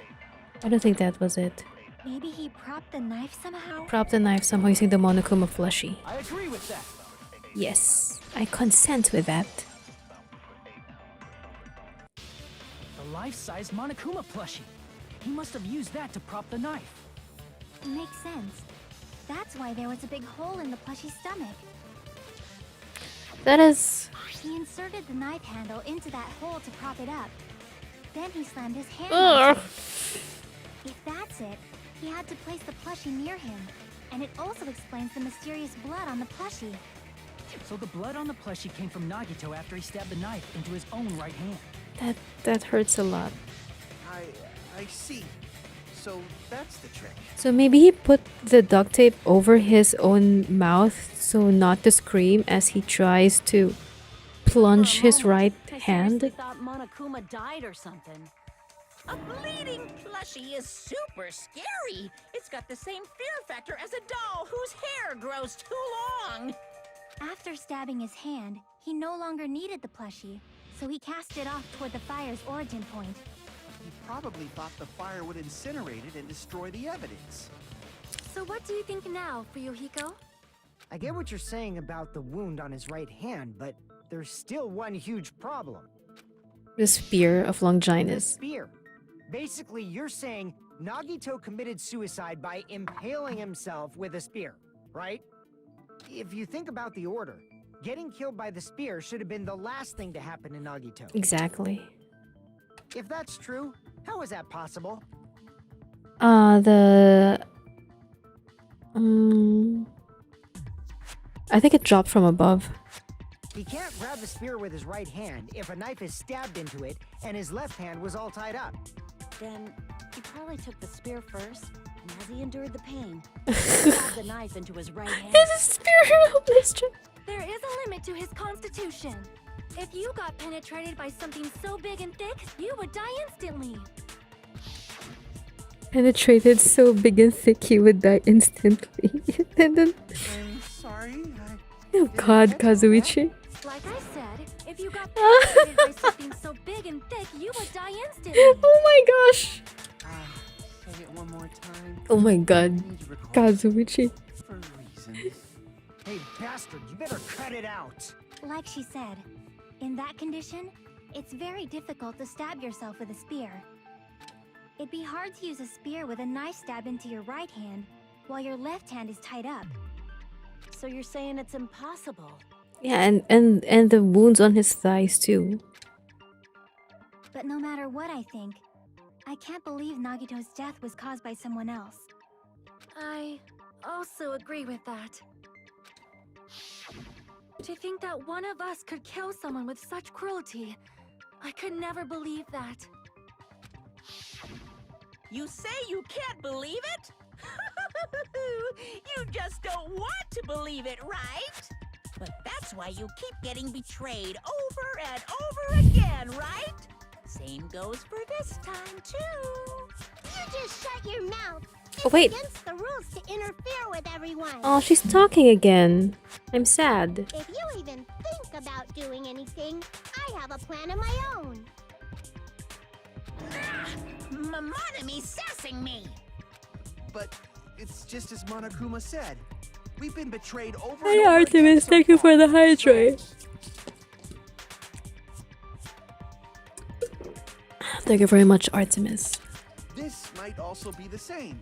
I don't think that was it. Maybe he propped the knife somehow? Prop the knife somehow using the Monokuma plushie. I agree with that. Yes, I consent with that. The life-size Monokuma plushie. He must have used that to prop the knife. Makes sense. That's why there was a big hole in the plushie's stomach. That is... He inserted the knife handle into that hole to prop it up. Then he slammed his hand Ugh. onto it. If that's it, he had to place the plushie near him. And it also explains the mysterious blood on the plushie. So the blood on the plushie came from Nagito after he stabbed the knife into his own right hand. That hurts a lot. I see. So that's the trick. So maybe he put the duct tape over his own mouth so not to scream as he tries to plunge his right I hand. seriously thought Monokuma died or something. A bleeding plushie is super scary. It's got the same fear factor as a doll whose hair grows too long. After stabbing his hand, he no longer needed the plushie, so he cast it off toward the fire's origin point. He probably thought the fire would incinerate it and destroy the evidence. So what do you think now, Fuyuhiko? I get what you're saying about the wound on his right hand, but there's still one huge problem. The spear of The Longinus. spear. Basically, you're saying Nagito committed suicide by impaling himself with a spear, right? If you think about the order, getting killed by the spear should have been the last thing to happen to Nagito. Exactly. If that's true, how is that possible? I think it dropped from above. He can't grab the spear with his right hand if a knife is stabbed into it and his left hand was all tied up. Then he probably took the spear first, and as he endured the pain, he stabbed the knife into his right hand. His spear of mischief. There is a limit to his constitution. If you got penetrated by something so big and thick, you would die instantly. penetrated so big and thick he would die instantly. And then, I'm sorry. oh god, Kazuichi. Like I said, if you got penetrated by something so big and thick, you would die instantly. Oh my gosh. Say it one more time. Oh my god, Need to recall Kazuichi. for reasons. Hey, bastard, you better cut it out. Like she said, in that condition, it's very difficult to stab yourself with a spear. It'd be hard to use a spear with a knife stab into your right hand while your left hand is tied up. So you're saying it's impossible? Yeah, and the wounds on his thighs too. But no matter what I think, I can't believe Nagito's death was caused by someone else. I also agree with that. To think that one of us could kill someone with such cruelty, I could never believe that. You say you can't believe it? You just don't want to believe it, right? But that's why you keep getting betrayed over and over again, right? Same goes for this time, too. You just shut your mouth. Oh wait. Against the rules to interfere with everyone. Oh, she's talking again. I'm sad. If you even think about doing anything, I have a plan of my own. Momonami's sassing me. But it's just as Monokuma said. We've been betrayed over Hey and over again Artemis, so thank you far. for the hydrate. Thank you very much, Artemis. This might also be the same.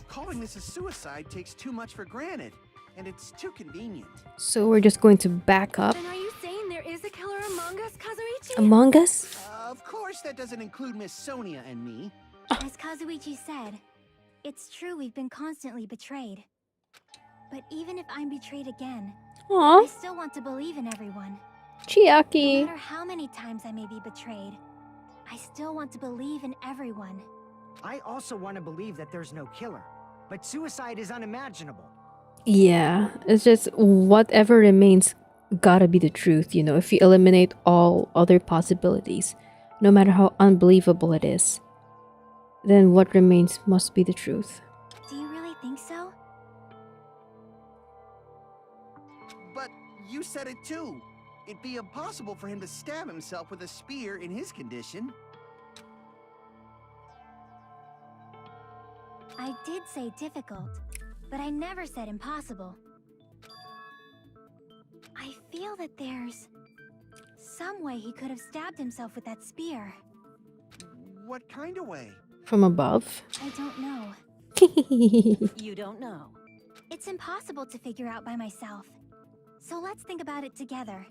Calling this a suicide takes too much for granted, and it's too convenient. So we're just going to back up. Then are you saying there is a killer among us, Kazuichi? Among Us? Of course, that doesn't include Miss Sonia and me. As Kazuichi said, it's true we've been constantly betrayed. But even if I'm betrayed again, I Aw, still want to believe in everyone. No Chiaki. matter how many times I may be betrayed, I still want to believe in everyone. I also want to believe that there's no killer, but suicide is unimaginable. Yeah, it's just whatever remains gotta be the truth, you know, if you eliminate all other possibilities, no matter how unbelievable it is, then what remains must be the truth. Do you really think so? But you said it too. It'd be impossible for him to stab himself with a spear in his condition. I did say difficult, but I never said impossible. I feel that there's some way he could have stabbed himself with that spear. What kind of way? From above? I don't know. You don't know. It's impossible to figure out by myself. So let's think about it together.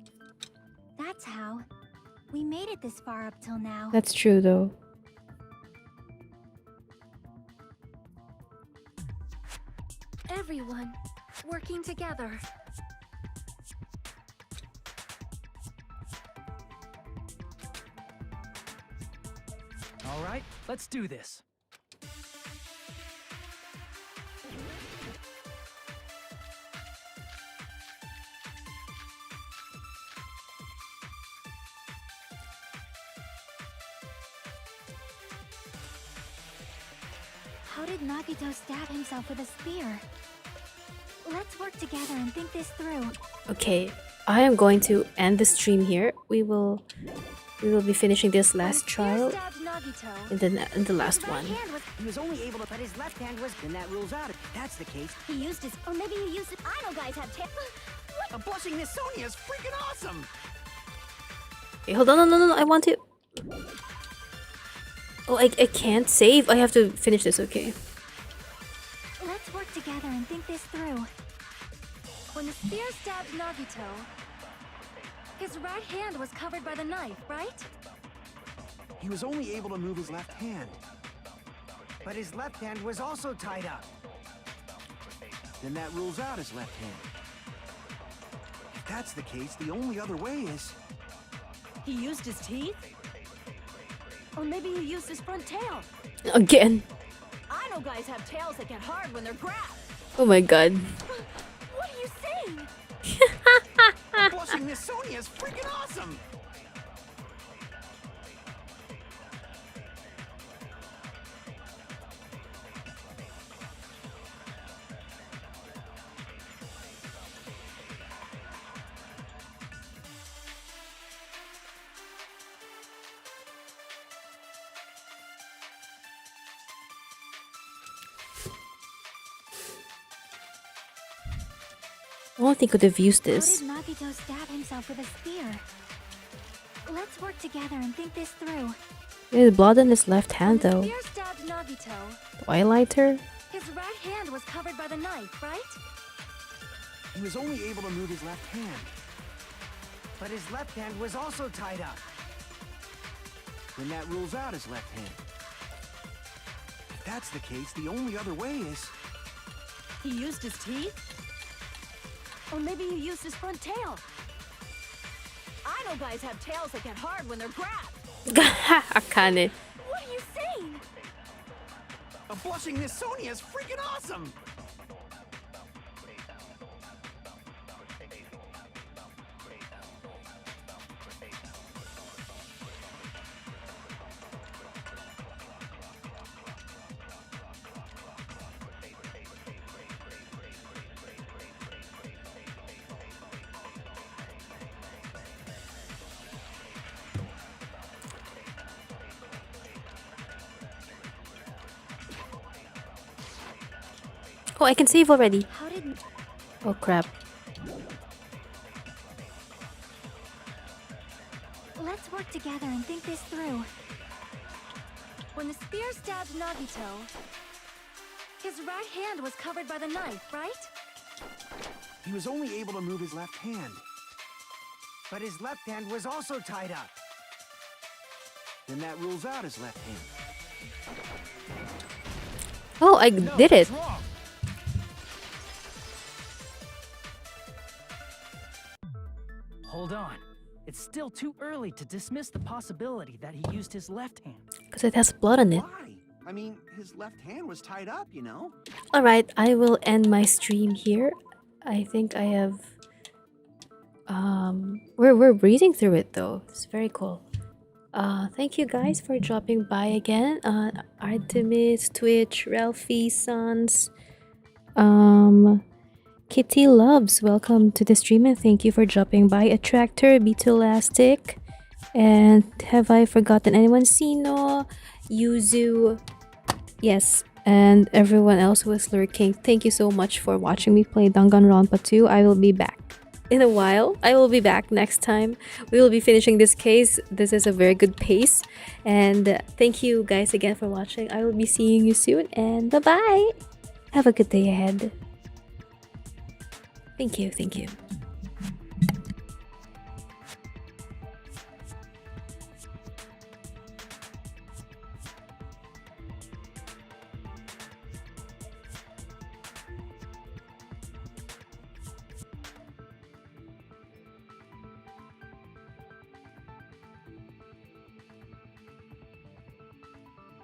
That's how we made it this far up till now. That's true though. Everyone working together. All right, let's do this. How did Nagito stab himself with a spear? Let's work together and think this through. Okay, I am going to end the stream here. We will be finishing this last trial Stabbed Nagito. in the last one. He was only able to, but his left hand was. Then that rules out. If that's the case, He used his, or maybe he used it. I know guys have tips. A blushing Miss Sonia is freaking awesome! Okay, hold on, no, I want to. Oh, I can't save. I have to finish this. Okay. Let's work together and think this through. When the spear stabbed Nagito, his right hand was covered by the knife, right? He was only able to move his left hand. but his left hand was also tied up. Then that rules out his left hand. If that's the case, the only other way is... He used his teeth? Or maybe he used his front tail. Again. I know guys have tails that get hard when they're grabbed. Oh my god. What are you saying? Blushing Miss Sonia is freaking awesome! don't think I could have used How this. did Nagito stab himself with a spear? Let's work together and think this through. There's blood on his left When hand the though. spear stabbed Nagito, Twilighter? his right hand was covered by the knife, right? He was only able to move his left hand. But his left hand was also tied up. Then that rules out his left hand. If that's the case, the only other way is... He used his teeth? Or maybe he used his front tail. I know guys have tails that get hard when they're grabbed. Akane. What are you saying? A blushing Miss Sonia is freaking awesome! Oh, I can save already. How did... Oh crap. Let's work together and think this through. When the spear stabbed Nagito, his right hand was covered by the knife, right? He was only able to move his left hand. But his left hand was also tied up. Then that rules out his left hand. Oh, I did it. Hold on. It's still too early to dismiss the possibility that he used his left hand. Because it has blood on it. Why? I mean, his left hand was tied up, you know? Alright, I will end my stream here. I think I have... We're breezing through it though. It's very cool. Thank you guys for dropping by again. Artemis, Twitch, Ralphie, Sons, Kitty Loves, welcome to the stream and thank you for dropping by. Attractor, Beatolastic, and have I forgotten anyone? Sino, Yuzu, yes, and everyone else who is lurking. Thank you so much for watching me play Danganronpa 2. I will be back in a while. I will be back next time. We will be finishing this case. This is a very good pace. And thank you guys again for watching. I will be seeing you soon and bye-bye. Have a good day ahead. Thank you.